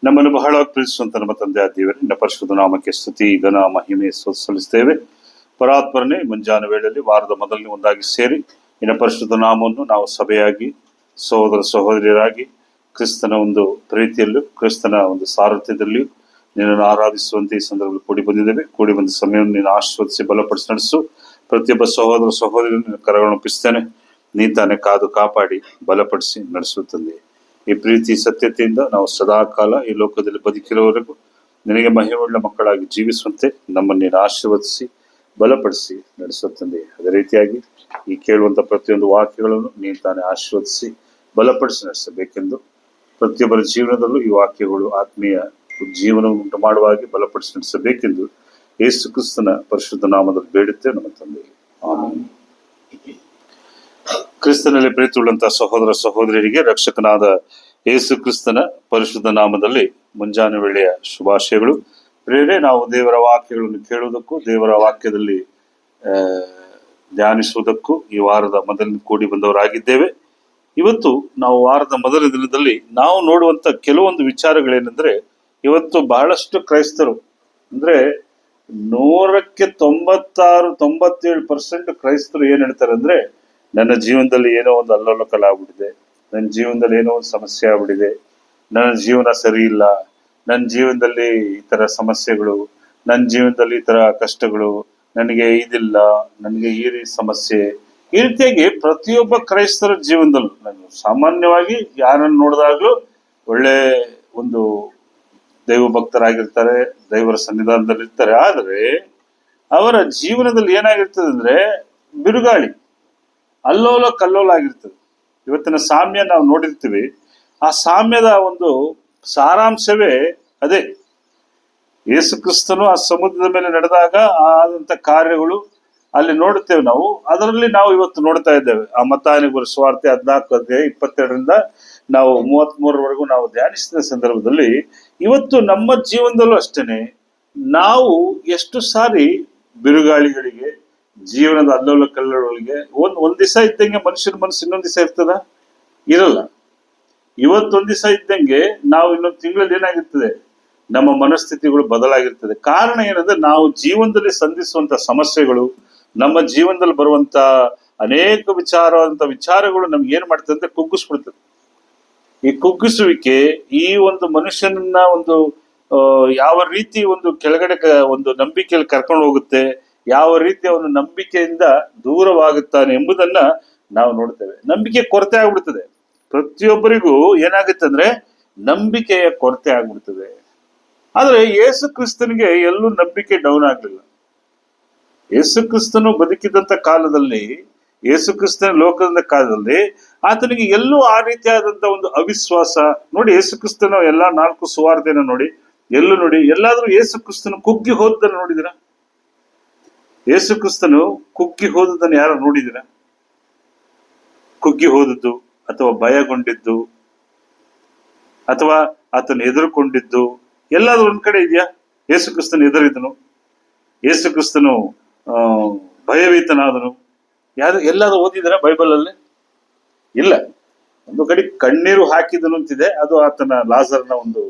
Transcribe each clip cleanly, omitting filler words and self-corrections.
ನಮ್ಮನ್ನು ಬಹಳ ಪ್ರೀತಿಸುವಂತ ನಮ್ಮ ತಂದೆಯ ದೇವರೇ, ನಿನ್ನ ಪರಿಶುದ್ಧ ನಾಮಕ್ಕೆ ಸ್ತುತಿ ಘನ ಮಹಿಮೆ ಸಲ್ಲಿಸ್ತೇವೆ. ಪರಾತ್ಪರನೆ ಮುಂಜಾನೆ ವೇಳೆಯಲ್ಲಿ ವಾರದ ಮೊದಲನೇ ಒಂದಾಗಿ ಸೇರಿ ನಿನ್ನ ಪರಿಶುದ್ಧ ನಾಮವನ್ನು ನಾವು ಸಭೆಯಾಗಿ ಸಹೋದರ ಸಹೋದರಿಯರಾಗಿ ಕ್ರಿಸ್ತನ ಒಂದು ಪ್ರೀತಿಯಲ್ಲೂ ಕ್ರಿಸ್ತನ ಒಂದು ಸಾರಥ್ಯದಲ್ಲಿಯೂ ನಿನ್ನನ್ನು ಆರಾಧಿಸುವಂತೆ ಈ ಸಂದರ್ಭದಲ್ಲಿ ಕೂಡಿ ಬಂದಿದ್ದೇವೆ. ಕೂಡಿ ಬಂದ ಸಮಯವನ್ನು ನೀನು ಆಶೀರ್ವದಿಸಿ ಬಲಪಡಿಸಿ ನಡೆಸು. ಪ್ರತಿಯೊಬ್ಬ ಸಹೋದರ ಸಹೋದರಿಯನ್ನು ನಿನ್ನ ಕರಗಳನ್ನು ಒಪ್ಪಿಸ್ತೇನೆ. ನೀ ತಾನೇ ಕಾದು ಕಾಪಾಡಿ ಬಲಪಡಿಸಿ ನಡೆಸುತ್ತದೆ. ಈ ಪ್ರೀತಿ ಸತ್ಯತೆಯಿಂದ ನಾವು ಸದಾಕಾಲ ಈ ಲೋಕದಲ್ಲಿ ಬದುಕಿರುವವರೆಗೂ ನಿನಗೆ ಮಹಿಮೆಯುಳ್ಳ ಮಕ್ಕಳಾಗಿ ಜೀವಿಸುವಂತೆ ನಮ್ಮನ್ನು ನೀನು ಆಶೀರ್ವದಿಸಿ ಬಲಪಡಿಸಿ ನಡೆಸುತ್ತದೆ. ಅದೇ ರೀತಿಯಾಗಿ ಈ ಕೇಳುವಂತ ಪ್ರತಿಯೊಂದು ವಾಕ್ಯಗಳನ್ನು ನೀನು ತಾನೇ ಆಶೀರ್ವದಿಸಿ ಬಲಪಡಿಸಿ ನಡೆಸಬೇಕೆಂದು ಪ್ರತಿಯೊಬ್ಬರ ಜೀವನದಲ್ಲೂ ಈ ವಾಕ್ಯಗಳು ಆತ್ಮೀಯ ಜೀವನ ಉಂಟು ಮಾಡುವ ಹಾಗೆ ಬಲಪಡಿಸಿ ನಡೆಸಬೇಕೆಂದು ಯೇಸು ಕ್ರಿಸ್ತನ ಪರಿಶುದ್ಧ ನಾಮದಲ್ಲಿ ಬೇಡುತ್ತೇವೆ ನಮ್ಮ ತಂದೆ, ಆಮೆನ್. ಕ್ರಿಸ್ತನಲ್ಲಿ ಪ್ರೀತಿಯುಳ್ಳಂತಹ ಸಹೋದರ ಸಹೋದರಿಯರಿಗೆ ರಕ್ಷಕನಾದ ಯೇಸು ಕ್ರಿಸ್ತನ ಪರಿಶುದ್ಧ ನಾಮದಲ್ಲಿ ಮುಂಜಾನೆ ವೇಳೆಯ ಶುಭಾಶಯಗಳು. ಪ್ರೇರೆ, ನಾವು ದೇವರ ವಾಕ್ಯಗಳನ್ನು ಕೇಳುವುದಕ್ಕೂ ದೇವರ ವಾಕ್ಯದಲ್ಲಿ ಧ್ಯಾನಿಸುವುದಕ್ಕೂ ಈ ವಾರದ ಮೊದಲಿನ ಕೂಡಿ ಬಂದವರಾಗಿದ್ದೇವೆ. ಇವತ್ತು ನಾವು ವಾರದ ಮೊದಲ ದಿನದಲ್ಲಿ ನಾವು ನೋಡುವಂತ ಕೆಲವೊಂದು ವಿಚಾರಗಳೇನೆಂದ್ರೆ, ಇವತ್ತು ಬಹಳಷ್ಟು ಕ್ರೈಸ್ತರು ಅಂದ್ರೆ 97% ಕ್ರೈಸ್ತರು ಏನ್ ಹೇಳ್ತಾರೆ ಅಂದ್ರೆ, ನನ್ನ ಜೀವನದಲ್ಲಿ ಏನೋ ಒಂದು ಅಲ್ಲೋಲಕಲ ಆಗ್ಬಿಟ್ಟಿದೆ, ನನ್ನ ಜೀವನದಲ್ಲಿ ಏನೋ ಒಂದು ಸಮಸ್ಯೆ ಆಗ್ಬಿಟ್ಟಿದೆ, ನನ್ನ ಜೀವನ ಸರಿ ಇಲ್ಲ, ನನ್ನ ಜೀವನದಲ್ಲಿ ಈ ತರ ಸಮಸ್ಯೆಗಳು, ನನ್ನ ಜೀವನದಲ್ಲಿ ಈ ತರ ಕಷ್ಟಗಳು, ನನಗೆ ಇದಿಲ್ಲ, ನನಗೆ ಈ ರೀತಿ ಸಮಸ್ಯೆ. ಈ ರೀತಿಯಾಗಿ ಪ್ರತಿಯೊಬ್ಬ ಕ್ರೈಸ್ತರ ಜೀವನದಲ್ಲೂ ನಾನು ಸಾಮಾನ್ಯವಾಗಿ ಯಾರನ್ನು ನೋಡಿದಾಗ್ಲೂ ಒಳ್ಳೆ ಒಂದು ದೈವ ಭಕ್ತರಾಗಿರ್ತಾರೆ, ದೈವರ ಸನ್ನಿಧಾನದಲ್ಲಿ ಇರ್ತಾರೆ. ಆದ್ರೆ ಅವರ ಜೀವನದಲ್ಲಿ ಏನಾಗಿರ್ತದೆ ಅಂದ್ರೆ ಬಿರುಗಾಳಿ, ಅಲ್ಲೋಲ ಕಲ್ಲೋಲ ಆಗಿರ್ತದೆ. ಇವತ್ತಿನ ಸಾಮ್ಯ ನಾವು ನೋಡಿರ್ತೀವಿ. ಆ ಸಾಮ್ಯದ ಒಂದು ಸಾರಾಂಶವೇ ಅದೇ. ಯೇಸು ಕ್ರಿಸ್ತನು ಆ ಸಮುದ್ರದ ಮೇಲೆ ನಡೆದಾಗ ಆದಂತ ಕಾರ್ಯಗಳು ಅಲ್ಲಿ ನೋಡುತ್ತೇವೆ ನಾವು. ಅದರಲ್ಲಿ ನಾವು ಇವತ್ತು ನೋಡ್ತಾ ಇದ್ದೇವೆ. ಆ ಮತ್ತಾಯನಿಗೆ ಬರೋ ಸುವಾರ್ತೆ 14:22 ನಾವು 33 ನಾವು ಧ್ಯಾನಿಸಿದ ಸಂದರ್ಭದಲ್ಲಿ ಇವತ್ತು ನಮ್ಮ ಜೀವನದಲ್ಲೂ ಅಷ್ಟೇನೆ ನಾವು ಎಷ್ಟು ಸಾರಿ ಬಿರುಗಾಳಿಗಳಿಗೆ, ಜೀವನದ ಅಲ್ಲೋಲ ಕಲ್ಲೋಲಗಳಿಗೆ ಒಂದ್ ದಿವಸ ಇದ್ದಂಗೆ ಮನುಷ್ಯನ ಮನಸ್ಸು ಇನ್ನೊಂದ್ ದಿವಸ ಇರ್ತದ, ಇರಲ್ಲ. ಇವತ್ತೊಂದ್ ದಿವಸ ಇದ್ದಂಗೆ ನಾವು ಇನ್ನೊಂದು ತಿಂಗಳಲ್ಲಿ ಏನಾಗಿರ್ತದೆ, ನಮ್ಮ ಮನಸ್ಥಿತಿಗಳು ಬದಲಾಗಿರ್ತದೆ. ಕಾರಣ ಏನಂದ್ರೆ ನಾವು ಜೀವನದಲ್ಲಿ ಸಂಧಿಸುವಂತ ಸಮಸ್ಯೆಗಳು, ನಮ್ಮ ಜೀವನದಲ್ಲಿ ಬರುವಂತ ಅನೇಕ ವಿಚಾರಗಳು ನಮ್ಗೆ ಏನ್ ಮಾಡ್ತದೆ ಅಂದ್ರೆ ಕುಗ್ಗಿಸ್ಬಿಡ್ತದೆ. ಈ ಕುಗ್ಗಿಸುವಿಕೆ ಈ ಒಂದು ಮನುಷ್ಯನನ್ನ ಒಂದು ಯಾವ ರೀತಿ ಒಂದು ಕೆಳಗಡೆ ಒಂದು ನಂಬಿಕೆಯಲ್ಲಿ ಕರ್ಕೊಂಡು ಹೋಗುತ್ತೆ, ಯಾವ ರೀತಿ ಅವನು ನಂಬಿಕೆಯಿಂದ ದೂರವಾಗುತ್ತಾನೆ ಎಂಬುದನ್ನ ನಾವು ನೋಡ್ತೇವೆ. ನಂಬಿಕೆ ಕೊರತೆ ಆಗ್ಬಿಡ್ತದೆ. ಪ್ರತಿಯೊಬ್ಬರಿಗೂ ಏನಾಗುತ್ತೆ ಅಂದ್ರೆ ನಂಬಿಕೆಯ ಕೊರತೆ ಆಗ್ಬಿಡ್ತದೆ. ಆದ್ರೆ ಯೇಸು ಕ್ರಿಸ್ತನಿಗೆ ಎಲ್ಲೂ ನಂಬಿಕೆ ಡೌನ್ ಆಗ್ಲಿಲ್ಲ. ಯೇಸು ಕ್ರಿಸ್ತನು ಬದುಕಿದಂತ ಕಾಲದಲ್ಲಿ, ಯೇಸು ಕ್ರಿಸ್ತನ ಲೋಕದ ಕಾಲದಲ್ಲಿ ಆತನಿಗೆ ಎಲ್ಲೂ ಆ ರೀತಿಯಾದಂತ ಒಂದು ಅವಿಶ್ವಾಸ ನೋಡಿ. ಯೇಸು ಕ್ರಿಸ್ತನ ಎಲ್ಲಾ 4 ಸುವಾರ್ತೆನ ನೋಡಿ, ಎಲ್ಲೂ ನೋಡಿ ಎಲ್ಲಾದ್ರೂ ಯೇಸು ಕ್ರಿಸ್ತನು ಕುಗ್ಗಿ ಹೋದದನ್ನು ನೋಡಿದಿರ? ಯೇಸು ಕ್ರಿಸ್ತನು ಕುಗ್ಗಿ ಹೋದದನ್ನು ಯಾರು ನೋಡಿದಿರ? ಕುಗ್ಗಿ ಹೋದದ್ದು ಅಥವಾ ಭಯಗೊಂಡಿದ್ದು ಅಥವಾ ಆತನ ಎದುರುಕೊಂಡಿದ್ದು ಎಲ್ಲಾದ್ರೂ ಒಂದ್ ಕಡೆ ಇದೆಯಾ? ಯೇಸು ಕ್ರಿಸ್ತನು ಎದುರಿದನು, ಯೇಸು ಕ್ರಿಸ್ತನು ಭಯಭೀತನಾದನು, ಎಲ್ಲಾದ್ರೂ ಓದಿದಾರ ಬೈಬಲ್ ಅಲ್ಲಿ? ಇಲ್ಲ. ಒಂದು ಕಡೆ ಕಣ್ಣೀರು ಹಾಕಿದನು ಅಂತಿದೆ, ಅದು ಆತನ ಲಾಜರ್ನ ಒಂದು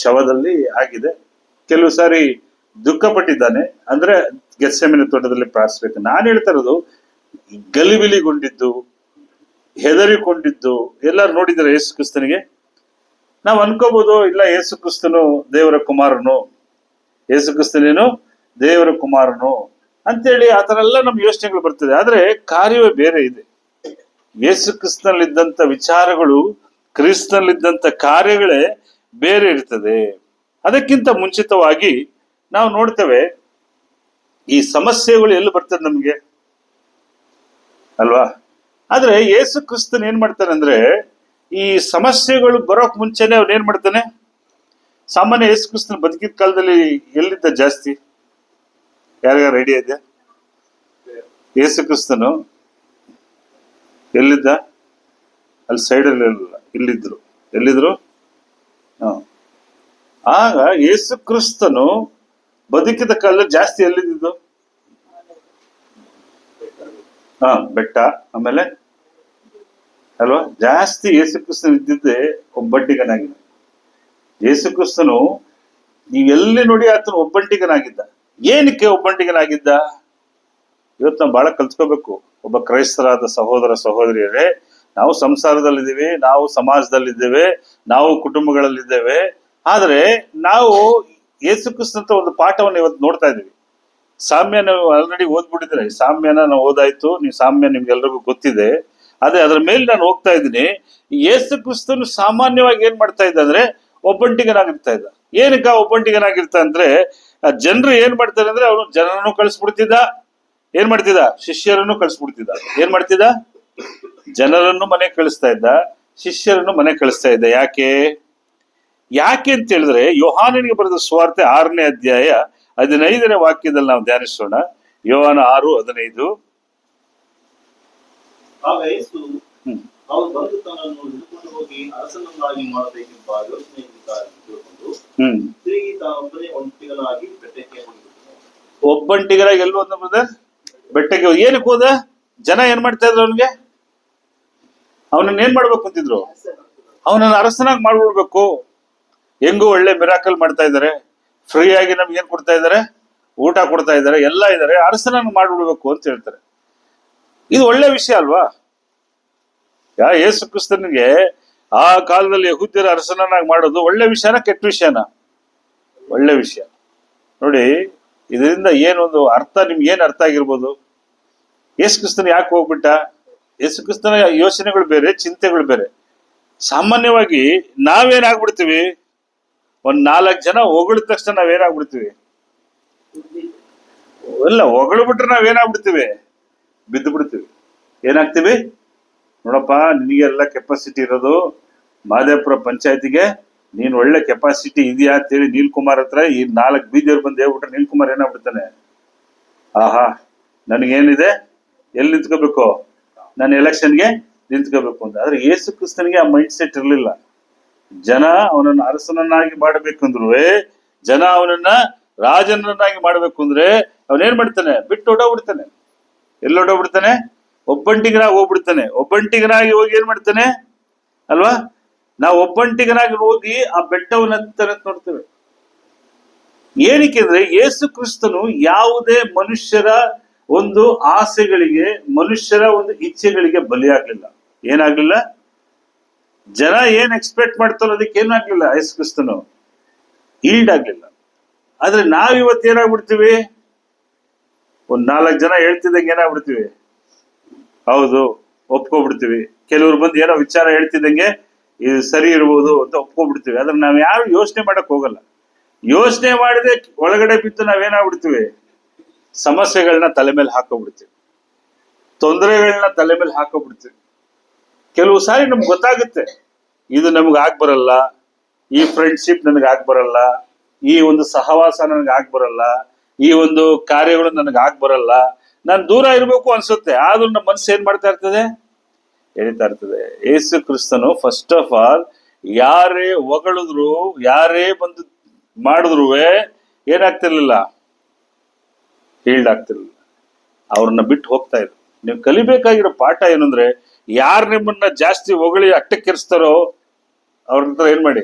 ಶವದಲ್ಲಿ ಆಗಿದೆ. ಕೆಲವು ಸಾರಿ ದುಃಖ ಪಟ್ಟಿದ್ದಾನೆ, ಅಂದ್ರೆ ಗೆತ್ಸೆಮನೆ ತೋಟದಲ್ಲಿ ಪ್ರಾರ್ಥಿಸ್ಬೇಕು. ನಾನು ಹೇಳ್ತಾ ಇರೋದು ಗಲಿಬಿಲಿಗೊಂಡಿದ್ದು, ಹೆದರಿಕೊಂಡಿದ್ದು ಎಲ್ಲಾರು ನೋಡಿದಾರೆ ಯೇಸು ಕ್ರಿಸ್ತನಿಗೆ? ನಾವು ಅನ್ಕೋಬಹುದು, ಇಲ್ಲ ಯೇಸು ಕ್ರಿಸ್ತನು ದೇವರ ಕುಮಾರನು, ಯೇಸು ಕ್ರಿಸ್ತನೇನು ದೇವರ ಕುಮಾರನು ಅಂತೇಳಿ ಆತರ ಎಲ್ಲ ನಮ್ಗೆ ಯೋಚನೆಗಳು ಬರ್ತದೆ. ಆದ್ರೆ ಕಾರ್ಯವೇ ಬೇರೆ ಇದೆ. ಯೇಸು ಕ್ರಿಸ್ತನಲ್ಲಿದ್ದಂತ ವಿಚಾರಗಳು, ಕ್ರಿಸ್ತನಲ್ಲಿದ್ದಂತ ಕಾರ್ಯಗಳೇ ಬೇರೆ ಇರ್ತದೆ. ಅದಕ್ಕಿಂತ ಮುಂಚಿತವಾಗಿ ನಾವು ನೋಡ್ತೇವೆ, ಈ ಸಮಸ್ಯೆಗಳು ಎಲ್ಲಿ ಬರ್ತದೆ ನಮ್ಗೆ ಅಲ್ವಾ? ಆದ್ರೆ ಯೇಸು ಕ್ರಿಸ್ತನ್ ಏನ್ ಮಾಡ್ತಾನೆ ಅಂದ್ರೆ, ಈ ಸಮಸ್ಯೆಗಳು ಬರೋಕ್ ಮುಂಚೆನೆ ಅವ್ನು ಏನ್ ಮಾಡ್ತಾನೆ? ಸಾಮಾನ್ಯ ಯೇಸು ಕ್ರಿಸ್ತನ್ ಬದುಕಿದ ಕಾಲದಲ್ಲಿ ಎಲ್ಲಿದ್ದ ಜಾಸ್ತಿ? ಯಾರ್ಯಾರು ರೆಡಿ ಇದೆಯಾ? ಯೇಸು ಕ್ರಿಸ್ತನು ಎಲ್ಲಿದ್ದ? ಅಲ್ಲಿ ಸೈಡಲ್ಲಿ ಇಲ್ಲಿದ್ರು. ಎಲ್ಲಿದ್ರು? ಆಗ ಯೇಸು ಕ್ರಿಸ್ತನು ಬದುಕಿದ ಕಾಲದಲ್ಲಿ ಜಾಸ್ತಿ ಎಲ್ಲಿದ್ದು? ಬೆಟ್ಟ, ಆಮೇಲೆ ಅಲ್ವಾ? ಜಾಸ್ತಿ ಯೇಸು ಕ್ರಿಸ್ತನ್ ಇದ್ದಿದ್ದೆ ಒಬ್ಬಟ್ಟಿಗನಾಗಿ. ಯೇಸು ಕ್ರಿಸ್ತನು ನೀವೆಲ್ಲಿ ನೋಡಿ ಆತನು ಒಬ್ಬಂಟಿಗನಾಗಿದ್ದ. ಏನಕ್ಕೆ ಒಬ್ಬಂಟಿಗನಾಗಿದ್ದ? ಇವತ್ತು ನಾವು ಬಹಳ ಕಲ್ತ್ಕೋಬೇಕು. ಒಬ್ಬ ಕ್ರೈಸ್ತರಾದ ಸಹೋದರ ಸಹೋದರಿಯರೇ, ನಾವು ಸಂಸಾರದಲ್ಲಿದ್ದೇವೆ, ನಾವು ಸಮಾಜದಲ್ಲಿದ್ದೇವೆ, ನಾವು ಕುಟುಂಬಗಳಲ್ಲಿದ್ದೇವೆ. ಆದ್ರೆ ನಾವು ಯೇಸು ಕ್ರಿಸ್ತಂತ ಒಂದು ಪಾಠವನ್ನು ಇವತ್ತು ನೋಡ್ತಾ ಇದ್ದೀವಿ. ಸಾಮ್ಯ ನಾವು ಆಲ್ರೆಡಿ ಓದ್ಬಿಟ್ಟಿದ್ರೆ, ಸಾಮ್ಯನ ನಾವು ಓದಾಯ್ತು. ನೀವು ಸಾಮ್ಯ ನಿಮ್ಗೆಲ್ರಿಗೂ ಗೊತ್ತಿದೆ. ಅದೇ ಅದ್ರ ಮೇಲೆ ನಾನು ಹೋಗ್ತಾ ಇದ್ದೀನಿ. ಯೇಸು ಕ್ರಿಸ್ತನು ಸಾಮಾನ್ಯವಾಗಿ ಏನ್ ಮಾಡ್ತಾ ಇದ್ದ ಅಂದ್ರೆ ಒಬ್ಬಂಟಿಗನಾಗಿರ್ತಾ ಇದ್ದ. ಏನಕ್ಕ ಒಬ್ಬಂಟಿಗನಾಗಿರ್ತ ಅಂದ್ರೆ, ಜನರು ಏನ್ ಮಾಡ್ತಾರೆ ಅಂದ್ರೆ ಅವನು ಜನರನ್ನು ಕಳಿಸ್ಬಿಡ್ತಿದ್ದ. ಏನ್ ಮಾಡ್ತಿದ್ದ? ಶಿಷ್ಯರನ್ನು ಕಳಿಸ್ಬಿಡ್ತಿದ್ದ. ಏನ್ ಮಾಡ್ತಿದ್ದ? ಜನರನ್ನು ಮನೆ ಕಳಿಸ್ತಾ ಇದ್ದ, ಶಿಷ್ಯರನ್ನು ಮನೆ ಕಳಿಸ್ತಾ ಇದ್ದ. ಯಾಕೆ ಅಂತ ಹೇಳಿದ್ರೆ, ಯೋಹಾನನಿಗೆ ಬರೆದ ಸುವಾರ್ತೆ 6ನೇ ಅಧ್ಯಾಯ 15ನೇ ವಾಕ್ಯದಲ್ಲಿ ನಾವು ಧ್ಯಾನಿಸೋಣ. ಯೋಹಾನ 6:15. ಅವರು ಬಂದು ತನ್ನನ್ನು ಹಿಡಿದುಕೊಂಡು ಹೋಗಿ ಅರಸನನ್ನಾಗಿ ಮಾಡಬೇಕೆಂಬ ಯೋಚನೆಯಿಂದ ತಿಳ್ಕೊಂಡು ತಿರುಗಿ ತಾನೊಬ್ಬನೇ ಒಂಟಿಗನಾಗಿ ಬೆಟ್ಟಕ್ಕೆ ಹೋಗಿಬಿಟ್ಟನು. ಒಬ್ಬಂಟಿಗರಾಗಿ ಎಲ್ಲಿ ಹೋದ ಬ್ರದರ್? ಬೆಟ್ಟಕ್ಕೆ. ಏನಕ್ಕೆ ಹೋದ? ಜನ ಏನ್ ಮಾಡ್ತಾ ಇದ್ರು ಅವನಿಗೆ? ಅವನನ್ನ ಏನ್ ಮಾಡ್ಬೇಕು ಅಂತಿದ್ರು? ಅವನನ್ನ ಅರಸನಾಗಿ ಮಾಡ್ಬಿಡ್ಬೇಕು. ಹೆಂಗೂ ಒಳ್ಳೆ ಮಿರಾಕಲ್ ಮಾಡ್ತಾ ಇದ್ದಾರೆ, ಫ್ರೀ ಆಗಿ ನಮ್ಗೆ ಏನ್ ಕೊಡ್ತಾ ಇದ್ದಾರೆ? ಊಟ ಕೊಡ್ತಾ ಇದ್ದಾರೆ, ಎಲ್ಲ ಇದ್ದಾರೆ, ಅರಸನಾಗಿ ಮಾಡ್ಬಿಡ್ಬೇಕು ಅಂತ ಹೇಳ್ತಾರೆ. ಇದು ಒಳ್ಳೆ ವಿಷಯ ಅಲ್ವಾ? ಯೇಸು ಕ್ರಿಸ್ತನಿಗೆ ಆ ಕಾಲದಲ್ಲಿ ಯೆಹೂದ್ಯರ ಅರಸನನ್ನಾಗಿ ಮಾಡೋದು ಒಳ್ಳೆ ವಿಷಯನ ಕೆಟ್ಟ ವಿಷಯನ? ಒಳ್ಳೆ ವಿಷಯ. ನೋಡಿ, ಇದರಿಂದ ಏನೊಂದು ಅರ್ಥ, ನಿಮ್ಗೆ ಏನ್ ಅರ್ಥ ಆಗಿರ್ಬೋದು? ಯೇಸು ಕ್ರಿಸ್ತನ ಯಾಕೆ ಹೋಗ್ಬಿಟ್ಟ? ಯೇಸು ಕ್ರಿಸ್ತನ ಯೋಚನೆಗಳು ಬೇರೆ, ಚಿಂತೆಗಳು ಬೇರೆ. ಸಾಮಾನ್ಯವಾಗಿ ನಾವೇನಾಗ್ಬಿಡ್ತೀವಿ, ಒಂದ್ 4 ಜನ ಹೊಗಳಿದ ತಕ್ಷಣ ನಾವೇನಾಗ್ಬಿಡ್ತೀವಿ? ಇಲ್ಲ, ಹೊಗಳ್ಬಿಟ್ರೆ ನಾವೇನಾಗ್ಬಿಡ್ತೀವಿ? ಬಿದ್ದು ಬಿಡ್ತೀವಿ. ಏನಾಗ್ತೀವಿ? ನೋಡಪ್ಪ, ನಿನಗೆಲ್ಲ ಕೆಪಾಸಿಟಿ ಇರೋದು ಮಹದೇವಪುರ ಪಂಚಾಯತಿಗೆ, ನೀನ್ ಒಳ್ಳೆ ಕೆಪಾಸಿಟಿ ಇದೆಯಾ ಅಂತೇಳಿ ನೀಲ್ಕುಮಾರ್ ಹತ್ರ ಈ 4 ಬೀದಿಯವ್ರು ಬಂದು ಹೇಳ್ಬಿಟ್ರೆ ನೀಲ್ಕುಮಾರ್ ಏನಾಗ್ಬಿಡ್ತಾನೆ? ಆಹಾ, ನನಗೇನಿದೆ, ಎಲ್ಲಿ ನಿಂತ್ಕೋಬೇಕು? ನಾನು ಎಲೆಕ್ಷನ್ಗೆ ನಿಂತ್ಕೋಬೇಕು ಅಂತ. ಆದ್ರೆ ಯೇಸು ಕ್ರಿಸ್ತನಿಗೆ ಆ ಮೈಂಡ್ ಸೆಟ್ ಇರ್ಲಿಲ್ಲ. ಜನ ಅವನನ್ನ ಅರಸನನ್ನಾಗಿ ಮಾಡಬೇಕಂದ್ರು, ಜನ ಅವನನ್ನ ರಾಜನನ್ನಾಗಿ ಮಾಡ್ಬೇಕು ಅಂದ್ರೆ ಅವನೇನ್ ಮಾಡ್ತಾನೆ? ಬಿಟ್ಟು ಓಡೋಗ್ಬಿಡ್ತಾನೆ. ಎಲ್ಲಿ ಓಡೋಗ್ಬಿಡ್ತಾನೆ? ಒಬ್ಬಂಟಿಗನಾಗಿ ಹೋಗ್ಬಿಡ್ತಾನೆ. ಒಬ್ಬಂಟಿಗನಾಗಿ ಹೋಗಿ ಏನ್ ಮಾಡ್ತಾನೆ ಅಲ್ವಾ? ನಾವು ಒಬ್ಬಂಟಿಗನಾಗಿ ಹೋಗಿ ಆ ಬೆಟ್ಟವನ್ನು ಹತ್ತಾನೆ ನೋಡ್ತೇವೆ. ಏನಕ್ಕೆ ಅಂದ್ರೆ, ಯೇಸು ಕ್ರಿಸ್ತನು ಯಾವುದೇ ಮನುಷ್ಯರ ಒಂದು ಆಸೆಗಳಿಗೆ, ಮನುಷ್ಯರ ಒಂದು ಇಚ್ಛೆಗಳಿಗೆ ಬಲಿಯಾಗ್ಲಿಲ್ಲ. ಏನಾಗ್ಲಿಲ್ಲ? ಜನ ಏನ್ ಎಕ್ಸ್ಪೆಕ್ಟ್ ಮಾಡ್ತಾರೋ ಅದಕ್ಕೆ ಏನಾಗ್ಲಿಲ್ಲ ಯೇಸು ಕ್ರಿಸ್ತನು ಈಲ್ಡ್ ಆಗ್ಲಿಲ್ಲ. ಆದ್ರೆ ನಾವಿವತ್ತು ಏನಾಗ್ಬಿಡ್ತೀವಿ? ಒಂದ್ 4 ಜನ ಹೇಳ್ತಿದ್ದಂಗೆ ಏನಾಗ್ಬಿಡ್ತೀವಿ? ಹೌದು, ಒಪ್ಕೊಬಿಡ್ತೀವಿ. ಕೆಲವ್ರು ಬಂದು ಏನೋ ವಿಚಾರ ಹೇಳ್ತಿದ್ದಂಗೆ ಇದು ಸರಿ ಇರ್ಬೋದು ಅಂತ ಒಪ್ಕೊಬಿಡ್ತೀವಿ. ಆದ್ರೆ ನಾವ್ ಯಾರು ಯೋಚನೆ ಮಾಡಕ್ ಹೋಗಲ್ಲ. ಯೋಚನೆ ಮಾಡಿದ್ರೆ ಒಳಗಡೆ ಬಿದ್ದು ನಾವೇನಾಗ್ಬಿಡ್ತೀವಿ? ಸಮಸ್ಯೆಗಳನ್ನ ತಲೆ ಮೇಲೆ ಹಾಕೋಬಿಡ್ತೀವಿ, ತೊಂದರೆಗಳನ್ನ ತಲೆ ಮೇಲೆ ಹಾಕೋಬಿಡ್ತೀವಿ. ಕೆಲವು ಸಾರಿ ನಮ್ಗೆ ಗೊತ್ತಾಗುತ್ತೆ, ಇದು ನಮ್ಗೆ ಆಗ್ಬರಲ್ಲ, ಈ ಫ್ರೆಂಡ್ಶಿಪ್ ನನಗೆ ಆಗ್ಬರಲ್ಲ, ಈ ಒಂದು ಸಹವಾಸ ನನಗೆ ಆಗ್ಬರಲ್ಲ, ಈ ಒಂದು ಕಾರ್ಯಗಳು ನನಗೆ ಆಗ್ಬರಲ್ಲ, ನಾನು ದೂರ ಇರ್ಬೇಕು ಅನ್ಸುತ್ತೆ. ಆದ್ರೂ ನಮ್ಮ ಮನಸ್ಸು ಏನ್ ಮಾಡ್ತಾ ಇರ್ತದೆ? ಎಳಿತಾ ಇರ್ತದೆ. ಯೇಸು ಕ್ರಿಸ್ತನು ಫಸ್ಟ್ ಆಫ್ ಆಲ್ ಯಾರೇ ಹೊಗಳಿದ್ರು, ಯಾರೇ ಬಂದು ಮಾಡಿದ್ರು ಏನಾಗ್ತಿರ್ಲಿಲ್ಲ? ಹೀಲ್ಡ್ ಆಗ್ತಿರ್ಲಿಲ್ಲ. ಅವ್ರನ್ನ ಬಿಟ್ಟು ಹೋಗ್ತಾ ಇದ್ರು. ನೀವು ಕಲಿಬೇಕಾಗಿರೋ ಪಾಠ ಏನಂದ್ರೆ, ಯಾರು ನಿಮ್ಮನ್ನ ಜಾಸ್ತಿ ಹೊಗಳಿ ಅಟ್ಟಕ್ಕಿರಿಸ್ತಾರೋ ಅವ್ರ ಹತ್ರ ಏನ್ ಮಾಡಿ.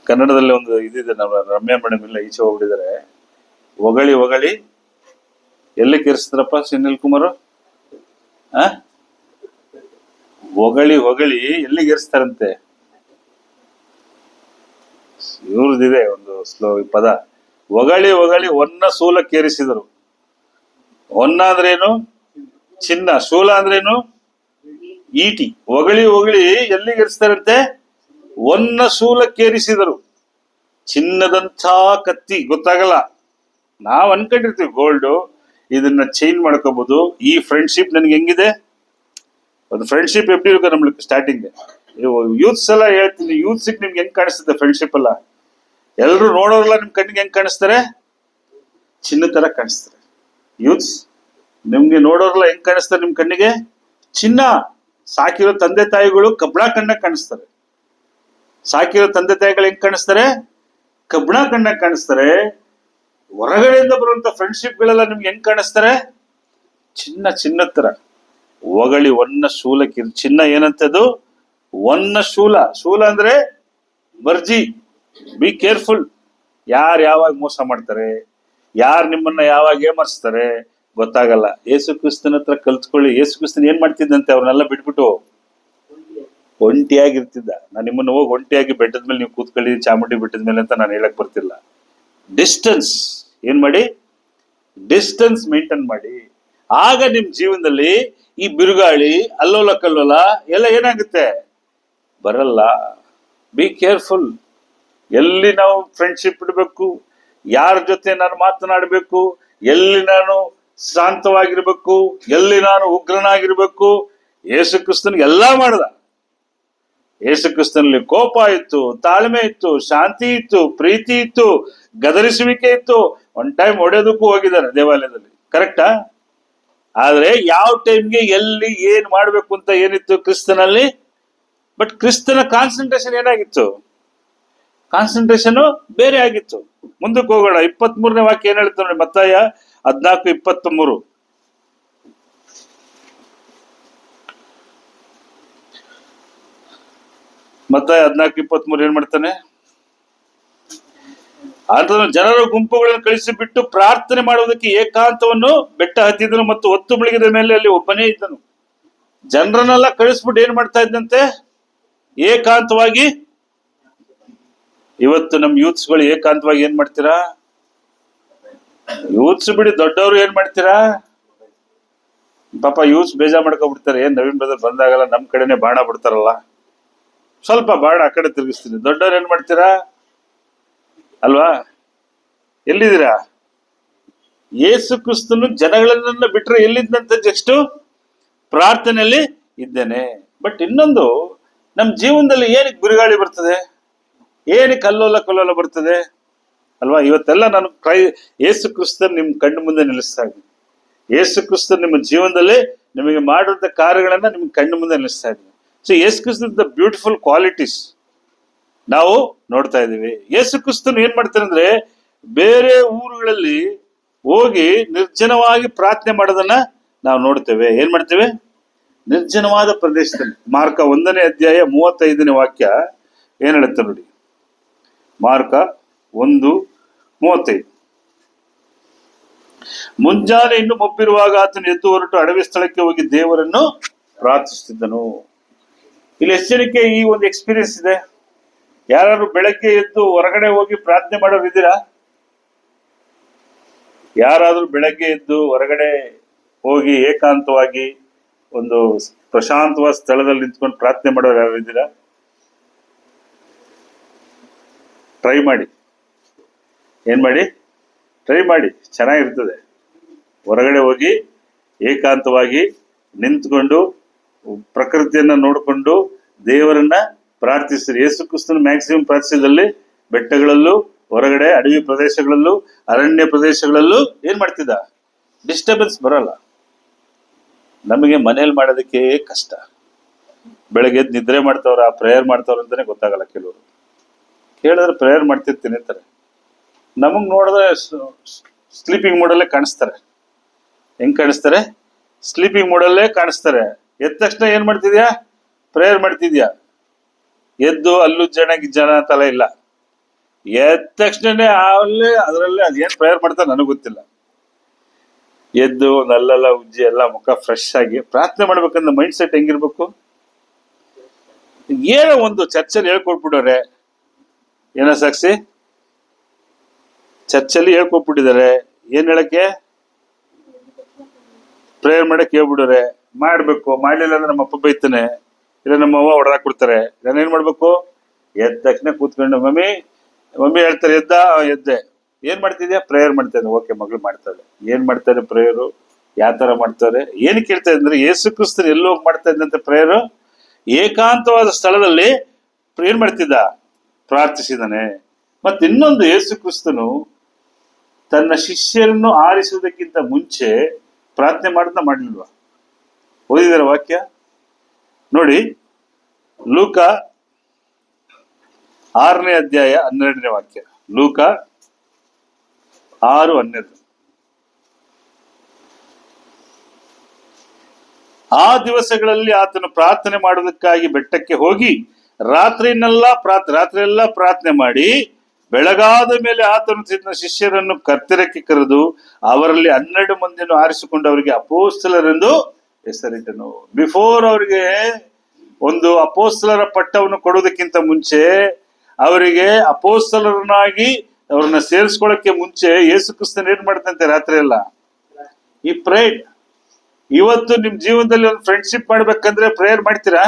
ಕನ್ನಡದಲ್ಲಿ ಒಂದು ಇದಿದೆ, ನಮ್ಮ ರಮ್ಯಾ ಮೇಡಮ್ ಇಲ್ಲ, ಈಚೆ ಹೋಗ್ಬಿಟ್ಟಿದ್ದಾರೆ. ಹೊಗಳಿ ಹೊಗಳಿ ಎಲ್ಲಿ ಕಿರಿಸ್ತಾರಪ್ಪ ಸುನಿಲ್ ಕುಮಾರ್? ಹೊಗಳಿ ಹೊಗಳಿ ಎಲ್ಲಿಗೆ ಇರಿಸ್ತಾರಂತೆ? ಇವ್ರದಿದೆ ಒಂದು ಸ್ಲೋ ಪದ, ಹೊಗಳಿ ಹೊಗಳಿ ಹೊನ್ನ ಶೂಲಕ್ಕೇರಿಸಿದರು. ಹೊನ್ನ ಅಂದ್ರೇನು? ಚಿನ್ನ. ಶೂಲ ಅಂದ್ರೇನು? ಈಟಿ. ಹೊಗಳಿ ಹೊಗಳಿ ಎಲ್ಲಿಗೆ ಇರಿಸ್ತಾರಂತೆ? ಹೊನ್ನ ಶೂಲಕ್ಕೇರಿಸಿದರು. ಚಿನ್ನದಂಥ ಕತ್ತಿ. ಗೊತ್ತಾಗಲ್ಲ, ನಾವ್ ಅನ್ಕೊಂಡಿರ್ತೀವಿ ಗೋಲ್ಡ್, ಇದನ್ನ ಚೇಂಜ್ ಮಾಡ್ಕೋಬಹುದು. ಈ ಫ್ರೆಂಡ್ಶಿಪ್ ನನ್ಗೆ ಹೆಂಗಿದೆ? ಒಂದು ಫ್ರೆಂಡ್ಶಿಪ್ ಎಪ್ಪಡಿ ಇರುತ್ತೆ ನಮ್ಗೆ ಸ್ಟಾರ್ಟಿಂಗ್. ಯೂತ್ಸ್ ಎಲ್ಲ ಹೇಳ್ತೀನಿ, ಯೂತ್ಸಿಗೆ ನಿಮ್ಗೆ ಹೆಂಗ್ ಕಾಣಿಸ್ತದೆ ಫ್ರೆಂಡ್ಶಿಪ್ ಎಲ್ಲ? ಎಲ್ರು ನೋಡೋರಲ್ಲ ನಿಮ್ ಕಣ್ಣಿಗೆ ಹೆಂಗ್ ಕಾಣಿಸ್ತಾರೆ? ಚಿನ್ನ ತರ ಕಾಣಿಸ್ತಾರೆ. ಯೂತ್ಸ್ ನಿಮ್ಗೆ ನೋಡೋರಲ್ಲ ಹೆಂಗ್ ಕಾಣಿಸ್ತಾರೆ ನಿಮ್ ಕಣ್ಣಿಗೆ? ಚಿನ್ನ. ಸಾಕಿರೋ ತಂದೆ ತಾಯಿಗಳು ಕಬ್ಬಣ ಕಣ್ಣಾಗ ಕಾಣಿಸ್ತಾರೆ. ಸಾಕಿರೋ ತಂದೆ ತಾಯಿಗಳು ಹೆಂಗ್ ಕಾಣಿಸ್ತಾರೆ? ಕಬ್ಬಣ ಕಣ್ಣಾಗ ಕಾಣಿಸ್ತಾರೆ. ಹೊರಗಡೆಯಿಂದ ಬರುವಂತ ಫ್ರೆಂಡ್ಶಿಪ್ ಗಳೆಲ್ಲ ನಿಮ್ಗೆ ಹೆಂಗ್ ಕಾಣಿಸ್ತಾರೆ? ಚಿನ್ನ, ಚಿನ್ನದ ತರ. ಹೊಗಳಿ ಹೊನ್ನ ಶೂಲಕ್ಕೆ. ಚಿನ್ನ ಏನಂತದ್ದು? ಒನ್ನ ಶೂಲ. ಶೂಲ ಅಂದ್ರೆ ಬರ್ಜಿ. Be careful. ಯಾರು ಯಾವಾಗ ಮೋಸ ಮಾಡ್ತಾರೆ, ಯಾರು ನಿಮ್ಮನ್ನ ಯಾವಾಗ ಏಮರ್ಸ್ತಾರೆ ಗೊತ್ತಾಗಲ್ಲ. ಯೇಸು ಕ್ರಿಸ್ತನ ಹತ್ರ ಕಲ್ತ್ಕೊಳ್ಳಿ. ಯೇಸು ಕ್ರಿಸ್ತನ್ ಏನ್ ಮಾಡ್ತಿದ್ದಂತೆ? ಅವ್ರನ್ನೆಲ್ಲ ಬಿಟ್ಬಿಟ್ಟು ಒಂಟಿಯಾಗಿರ್ತಿದ್ದ. ನಾನು ನಿಮ್ಮನ್ನ ಹೋಗಿ ಒಂಟಿಯಾಗಿ ಬೆಟ್ಟದ ಮೇಲೆ ನೀವು ಕೂತ್ಕೊಳ್ಳಿ, ಚಾಮುಂಡಿ ಬೆಟ್ಟದ ಮೇಲೆ ಅಂತ ನಾನು ಹೇಳಕ್ ಬರ್ತಿಲ್ಲ. ಡಿಸ್ಟೆನ್ಸ್ ಏನ್ ಮಾಡಿ, ಡಿಸ್ಟೆನ್ಸ್ ಮೇಂಟೈನ್ ಮಾಡಿ. ಆಗ ನಿಮ್ ಜೀವನದಲ್ಲಿ ಈ ಬಿರುಗಾಳಿ, ಅಲ್ಲೋಲ ಕಲ್ಲೋಲ ಎಲ್ಲ ಏನಾಗುತ್ತೆ? ಬರಲ್ಲ. Be careful. ಎಲ್ಲಿ ನಾವು ಫ್ರೆಂಡ್ಶಿಪ್ ಇಡಬೇಕು, ಯಾರ ಜೊತೆ ನಾನು ಮಾತನಾಡಬೇಕು, ಎಲ್ಲಿ ನಾನು ಶಾಂತವಾಗಿರ್ಬೇಕು, ಎಲ್ಲಿ ನಾನು ಉಗ್ರನಾಗಿರ್ಬೇಕು. ಯೇಸು ಕ್ರಿಸ್ತನಿಗೆ ಎಲ್ಲಾ ಮಾಡ್ದ. ಯೇಸು ಕ್ರಿಸ್ತನಲ್ಲಿ ಕೋಪ ಇತ್ತು, ತಾಳ್ಮೆ ಇತ್ತು, ಶಾಂತಿ ಇತ್ತು, ಪ್ರೀತಿ ಇತ್ತು, ಗದರಿಸುವಿಕೆ ಇತ್ತು. ಒಂದ್ ಟೈಮ್ ಹೊಡೆಯೋದಕ್ಕೂ ಹೋಗಿದ್ದಾನೆ ದೇವಾಲಯದಲ್ಲಿ, ಕರೆಕ್ಟಾ? ಆದ್ರೆ ಯಾವ ಟೈಮ್ಗೆ ಎಲ್ಲಿ ಏನ್ ಮಾಡ್ಬೇಕು ಅಂತ ಏನಿತ್ತು ಕ್ರಿಸ್ತನಲ್ಲಿ. ಬಟ್ ಕ್ರಿಸ್ತನ ಕಾನ್ಸಂಟ್ರೇಷನ್ ಏನಾಗಿತ್ತು? ಕಾನ್ಸಂಟ್ರೇಷನ್ ಬೇರೆ ಆಗಿತ್ತು. ಮುಂದಕ್ಕೆ ಹೋಗೋಣ. 23ನೇ ವಾಕ್ಯ ಏನ್ ಹೇಳ್ತಾರೆ ನೋಡಿ, ಮತ್ತಾಯ 14:23. ಮತ್ತಾಯ 14:23 ಏನ್ ಮಾಡ್ತಾನೆ? ಆತನು ಜನರ ಗುಂಪುಗಳನ್ನು ಕಳಿಸಿಬಿಟ್ಟು ಪ್ರಾರ್ಥನೆ ಮಾಡುವುದಕ್ಕೆ ಏಕಾಂತವನ್ನು ಬೆಟ್ಟ ಹತ್ತಿದನು ಮತ್ತು ಹೊತ್ತು ಮುಳುಗಿದ ಮೇಲೆ ಅಲ್ಲಿ ಒಬ್ಬನೇ ಇದ್ದನು. ಜನರನ್ನೆಲ್ಲ ಕಳಿಸ್ಬಿಟ್ಟು ಏನ್ ಮಾಡ್ತಾ ಇದ್ದಂತೆ? ಏಕಾಂತವಾಗಿ. ಇವತ್ತು ನಮ್ ಯೂತ್ಸ್ಗಳು ಏಕಾಂತವಾಗಿ ಏನ್ ಮಾಡ್ತೀರಾ? ಯೂತ್ಸ್ ಬಿಡಿ, ದೊಡ್ಡವರು ಏನ್ ಮಾಡ್ತೀರಾ? ಪಾಪ ಯೂತ್ಸ್ ಬೇಜಾರ್ ಮಾಡ್ಕೊಬಿಡ್ತಾರೆ. ಏನ್ ನವೀನ್ ಬ್ರದರ್ ಬಂದಾಗಲ್ಲ ನಮ್ ಕಡೆನೆ ಬಾಣ ಬಿಡ್ತಾರಲ್ಲ, ಸ್ವಲ್ಪ ಬಾಣ ಆ ಕಡೆ ತಿರುಗಿಸ್ತೀನಿ. ದೊಡ್ಡವ್ರು ಏನ್ ಮಾಡ್ತೀರಾ? ಅಲ್ವಾ? ಎಲ್ಲಿದ್ದೀರಾ? ಯೇಸು ಕ್ರಿಸ್ತನು ಜನಗಳನ್ನೆಲ್ಲ ಬಿಟ್ರೆ ಎಲ್ಲಿದ್ದಂತೆ? ಜಸ್ಟ್ ಪ್ರಾರ್ಥನೆಯಲ್ಲಿ ಇದ್ದೇನೆ. ಬಟ್ ಇನ್ನೊಂದು, ನಮ್ ಜೀವನದಲ್ಲಿ ಏನಕ್ಕೆ ಬಿರುಗಾಳಿ ಬರ್ತದೆ? ಏನಕ್ಕೆ ಅಲ್ಲೋಲ ಕಲ್ಲೋಲ ಬರ್ತದೆ? ಅಲ್ವಾ? ಇವತ್ತೆಲ್ಲ ನಾನು ಯೇಸು ಕ್ರಿಸ್ತನ್ ನಿಮ್ ಕಣ್ಣು ಮುಂದೆ ನಿಲ್ಲಿಸ್ತಾ ಇದ್ದೀನಿ. ಯೇಸು ಕ್ರಿಸ್ತನ್ ನಿಮ್ಮ ಜೀವನದಲ್ಲಿ ನಿಮಗೆ ಮಾಡಿರುವಂತ ಕಾರ್ಯಗಳನ್ನ ನಿಮ್ಗೆ ಕಣ್ಣು ಮುಂದೆ ನಿಲ್ಲಿಸ್ತಾ ಇದ್ದೀನಿ. ಸೊ ಯೇಸು ಕ್ರಿಸ್ತನ್ ದ ಬ್ಯೂಟಿಫುಲ್ ಕ್ವಾಲಿಟೀಸ್ ನಾವು ನೋಡ್ತಾ ಇದ್ದೀವಿ. ಯೇಸು ಕ್ರಿಸ್ತನ್ ಏನ್ ಮಾಡ್ತಾರೆ ಅಂದ್ರೆ, ಬೇರೆ ಊರುಗಳಲ್ಲಿ ಹೋಗಿ ನಿರ್ಜನವಾಗಿ ಪ್ರಾರ್ಥನೆ ಮಾಡೋದನ್ನ ನಾವು ನೋಡ್ತೇವೆ. ಏನ್ ಮಾಡ್ತೇವೆ? ನಿರ್ಜನವಾದ ಪ್ರದೇಶದಲ್ಲಿ. ಮಾರ್ಕ 1ನೇ ಅಧ್ಯಾಯ 35ನೇ ವಾಕ್ಯ ಏನ್ ಹೇಳುತ್ತೆ ನೋಡಿ. ಮಾರ್ಕ 1:35. ಮುಂಜಾನೆ ಇನ್ನು ಮೊಬ್ಬಿರುವಾಗ ಆತನು ಎದ್ದು ಹೊರಟು ಅಡವಿ ಸ್ಥಳಕ್ಕೆ ಹೋಗಿ ದೇವರನ್ನು ಪ್ರಾರ್ಥಿಸುತ್ತಿದ್ದನು. ಇಲ್ಲಿ ಎಷ್ಟು ಜನಕ್ಕೆ ಈ ಒಂದು ಎಕ್ಸ್ಪೀರಿಯನ್ಸ್ ಇದೆ? ಯಾರು ಬೆಳಗ್ಗೆ ಎದ್ದು ಹೊರಗಡೆ ಹೋಗಿ ಪ್ರಾರ್ಥನೆ ಮಾಡೋರು ಇದ್ದೀರಾ? ಯಾರಾದ್ರೂ ಬೆಳಗ್ಗೆ ಎದ್ದು ಹೊರಗಡೆ ಹೋಗಿ ಏಕಾಂತವಾಗಿ ಒಂದು ಪ್ರಶಾಂತವಾದ ಸ್ಥಳದಲ್ಲಿ ನಿಂತ್ಕೊಂಡು ಪ್ರಾರ್ಥನೆ ಮಾಡೋರು ಯಾರು ಇದ್ದೀರಾ? ಟ್ರೈ ಮಾಡಿ. ಏನ್ ಮಾಡಿ? ಟ್ರೈ ಮಾಡಿ. ಚೆನ್ನಾಗಿರ್ತದೆ. ಹೊರಗಡೆ ಹೋಗಿ ಏಕಾಂತವಾಗಿ ನಿಂತ್ಕೊಂಡು ಪ್ರಕೃತಿಯನ್ನ ನೋಡಿಕೊಂಡು ದೇವರನ್ನ ಪ್ರಾರ್ಥಿಸ್ರಿ. ಯೇಸು ಕ್ರಿಸ್ತನ ಮ್ಯಾಕ್ಸಿಮಮ್ ಪ್ರಾರ್ಥಿಸಿದಲ್ಲಿ ಬೆಟ್ಟಗಳಲ್ಲೂ, ಹೊರಗಡೆ ಅಡವಿ ಪ್ರದೇಶಗಳಲ್ಲೂ, ಅರಣ್ಯ ಪ್ರದೇಶಗಳಲ್ಲೂ ಏನ್ ಮಾಡ್ತಿದ್ದ? ಡಿಸ್ಟರ್ಬೆನ್ಸ್ ಬರಲ್ಲ. ನಮಗೆ ಮನೇಲಿ ಮಾಡೋದಕ್ಕೆ ಕಷ್ಟ. ಬೆಳಗ್ಗೆ ಎದ್ದು ನಿದ್ರೆ ಮಾಡ್ತಾವ್ರ, ಪ್ರೇಯರ್ ಮಾಡ್ತಾವ್ರ ಅಂತಾನೆ ಗೊತ್ತಾಗಲ್ಲ. ಕೆಲವರು ಕೇಳಿದ್ರೆ ಪ್ರೇಯರ್ ಮಾಡ್ತಿರ್ತೀನಿ ಅಂತಾರೆ. ನಮಗ್ ನೋಡಿದ್ರೆ ಸ್ಲೀಪಿಂಗ್ ಮೋಡಲ್ಲೇ ಕಾಣಿಸ್ತಾರೆ. ಹೆಂಗ್ ಕಾಣಿಸ್ತಾರೆ? ಸ್ಲೀಪಿಂಗ್ ಮೋಡಲ್ಲೇ ಕಾಣಿಸ್ತಾರೆ. ಎದ್ದ ತಕ್ಷಣ ಏನ್ ಮಾಡ್ತಿದ್ಯಾ? ಪ್ರೇಯರ್ ಮಾಡ್ತಿದ್ಯಾ? ಎದ್ದು ಅಲ್ಲೂ ಜನ ಅಂತೆಲ್ಲ ಇಲ್ಲ. ಎದ್ದ ತಕ್ಷಣನೇ ಅಲ್ಲೇ ಅದರಲ್ಲೇ ಅದೇನ್ ಪ್ರೇಯರ್ ಮಾಡ್ತಾರೆ ನನಗೆ ಗೊತ್ತಿಲ್ಲ. ಎದ್ದು ನಲ್ಲೆಲ್ಲ ಉಜ್ಜಿ ಎಲ್ಲ ಮುಖ ಫ್ರೆಶ್ ಆಗಿ ಪ್ರಾರ್ಥನೆ ಮಾಡ್ಬೇಕಂದ್ರೆ ಮೈಂಡ್ ಸೆಟ್ ಹೆಂಗಿರ್ಬೇಕು? ಏನೋ ಒಂದು ಚರ್ಚಲ್ಲಿ ಹೇಳ್ಕೊಟ್ಬಿಡೋರೆ. ಏನೋ ಸಾಕ್ಷಿ ಚರ್ಚಲ್ಲಿ ಹೇಳ್ಕೊಟ್ಬಿಟ್ಟಿದ್ದಾರೆ. ಏನ್ ಹೇಳಕ್ಕೆ? ಪ್ರೇಯರ್ ಮಾಡಕ್ ಹೇಳ್ಬಿಡೋರೆ. ಮಾಡ್ಬೇಕು. ಮಾಡ್ಲಿಲ್ಲ ಅಂದ್ರೆ ನಮ್ಮ ಅಪ್ಪ ಬೈತಾನೆ, ಇಲ್ಲ ನಮ್ಮ ಅವ್ವ ಹೊಡೆದಾಕ್ಬಿಡ್ತಾರೆ. ನಾನು ಏನ್ ಮಾಡ್ಬೇಕು? ಎದ್ದ ತಕ್ಷಣ ಕೂತ್ಕೊಂಡು ಮಮ್ಮಿ ಹೇಳ್ತಾರೆ ಎದ್ದೆ. ಏನ್ ಮಾಡ್ತಿದ್ಯಾ? ಪ್ರೇಯರ್ ಮಾಡ್ತಾ ಇದ್ದೆ. ಓಕೆ, ಮಗಳು ಮಾಡ್ತಾಳೆ. ಏನ್ ಮಾಡ್ತಾರೆ ಪ್ರೇಯರು? ಯಾವ ತರ ಮಾಡ್ತಾರೆ? ಏನ್ ಕೇಳ್ತಾ ಇದ್ರೆ, ಯೇಸು ಕ್ರಿಸ್ತರು ಎಲ್ಲೋ ಮಾಡ್ತಾ ಇದ್ದಂತೆ ಪ್ರೇಯರು? ಏಕಾಂತವಾದ ಸ್ಥಳದಲ್ಲಿ ಏನ್ ಮಾಡ್ತಿದ್ದ? ಪ್ರಾರ್ಥಿಸಿದಾನೆ. ಮತ್ತೆ ಇನ್ನೊಂದು, ಯೇಸು ಕ್ರಿಸ್ತನು ತನ್ನ ಶಿಷ್ಯರನ್ನು ಆರಿಸುವುದಕ್ಕಿಂತ ಮುಂಚೆ ಪ್ರಾರ್ಥನೆ ಮಾಡ್ಲಿಲ್ವಾ? ಓದಿದಾರ ವಾಕ್ಯ ನೋಡಿ. ಲೂಕ 6ನೇ ಅಧ್ಯಾಯ 12ನೇ ವಾಕ್ಯ. ಲೂಕ 6:12. ಆ ದಿವಸಗಳಲ್ಲಿ ಆತನು ಪ್ರಾರ್ಥನೆ ಮಾಡುವುದಕ್ಕಾಗಿ ಬೆಟ್ಟಕ್ಕೆ ಹೋಗಿ ರಾತ್ರಿಯೆಲ್ಲ ಪ್ರಾರ್ಥನೆ ಮಾಡಿ ಬೆಳಗಾದ ಮೇಲೆ ಆತನು ತನ್ನ ಶಿಷ್ಯರನ್ನು ಹತ್ತಿರಕ್ಕೆ ಕರೆದು ಅವರಲ್ಲಿ 12 ಮಂದಿಯನ್ನು ಆರಿಸಿಕೊಂಡು ಅವರಿಗೆ ಅಪೋಸ್ತಲರೆಂದು ಹೆಸರಿಟ್ಟನು. ಬಿಫೋರ್ ಅವರಿಗೆ ಒಂದು ಅಪೋಸ್ತಲರ ಪಟ್ಟವನ್ನು ಕೊಡುವುದಕ್ಕಿಂತ ಮುಂಚೆ, ಅವರಿಗೆ ಅಪೋಸ್ತಲರನ್ನಾಗಿ ಅವ್ರನ್ನ ಸೇರಿಸ್ಕೊಳ್ಳಕ್ಕೆ ಮುಂಚೆ ಯೇಸು ಕ್ರಿಸ್ತನ್ ಏನ್ ಮಾಡ್ತಂತೆ? ರಾತ್ರಿ ಎಲ್ಲ ಈ ಪ್ರೇಯರ್. ಇವತ್ತು ನಿಮ್ ಜೀವನದಲ್ಲಿ ಒಂದು ಫ್ರೆಂಡ್ಶಿಪ್ ಮಾಡ್ಬೇಕಂದ್ರೆ ಪ್ರೇಯರ್ ಮಾಡ್ತೀರಾ?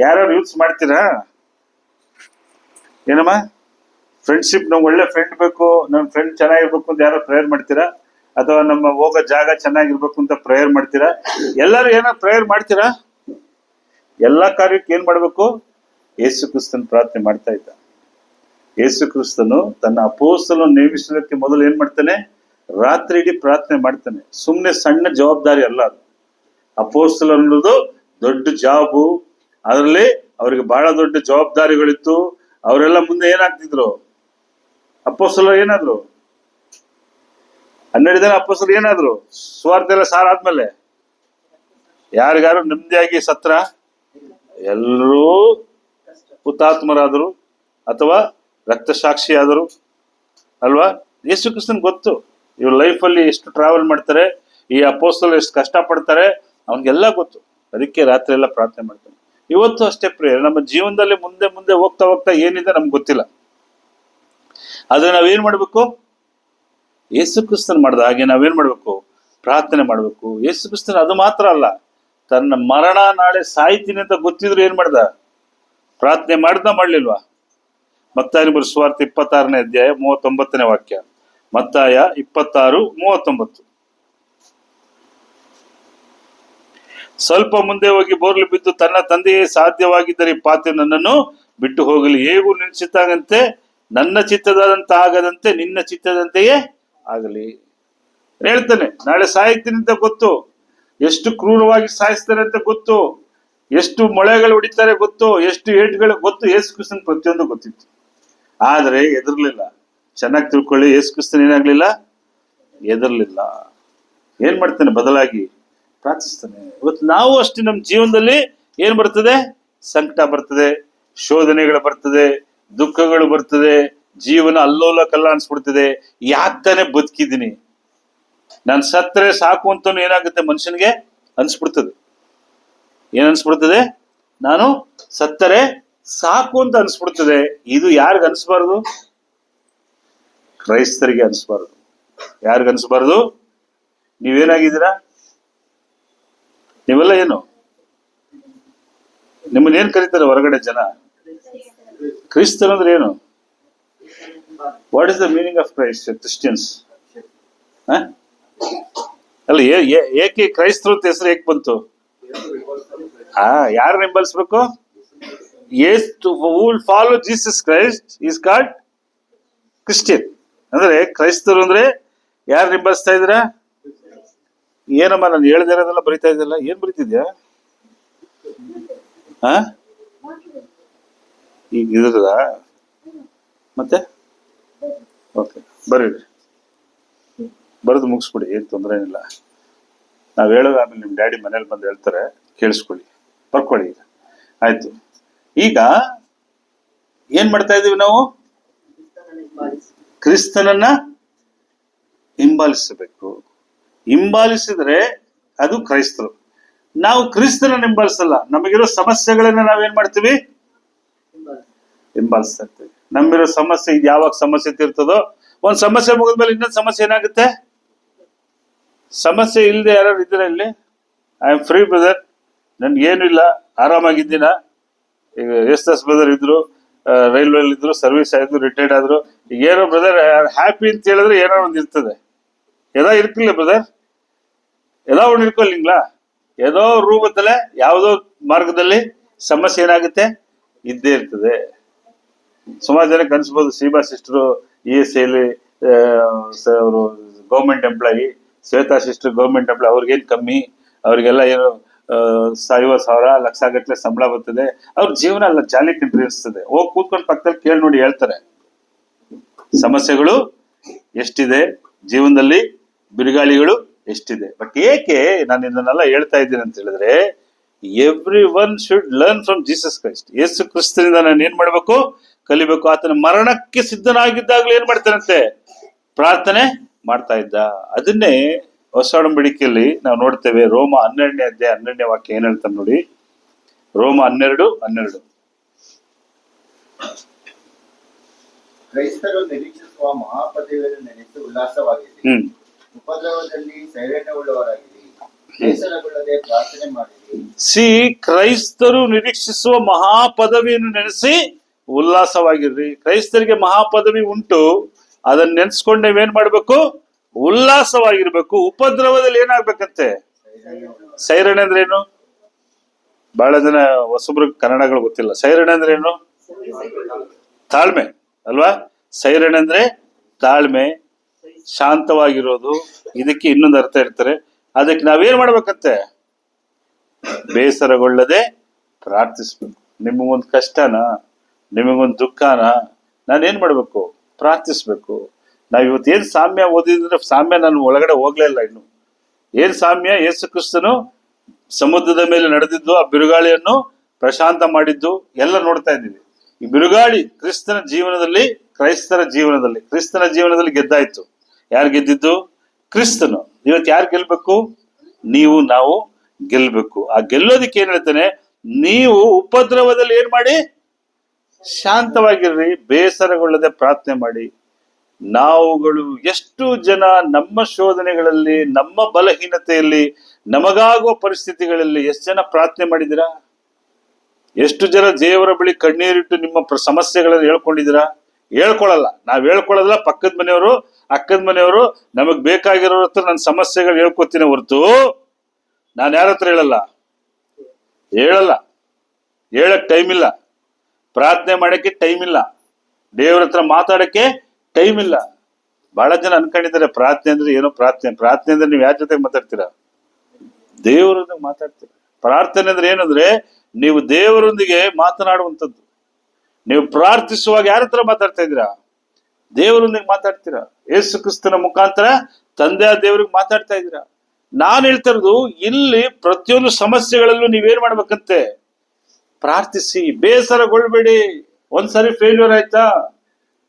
ಯಾರು ಯೂಸ್ ಮಾಡ್ತೀರಾ? ಏನಮ್ಮ ಫ್ರೆಂಡ್ಶಿಪ್, ನಮ್ಗೆ ಒಳ್ಳೆ ಫ್ರೆಂಡ್ ಬೇಕು, ನಮ್ಮ ಫ್ರೆಂಡ್ ಚೆನ್ನಾಗಿರ್ಬೇಕು ಅಂತ ಯಾರೋ ಪ್ರೇಯರ್ ಮಾಡ್ತೀರಾ? ಅಥವಾ ನಮ್ಮ ಹೋಗೋ ಜಾಗ ಚೆನ್ನಾಗಿರ್ಬೇಕು ಅಂತ ಪ್ರೇಯರ್ ಮಾಡ್ತೀರಾ? ಎಲ್ಲರೂ ಏನೋ ಪ್ರೇಯರ್ ಮಾಡ್ತೀರಾ? ಎಲ್ಲಾ ಕಾರ್ಯಕ್ಕೆ ಏನ್ ಮಾಡ್ಬೇಕು? ಯೇಸು ಕ್ರಿಸ್ತನ್ ಪ್ರಾರ್ಥನೆ ಮಾಡ್ತಾ ಇದ್ದ. ಯೇಸು ಕ್ರಿಸ್ತನು ತನ್ನ ಅಪೋಸ್ತಲರನ್ನು ನೇಮಿಸೋದಕ್ಕೆ ಮೊದಲು ಏನ್ ಮಾಡ್ತಾನೆ? ರಾತ್ರಿ ಇಡೀ ಪ್ರಾರ್ಥನೆ ಮಾಡ್ತಾನೆ. ಸುಮ್ನೆ ಸಣ್ಣ ಜವಾಬ್ದಾರಿ ಅಲ್ಲ ಅದು. ಅಪೋಸ್ತಲರು ಅನ್ನೋದು ದೊಡ್ಡ ಜಾಬು. ಅದರಲ್ಲಿ ಅವ್ರಿಗೆ ಬಹಳ ದೊಡ್ಡ ಜವಾಬ್ದಾರಿಗಳಿತ್ತು. ಅವರೆಲ್ಲ ಮುಂದೆ ಏನಾಗ್ತಿದ್ರು? ಅಪೋಸ್ತಲರು ಏನಾದ್ರು? 12 ಜನ ಅಪೋಸ್ತಲರು ಏನಾದ್ರು? ಸುವಾರ್ತೆ ಎಲ್ಲ ಸಾರಾದ್ಮೇಲೆ ಯಾರಿಗಾರು ನೆಮ್ಮದಿಯಾಗಿ ಸತ್ರ? ಎಲ್ಲರೂ ಹುತಾತ್ಮರಾದರು ಅಥವಾ ರಕ್ತ ಸಾಕ್ಷಿಯಾದರು ಅಲ್ವಾ? ಯೇಸು ಕ್ರಿಸ್ತನ್ ಗೊತ್ತು ಇವ್ರ ಲೈಫಲ್ಲಿ ಎಷ್ಟು ಟ್ರಾವೆಲ್ ಮಾಡ್ತಾರೆ, ಈ ಅಪೋಸ್ತಲರು ಎಷ್ಟು ಕಷ್ಟ ಪಡ್ತಾರೆ, ಅವನಿಗೆಲ್ಲ ಗೊತ್ತು. ಅದಕ್ಕೆ ರಾತ್ರಿ ಎಲ್ಲ ಪ್ರಾರ್ಥನೆ ಮಾಡ್ತಾನೆ. ಇವತ್ತು ಅಷ್ಟೇ ಪ್ರೇಯರ್. ನಮ್ಮ ಜೀವನದಲ್ಲಿ ಮುಂದೆ ಮುಂದೆ ಹೋಗ್ತಾ ಹೋಗ್ತಾ ಏನಿದೆ ನಮ್ಗೆ ಗೊತ್ತಿಲ್ಲ. ಆದ್ರೆ ನಾವೇನ್ ಮಾಡ್ಬೇಕು? ಯೇಸು ಕ್ರಿಸ್ತನ್ ಮಾಡ್ದ ಹಾಗೆ ನಾವೇನ್ ಮಾಡ್ಬೇಕು? ಪ್ರಾರ್ಥನೆ ಮಾಡ್ಬೇಕು. ಯೇಸು ಕ್ರಿಸ್ತನ್ ಅದು ಮಾತ್ರ ಅಲ್ಲ, ತನ್ನ ಮರಣ ನಾಳೆ ಸಾಯ್ತೀನಿ ಅಂತ ಗೊತ್ತಿದ್ರು ಏನ್ ಮಾಡ್ದ? ಪ್ರಾರ್ಥನೆ ಮಾಡ್ಲಿಲ್ವಾ? ಮತ್ತಾಯ ಬರೆದ ಸುವಾರ್ತೆ 26ನೇ ಅಧ್ಯಾಯ 39ನೇ ವಾಕ್ಯ. ಮತ್ತಾಯ 26:39. ಸ್ವಲ್ಪ ಮುಂದೆ ಹೋಗಿ ಬೋರ್ಲು ಬಿದ್ದು ತನ್ನ ತಂದೆಯೇ ಸಾಧ್ಯವಾಗಿದ್ದರೆ ಈ ಪಾತ್ರೆ ನನ್ನನ್ನು ಬಿಟ್ಟು ಹೋಗಲಿ, ಹೇಗೂ ನಿನ್ನ ಚಿತ್ತಾಗಂತೆ ನನ್ನ ಚಿತ್ತದಂತ ಆಗದಂತೆ ನಿನ್ನ ಚಿತ್ತದಂತೆಯೇ ಆಗಲಿ. ಹೇಳ್ತಾನೆ, ನಾಳೆ ಸಾಯ್ತೀನಿ ಅಂತ ಗೊತ್ತು, ಎಷ್ಟು ಕ್ರೂರವಾಗಿ ಸಾಯಿಸ್ತಾರೆ ಅಂತ ಗೊತ್ತು, ಎಷ್ಟು ಮೊಳೆಗಳು ಹೊಡಿತಾರೆ ಗೊತ್ತು, ಎಷ್ಟು ಏಟ್ಗಳು ಗೊತ್ತು. ಯೇಸು ಕ್ರಿಸ್ತನ್ ಪ್ರತಿಯೊಂದು ಗೊತ್ತಿತ್ತು. ಆದ್ರೆ ಎದುರ್ಲಿಲ್ಲ. ಚೆನ್ನಾಗಿ ತಿಳ್ಕೊಳ್ಳಿ, ಯೇಸು ಕ್ರಿಸ್ತನ್ ಏನಾಗ್ಲಿಲ್ಲ? ಎದುರ್ಲಿಲ್ಲ. ಏನ್ ಮಾಡ್ತಾನೆ? ಬದಲಾಗಿ ಪ್ರಾರ್ಥಿಸ್ತಾನೆ. ಇವತ್ತು ನಾವು ಅಷ್ಟೇ, ನಮ್ಮ ಜೀವನದಲ್ಲಿ ಏನ್ ಬರ್ತದೆ? ಸಂಕಟ ಬರ್ತದೆ, ಶೋಧನೆಗಳು ಬರ್ತದೆ, ದುಃಖಗಳು ಬರ್ತದೆ, ಜೀವನ ಅಲ್ಲೋಲ ಕಲ್ಲ ಅನ್ಸ್ಬಿಡ್ತದೆ. ಯಾಕೆ ತಾನೇ ಬದುಕಿದ್ದೀನಿ, ನಾನು ಸತ್ತರೆ ಸಾಕು ಅಂತ ಏನಾಗುತ್ತೆ ಮನುಷ್ಯನಿಗೆ? ಅನ್ಸ್ಬಿಡ್ತದೆ. ಏನ್ ಅನ್ಸ್ಬಿಡ್ತದೆ? ನಾನು ಸತ್ತರೆ ಸಾಕು ಅಂತ ಅನ್ಸ್ಬಿಡ್ತದೆ. ಇದು ಯಾರಿಗ ಅನ್ಸ್ಬಾರ್ದು? ಕ್ರೈಸ್ತರಿಗೆ ಅನ್ಸ್ಬಾರ್ದು. ಯಾರಿಗ ಅನ್ಸ್ಬಾರ್ದು? ನೀವೇನಾಗಿದ್ದೀರಾ? ನೀವೆಲ್ಲ ಏನು? ನಿಮ್ಮನ್ನ ಏನ್ ಕರೀತಾರೆ ಹೊರಗಡೆ ಜನ? ಕ್ರಿಸ್ತನ್ ಅಂದ್ರೆ ಏನು? What is the meaning of Christ? Christians ಅಲ್ಲ, ಏಕೆ ಕ್ರೈಸ್ತರು ಅಂತ ಹೆಸರು ಏಕೆ ಬಂತು? ಯಾರು ಹಿಂಬಾಲಿಸ್ಬೇಕು? who will follow Jesus Christ is called Christian. ಅಂದ್ರೆ ಕ್ರೈಸ್ತರು ಅಂದ್ರೆ ಯಾರು ಹಿಂಬಾಲಿಸ್ತಾ ಇದ್ದೀರಾ? ಏನಮ್ಮ ನಾನು ಹೇಳ್ದಿರೋದೆಲ್ಲ ಬರಿತಾ ಇದ್ದಲ್ಲ, ಏನ್ ಬರಿತಿದ್ಯಾ? ಈಗ ಇದ್ರದ ಮತ್ತೆ ಓಕೆ, ಬರೀರಿ, ಬರೆದು ಮುಗಿಸ್ಬಿಡಿ, ಏನ್ ತೊಂದರೆ ಏನಿಲ್ಲ. ನಾವ್ ಹೇಳೋದು ಆಮೇಲೆ ನಿಮ್ ಡ್ಯಾಡಿ ಮನೇಲಿ ಬಂದು ಹೇಳ್ತಾರೆ, ಕೇಳಿಸ್ಕೊಳ್ಳಿ, ಬರ್ಕೊಳ್ಳಿ. ಆಯ್ತು. ಈಗ ಏನ್ ಮಾಡ್ತಾ ಇದೀವಿ ನಾವು? ಕ್ರಿಸ್ತನನ್ನ ಹಿಂಬಾಲಿಸಬೇಕು. ಹಿಂಬಾಲಿಸಿದ್ರೆ ಅದು ಕ್ರೈಸ್ತರು. ನಾವು ಕ್ರಿಸ್ತನನ್ನ ಹಿಂಬಾಲಿಸಲ್ಲ. ನಮಗಿರೋ ಸಮಸ್ಯೆಗಳನ್ನ ನಾವೇನ್ ಮಾಡ್ತೀವಿ? ಹಿಂಬಾಲಿಸ್ತಾ ಇರ್ತೀವಿ. ನಮ್ಮಿರೋ ಸಮಸ್ಯೆ, ಇದು ಯಾವಾಗ ಸಮಸ್ಯೆ ತೀರ್ತದೋ, ಒಂದ್ ಸಮಸ್ಯೆ ಮುಗಿದ್ಮೇಲೆ ಇನ್ನೊಂದು ಸಮಸ್ಯೆ ಏನಾಗುತ್ತೆ? ಸಮಸ್ಯೆ ಇಲ್ಲದೆ ಯಾರು ಇದ್ದೀರ ಇಲ್ಲಿ? ಐ ಆಮ್ ಫ್ರೀ ಬ್ರದರ್, ನನ್ಗೆ ಏನು ಇಲ್ಲ, ಆರಾಮಾಗಿದ್ದೀನ. ಈಗ ಎಸ್ ಬ್ರದರ್ ಇದ್ರು, ರೈಲ್ವೆಲ್ ಇದ್ರು, ಸರ್ವಿಸ್ ಆಯ್ತು, ರಿಟೈರ್ಡ್ ಆದ್ರು. ಈಗ ಏನೋ ಬ್ರದರ್ ಹ್ಯಾಪಿ ಅಂತ ಹೇಳಿದ್ರೆ ಏನೋ ಒಂದ್ ಇರ್ತದೆ. ಎದೋ ಇರ್ಕಿಲ್ಲ ಬ್ರದರ್, ಎದೋ ಒಂದು ಇರ್ಕೊಲ್ಲಿಂಗ್ಲಾ, ಏದೋ ರೂಪದಲ್ಲೇ ಯಾವುದೋ ಮಾರ್ಗದಲ್ಲಿ ಸಮಸ್ಯೆ ಏನಾಗುತ್ತೆ? ಇದ್ದೇ ಇರ್ತದೆ. ಸುಮಾರು ಜನಕ್ಕೆ ಅನ್ಸ್ಬೋದು, ಸೀಬಾ ಸಿಸ್ಟರು ESIಲಿ ಅವರು government employee, Shweta sister government employee, ಅವ್ರಿಗೇನು ಕಮ್ಮಿ, ಅವ್ರಿಗೆಲ್ಲ ಏನು 50,000 ಲಕ್ಷ ಗಟ್ಟಲೆ ಸಂಬಳ ಬರ್ತದೆ, ಅವ್ರ ಜೀವನ ಅಲ್ಲ ಜಾಲಿ ಕಂಟ್ರಿ ಅನಿಸ್ತದೆ. ಹೋಗಿ ಕೂತ್ಕೊಂಡು ಪಕ್ಕದಲ್ಲಿ ಕೇಳಿ ನೋಡಿ, ಹೇಳ್ತಾರೆ ಸಮಸ್ಯೆಗಳು ಎಷ್ಟಿದೆ ಜೀವನದಲ್ಲಿ, ಬಿರುಗಾಳಿಗಳು ಎಷ್ಟಿದೆ. ಬಟ್ ಏಕೆ ನಾನು ಇದನ್ನೆಲ್ಲ ಹೇಳ್ತಾ ಇದ್ದೀನಿ ಅಂತ ಹೇಳಿದ್ರೆ, every one should learn from Jesus Christ. ಯೇಸು ಕ್ರಿಸ್ತನಿಂದ ನಾನು ಏನ್ ಮಾಡ್ಬೇಕು? ಕಲಿಬೇಕು. ಆತನ ಮರಣಕ್ಕೆ ಸಿದ್ಧನಾಗಿದ್ದಾಗಲೂ ಏನ್ ಮಾಡ್ತಾನಂತೆ? ಪ್ರಾರ್ಥನೆ ಮಾಡ್ತಾ ಇದ್ದ. ಅದನ್ನೇ ಹೊಸ ಒಡಂಬಡಿಕೆಯಲ್ಲಿ ನಾವು ನೋಡ್ತೇವೆ. ರೋಮ 12ನೇ ಅಧ್ಯಾಯ 12ನೇ ವಾಕ್ಯ ಏನ್ ಹೇಳ್ತಾನೆ ನೋಡಿ. ರೋಮ 12:12. ಕ್ರೈಸ್ತರು ನಿರೀಕ್ಷಿಸುವ ಮಹಾಪದವಿಯನ್ನು ನೆನೆಸಿ ಉಲ್ಲಾಸವಾಗಿರಿ. ಉಪದ್ರವದಲ್ಲಿ ಧೈರ್ಯವುಳ್ಳವರಾಗಿರಿ. ಬೇಸರಗೊಳ್ಳದೆ ಪ್ರಾರ್ಥನೆ ಮಾಡಿರಿ. ಸಿ, ಕ್ರೈಸ್ತರು ನಿರೀಕ್ಷಿಸುವ ಮಹಾಪದವಿಯನ್ನು ನೆನೆಸಿ ಉಲ್ಲಾಸವಾಗಿರ್ರಿ. ಕ್ರೈಸ್ತರಿಗೆ ಮಹಾಪದವಿ ಉಂಟು. ಅದನ್ನ ನೆನೆಸ್ಕೊಂಡು ನೀವೇನ್ ಮಾಡ್ಬೇಕು? ಉಲ್ಲಾಸವಾಗಿರ್ಬೇಕು. ಉಪದ್ರವದಲ್ಲಿ ಏನಾಗ್ಬೇಕಂತೆ? ಸೈರಣೆ ಅಂದ್ರೆ ಏನು? ಬಹಳ ಜನ ಹೊಸಬ್ರು ಕನ್ನಡಗಳು ಗೊತ್ತಿಲ್ಲ. ಸೈರಣೆ ಅಂದ್ರೆ ಏನು? ತಾಳ್ಮೆ ಅಲ್ವಾ? ಸೈರಣೆ ಅಂದ್ರೆ ತಾಳ್ಮೆ, ಶಾಂತವಾಗಿರೋದು. ಇದಕ್ಕೆ ಇನ್ನೊಂದು ಅರ್ಥ ಇರ್ತಾರೆ. ಅದಕ್ಕೆ ನಾವೇನ್ ಮಾಡ್ಬೇಕಂತೆ? ಬೇಸರಗೊಳ್ಳದೆ ಪ್ರಾರ್ಥಿಸ್ಬೇಕು. ನಿಮಗೊಂದು ಕಷ್ಟನ, ನಿಮಗೊಂದು ದುಃಖನ, ನಾನೇನ್ ಮಾಡ್ಬೇಕು? ಪ್ರಾರ್ಥಿಸ್ಬೇಕು. ನಾವ್ ಇವತ್ತು ಏನ್ ಸಾಮ್ಯ ಓದಿದ್ರೆ, ಸಾಮ್ಯ ನಾನು ಒಳಗಡೆ ಹೋಗ್ಲೇ ಇಲ್ಲ ಇನ್ನು. ಏನ್ ಸಾಮ್ಯ? ಯೇಸು ಕ್ರಿಸ್ತನು ಸಮುದ್ರದ ಮೇಲೆ ನಡೆದಿದ್ದು, ಆ ಬಿರುಗಾಳಿಯನ್ನು ಪ್ರಶಾಂತ ಮಾಡಿದ್ದು ಎಲ್ಲ ನೋಡ್ತಾ ಇದ್ದೀವಿ. ಈ ಬಿರುಗಾಳಿ ಕ್ರಿಸ್ತನ ಜೀವನದಲ್ಲಿ, ಕ್ರಿಸ್ತನ ಜೀವನದಲ್ಲಿ ಗೆದ್ದಾಯ್ತು. ಯಾರು ಗೆದ್ದಿದ್ದು? ಕ್ರಿಸ್ತನು. ಇವತ್ತು ಯಾರು ಗೆಲ್ಬೇಕು? ನೀವು, ನಾವು ಗೆಲ್ಬೇಕು. ಆ ಗೆಲ್ಲೋದಿಕ್ಕೆ ಏನ್ ಹೇಳ್ತಾನೆ? ನೀವು ಉಪದ್ರವದಲ್ಲಿ ಏನ್ ಮಾಡಿ? ಶಾಂತವಾಗಿರ್ರಿ, ಬೇಸರಗೊಳ್ಳದೆ ಪ್ರಾರ್ಥನೆ ಮಾಡಿ. ನಾವುಗಳು ಎಷ್ಟು ಜನ ನಮ್ಮ ಶೋಧನೆಗಳಲ್ಲಿ, ನಮ್ಮ ಬಲಹೀನತೆಯಲ್ಲಿ, ನಮಗಾಗುವ ಪರಿಸ್ಥಿತಿಗಳಲ್ಲಿ ಎಷ್ಟು ಜನ ಪ್ರಾರ್ಥನೆ ಮಾಡಿದಿರಾ? ಎಷ್ಟು ಜನ ದೇವರ ಬಳಿ ಕಣ್ಣೀರಿಟ್ಟು ನಿಮ್ಮ ಸಮಸ್ಯೆಗಳನ್ನು ಹೇಳ್ಕೊಂಡಿದ್ದೀರಾ? ಹೇಳ್ಕೊಳಲ್ಲ. ನಾವ್ ಹೇಳ್ಕೊಳ್ಳೋದಿಲ್ಲ. ಪಕ್ಕದ ಮನೆಯವರು, ಅಕ್ಕದ ಮನೆಯವರು, ನಮಗ್ ಬೇಕಾಗಿರೋ ಹತ್ರ ನನ್ನ ಸಮಸ್ಯೆಗಳು ಹೇಳ್ಕೊತೀನಿ ಹೊರತು ನಾನು ಯಾರ ಹತ್ರ ಹೇಳಲ್ಲ. ಹೇಳಕ್ ಟೈಮ್ ಇಲ್ಲ. ಪ್ರಾರ್ಥನೆ ಮಾಡಕ್ಕೆ ಟೈಮ್ ಇಲ್ಲ. ದೇವ್ರ ಹತ್ರ ಮಾತಾಡಕ್ಕೆ ಟೈಮ್ ಇಲ್ಲ. ಬಹಳ ಜನ ಅನ್ಕೊಂಡಿದ್ದಾರೆ ಪ್ರಾರ್ಥನೆ ಅಂದ್ರೆ ಏನೋ. ಪ್ರಾರ್ಥನೆ ಅಂದ್ರೆ ನೀವು ಯಾರ ಜೊತೆಗೆ ಮಾತಾಡ್ತೀರಾ? ದೇವರೊಂದಿಗೆ ಮಾತಾಡ್ತೀರಾ. ಪ್ರಾರ್ಥನೆ ಅಂದ್ರೆ ಏನಂದ್ರೆ ನೀವು ದೇವರೊಂದಿಗೆ ಮಾತನಾಡುವಂಥದ್ದು. ನೀವು ಪ್ರಾರ್ಥಿಸುವಾಗ ಯಾರ ಹತ್ರ ಮಾತಾಡ್ತಾ ಇದ್ದೀರಾ? ದೇವರೊಂದಿಗೆ ಮಾತಾಡ್ತೀರಾ. ಯೇಸು ಕ್ರಿಸ್ತನ ಮುಖಾಂತರ ತಂದೆಯ ದೇವರಿಗೆ ಮಾತಾಡ್ತಾ ಇದ್ದೀರಾ. ನಾನು ಹೇಳ್ತಾ ಇರೋದು, ಇಲ್ಲಿ ಪ್ರತಿಯೊಂದು ಸಮಸ್ಯೆಗಳಲ್ಲೂ ನೀವೇನ್ ಮಾಡ್ಬೇಕಂತೆ? ಪ್ರಾರ್ಥಿಸಿ. ಬೇಸರಗೊಳ್ಬೇಡಿ. ಒಂದ್ಸಾರಿ ಫೇಲ್ಯೂರ್ ಆಯ್ತಾ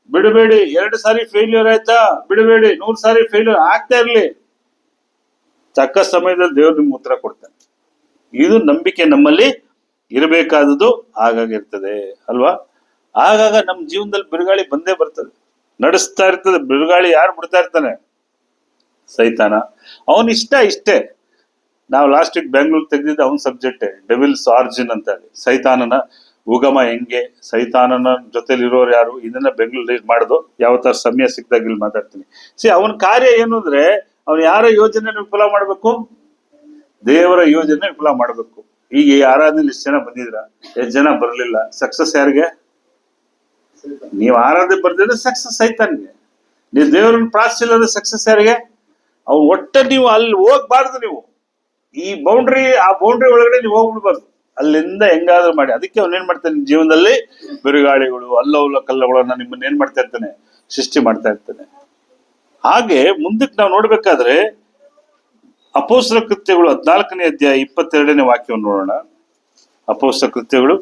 ಬಿಡಬೇಡಿ. 2 ಸಾರಿ ಫೇಲ್ಯೂರ್ ಆಯ್ತಾ ಬಿಡಬೇಡಿ. 100 ಸಾರಿ ಫೇಲ್ಯೂರ್ ಆಗ್ತಾ ಇರ್ಲಿ, ತಕ್ಕ ಸಮಯದಲ್ಲಿ ದೇವ್ರು ನಿಮ್ಗೆ ಉತ್ತರ ಕೊಡ್ತಾನೆ. ಇದು ನಂಬಿಕೆ ನಮ್ಮಲ್ಲಿ ಇರಬೇಕಾದದ್ದು. ಹಾಗಾಗಿರ್ತದೆ ಅಲ್ವಾ? ಆಗಾಗ ನಮ್ಮ ಜೀವನದಲ್ಲಿ ಬಿರುಗಾಳಿ ಬಂದೇ ಬರ್ತದೆ, ನಡೆಸ್ತಾ ಇರ್ತದೆ. ಬಿರುಗಾಳಿ ಯಾರು ಬಿಡ್ತಾ ಇರ್ತಾನೆ? ಸೈತಾನ. ಅವನ್ ಇಷ್ಟೇ. ನಾವು ಲಾಸ್ಟ್ ವೀಕ್ ಬೆಂಗಳೂರು ತೆಗೆದಿದ್ದ ಅವನ್ ಸಬ್ಜೆಕ್ಟ್ ಡೆವಿಲ್ಸ್ ಆರ್ಜಿನ್ ಅಂತ ಹೇಳಿ. ಸೈತಾನನ ಉಗಮ ಹೆಂಗೆ, ಸೈತಾನನ ಜೊತೆಲಿ ಇರೋರು ಯಾರು, ಇದನ್ನ ಬೆಂಗಳೂರು ಮಾಡುದು. ಯಾವ ತರ ಸಮಯ ಸಿಕ್ಕಿದಾಗ ಇಲ್ಲಿ ಮಾತಾಡ್ತೀನಿ. ಅವನ ಕಾರ್ಯ ಏನು ಅಂದ್ರೆ, ಅವನು ಯಾರ ಯೋಜನೆ ವಿಫಲ ಮಾಡ್ಬೇಕು? ದೇವರ ಯೋಜನೆ ವಿಫಲ ಮಾಡ್ಬೇಕು. ಈಗ ಈ ಆರಾಧನೆ ಎಷ್ಟು ಜನ ಬಂದಿದ್ರ? ಎಷ್ಟು ಜನ ಬರ್ಲಿಲ್ಲ? ಸಕ್ಸಸ್ ಯಾರಿಗೆ? ನೀವು ಆರಾಧನೆ ಬರ್ದಿದ್ರೆ ಸಕ್ಸಸ್ ಸೈತಾನ್ಗೆ. ನೀವು ದೇವರನ್ನ ಪ್ರಾರ್ಥಿಸಿಲ್ಲ ಸಕ್ಸಸ್ ಯಾರಿಗೆ? ಅವ್ರು ಒಟ್ಟ ನೀವು ಅಲ್ಲಿ ಹೋಗ್ಬಾರ್ದು. ನೀವು ಈ ಆ ಬೌಂಡ್ರಿ ಒಳಗಡೆ ನೀವು ಹೋಗ್ಬಿಡ್ಬಾರ್ದು. ಅಲ್ಲಿಂದ ಹೆಂಗಾದ್ರೂ ಮಾಡಿ. ಅದಕ್ಕೆ ಅವ್ನು ಏನ್ ಮಾಡ್ತಾನೆ? ನಿಮ್ಮ ಜೀವನದಲ್ಲಿ ಬಿರುಗಾಳಿಗಳು, ಅಲ್ಲೋಲ ಕಲ್ಲುಗಳನ್ನ ನಿಮ್ಮನ್ನ ಏನ್ ಮಾಡ್ತಾ ಇರ್ತಾನೆ? ಸೃಷ್ಟಿ ಮಾಡ್ತಾ ಇರ್ತಾನೆ. ಹಾಗೆ ಮುಂದಕ್ಕೆ ನಾವು ನೋಡ್ಬೇಕಾದ್ರೆ ಅಪೊಸ್ತಲ ಕೃತ್ಯಗಳು 14ನೇ ಅಧ್ಯಾಯ 22ನೇ ವಾಕ್ಯವನ್ನು ನೋಡೋಣ. ಅಪೊಸ್ತಲ ಕೃತ್ಯಗಳು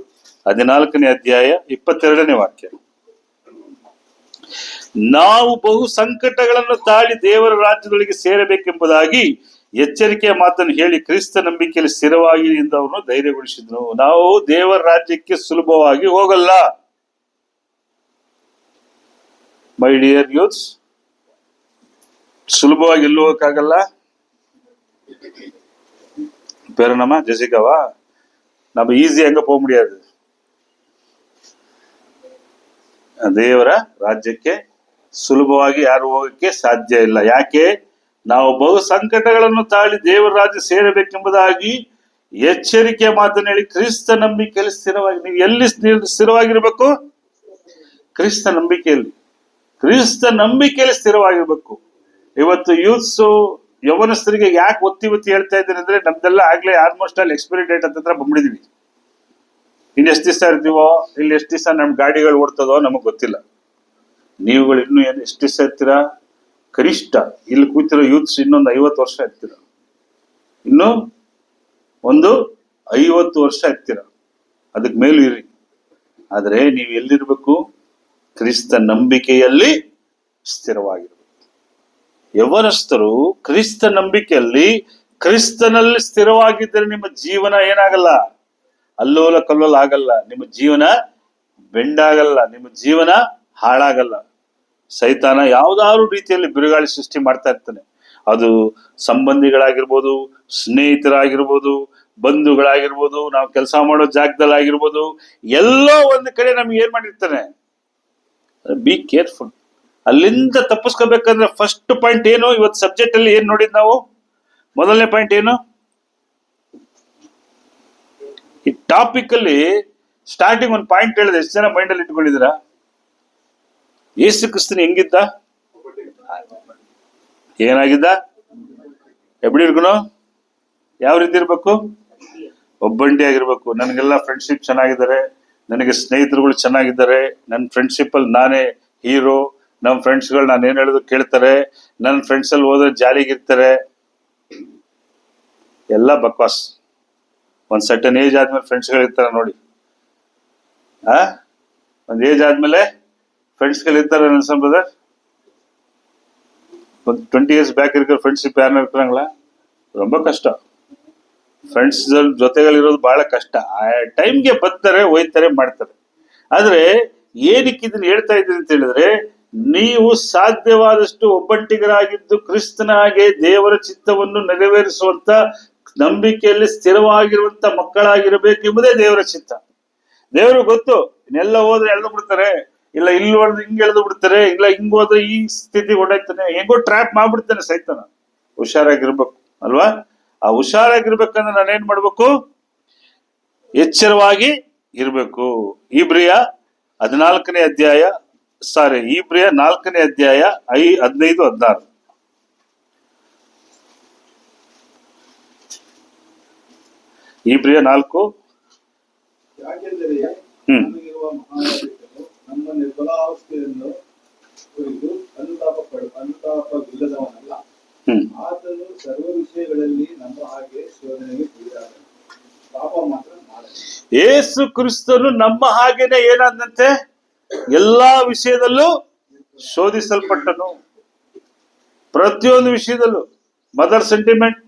14ನೇ ಅಧ್ಯಾಯ 22ನೇ ವಾಕ್ಯ. ನಾವು ಬಹು ಸಂಕಟಗಳನ್ನು ತಾಳಿ ದೇವರ ರಾಜ್ಯದೊಳಗೆ ಸೇರಬೇಕೆಂಬುದಾಗಿ ಎಚ್ಚರಿಕೆಯ ಮಾತನ್ನು ಹೇಳಿ ಕ್ರಿಸ್ತ ನಂಬಿಕೆಯಲ್ಲಿ ಸ್ಥಿರವಾಗಿ ಅವನು ಧೈರ್ಯಗೊಳಿಸಿದ್ನು. ನಾವು ದೇವರ ರಾಜ್ಯಕ್ಕೆ ಸುಲಭವಾಗಿ ಹೋಗಲ್ಲ ಮೈ ಡಿಯರ್ ಯೂತ್ಸ್. ಸುಲಭವಾಗಿ ಎಲ್ಲೂ ಹೋಗಕ್ಕಾಗಲ್ಲ. பேரணமா ஜெசிகாவா? நம்ம ஈஸியா எங்க போக முடியாது. ದೇವರ ರಾಜ್ಯಕ್ಕೆ ಸುಲಭವಾಗಿ ಯಾರು ಹೋಗಕ್ಕೆ ಸಾಧ್ಯ ಇಲ್ಲ. ಯಾಕೆ? ನಾವು ಬಹು ಸಂಕಟಗಳನ್ನು ತಾಳಿ ದೇವರ ರಾಜ್ಯ ಸೇರಬೇಕೆಂಬುದಾಗಿ ಎಚ್ಚರಿಕೆ ಮಾತನ್ನು ಹೇಳಿ ಕ್ರಿಸ್ತ ನಂಬಿಕೆಯಲ್ಲಿ ಸ್ಥಿರವಾಗಿ. ನೀವು ಎಲ್ಲಿ ಸ್ಥಿರವಾಗಿರ್ಬೇಕು? ಕ್ರಿಸ್ತ ನಂಬಿಕೆಯಲ್ಲಿ. ಕ್ರಿಸ್ತ ನಂಬಿಕೆಯಲ್ಲಿ ಸ್ಥಿರವಾಗಿರ್ಬೇಕು. ಇವತ್ತು ಯೂತ್ಸ್, ಯವನಸ್ಥರಿಗೆ ಯಾಕೆ ಒತ್ತಿ ಹೇಳ್ತಾ ಇದ್ದೀನಿ ಅಂದ್ರೆ, ನಮ್ದೆಲ್ಲ ಆಗ್ಲೇ ಆಲ್ಮೋಸ್ಟ್ ಅಲ್ಲಿ ಎಕ್ಸ್ಪೈರಿ ಡೇಟ್ ಹತ್ರ ಬಂದ್ಬಿಡಿದೀವಿ. ಇನ್ನು ಎಷ್ಟು ದಿವಸ ಇರ್ತೀವೋ, ಇಲ್ಲಿ ಎಷ್ಟು ದಿವಸ ನಮ್ ಗಾಡಿಗಳು ಓಡ್ತದೋ ನಮಗ್ ಗೊತ್ತಿಲ್ಲ. ನೀವುಗಳು ಇನ್ನು ಎಷ್ಟು ದಿವಸ ಇರ್ತೀರಾ? ಕನಿಷ್ಠ ಇಲ್ಲಿ ಕೂತಿರೋ ಯೂತ್ಸ್ ಇನ್ನೊಂದು 50 ವರ್ಷ ಇರ್ತೀರ, ಇನ್ನು ಒಂದು 50 ವರ್ಷ ಇರ್ತೀರ, ಅದಕ್ಕೆ ಮೇಲೂ ಇರಿ. ಆದ್ರೆ ನೀವು ಎಲ್ಲಿರ್ಬೇಕು? ಕ್ರಿಸ್ತ ನಂಬಿಕೆಯಲ್ಲಿ ಸ್ಥಿರವಾಗಿರ್ಬೇಕು. ಯೌವನಸ್ಥರು ಕ್ರಿಸ್ತ ನಂಬಿಕೆಯಲ್ಲಿ, ಕ್ರಿಸ್ತನಲ್ಲಿ ಸ್ಥಿರವಾಗಿದ್ದರೆ ನಿಮ್ಮ ಜೀವನ ಏನಾಗಲ್ಲ, ಅಲ್ಲೋಲ ಕಲ್ಲೋಲ ಆಗಲ್ಲ, ನಿಮ್ಮ ಜೀವನ ಬೆಂಡಾಗಲ್ಲ, ನಿಮ್ಮ ಜೀವನ ಹಾಳಾಗಲ್ಲ. ಸೈತಾನ ಯಾವ್ದಾದ್ರು ರೀತಿಯಲ್ಲಿ ಬಿರುಗಾಳಿ ಸೃಷ್ಟಿ ಮಾಡ್ತಾ ಇರ್ತಾನೆ. ಅದು ಸಂಬಂಧಿಗಳಾಗಿರ್ಬೋದು, ಸ್ನೇಹಿತರಾಗಿರ್ಬೋದು, ಬಂಧುಗಳಾಗಿರ್ಬೋದು, ನಾವು ಕೆಲಸ ಮಾಡೋ ಜಾಗದಲ್ಲಿ ಆಗಿರ್ಬೋದು, ಎಲ್ಲೋ ಒಂದು ಕಡೆ ನಮ್ಗೆ ಏನ್ ಮಾಡಿರ್ತಾನೆ. Be careful. ಅಲ್ಲಿಂದ ತಪ್ಪಿಸ್ಕೋಬೇಕಂದ್ರೆ ಫಸ್ಟ್ ಪಾಯಿಂಟ್ ಏನು? ಇವತ್ತು ಸಬ್ಜೆಕ್ಟ್ ಅಲ್ಲಿ ಏನ್ ನೋಡಿದ್ ನಾವು? ಮೊದಲನೇ ಪಾಯಿಂಟ್ ಏನು? ಈ ಟಾಪಿಕ್ ಅಲ್ಲಿ ಸ್ಟಾರ್ಟಿಂಗ್ ಒಂದು ಪಾಯಿಂಟ್ ಹೇಳಿದೆ. ಎಷ್ಟು ಜನ ಮೈಂಡ್ ಅಲ್ಲಿ ಇಟ್ಕೊಂಡಿದ್ದೀರಾ? ಯೇಸು ಕ್ರಿಸ್ತನ ಹೆಂಗಿದ್ದ? ಏನಾಗಿದ್ದ? ಎಬ್ಡಿ ಇರ್ಕನು? ಯಾವ ರೀತಿ ಇರ್ಬೇಕು? ಒಬ್ಬಂಟಿ ಆಗಿರ್ಬೇಕು. ನನಗೆಲ್ಲ ಫ್ರೆಂಡ್ಶಿಪ್ ಚೆನ್ನಾಗಿದ್ದಾರೆ, ನನಗೆ ಸ್ನೇಹಿತರುಗಳು ಚೆನ್ನಾಗಿದ್ದಾರೆ, ನನ್ನ ಫ್ರೆಂಡ್ಶಿಪ್ ಅಲ್ಲಿ ನಾನೇ ಹೀರೋ, ನಮ್ಮ ಫ್ರೆಂಡ್ಸ್ಗಳು ನಾನು ಏನ್ ಹೇಳೋದು ಕೇಳ್ತಾರೆ, ನನ್ನ ಫ್ರೆಂಡ್ಸ್ ಅಲ್ಲಿ ಹೋದ್ರೆ ಜಾಲಿಗಿರ್ತಾರೆ. ಎಲ್ಲ ಬಕ್ವಾಸ್. ಒಂದ್ ಸರ್ಟನ್ ಏಜ್ ಆದ್ಮೇಲೆ ಫ್ರೆಂಡ್ಸ್ಗಳು ಇರ್ತಾರೆ ನೋಡಿ. ಒಂದ್ ಏಜ್ ಆದ್ಮೇಲೆ ಫ್ರೆಂಡ್ಸ್ಗಳು ಇರ್ತಾರೆ ಅನ್ಸನ್ ಬ್ರದರ್. ಒಂದು 20 years ಬ್ಯಾಕ್ ಇರ್ಕೋ ಫ್ರೆಂಡ್ಶಿಪ್ ಯಾರನ್ನ ಇರ್ತಾರಂಗಲ್ಲ, ரொம்ப ಕಷ್ಟ. ಫ್ರೆಂಡ್ಸ್ ಜೊತೆಗಳಿರೋದು ಬಹಳ ಕಷ್ಟ. ಆ ಟೈಮ್ಗೆ ಬರ್ತಾರೆ, ಹೋಯ್ತಾರೆ, ಮಾಡ್ತಾರೆ. ಆದ್ರೆ ಏನಕ್ಕೆ ಇದನ್ನ ಹೇಳ್ತಾ ಇದ್ದೀನಿ ಅಂತ ಹೇಳಿದ್ರೆ, ನೀವು ಸಾಧ್ಯವಾದಷ್ಟು ಒಬ್ಬಂಟಿಗರಾಗಿದ್ದು ಕ್ರಿಸ್ತನ ಹಾಗೆ ದೇವರ ಚಿತ್ತವನ್ನು ನೆರವೇರಿಸುವಂತ ನಂಬಿಕೆಯಲ್ಲಿ ಸ್ಥಿರವಾಗಿರುವಂತ ಮಕ್ಕಳಾಗಿರಬೇಕೆಂಬುದೇ ದೇವರ ಚಿತ್ತ. ದೇವರು ಗೊತ್ತು, ಇನ್ನೆಲ್ಲ ಹೋದ್ರೆ ಎಳೆದು ಬಿಡ್ತಾರೆ, ಇಲ್ಲ ಇಲ್ಲಿ ಹೋದ್ರೆ ಹಿಂಗ್ ಎಳೆದು ಬಿಡ್ತಾರೆ, ಇಲ್ಲ ಹಿಂಗ್ ಹೋದ್ರೆ ಈ ಸ್ಥಿತಿ ಹೊಡಾಯ್ತಾನೆ, ಹೆಂಗೋ ಟ್ರ್ಯಾಪ್ ಮಾಡ್ಬಿಡ್ತಾನೆ ಸೈತಾನ. ಹುಷಾರಾಗಿರ್ಬೇಕು ಅಲ್ವಾ? ಆ ಹುಷಾರಾಗಿರ್ಬೇಕಂದ್ರೆ ನಾನೇನ್ ಮಾಡ್ಬೇಕು? ಎಚ್ಚರವಾಗಿ ಇರ್ಬೇಕು. ಇಬ್ರಿಯ 14ನೇ ಅಧ್ಯಾಯ, ಇಬ್ರಿಯ 4ನೇ ಅಧ್ಯಾಯ 15-16. ಇಬ್ರಿಯ 4. ಯಾಕೆಂದರೆ ನಮಗಿರುವ ಮಹಾಯಾಜಕನು ನಮ್ಮ ನಿರ್ಬಲಾವಸ್ಥೆಯನ್ನು ಕುರಿತು ಅನುತಾಪವಿಲ್ಲದವನಲ್ಲ. ಆತನು ಸರ್ವ ವಿಷಯಗಳಲ್ಲಿ ನಮ್ಮ ಹಾಗೆ ಶೋಧನೆಗೆ ಗುರಿಯಾದನು, ಪಾಪ ಮಾತ್ರ ಮಾಡಲಿಲ್ಲ. ಯೇಸು ಕ್ರಿಸ್ತನು ನಮ್ಮ ಹಾಗೇನೆ ಏನಾದಂತೆ ಎಲ್ಲಾ ವಿಷಯದಲ್ಲೂ ಶೋಧಿಸಲ್ಪಟ್ಟನು. ಪ್ರತಿಯೊಂದು ವಿಷಯದಲ್ಲೂ, mother sentiment,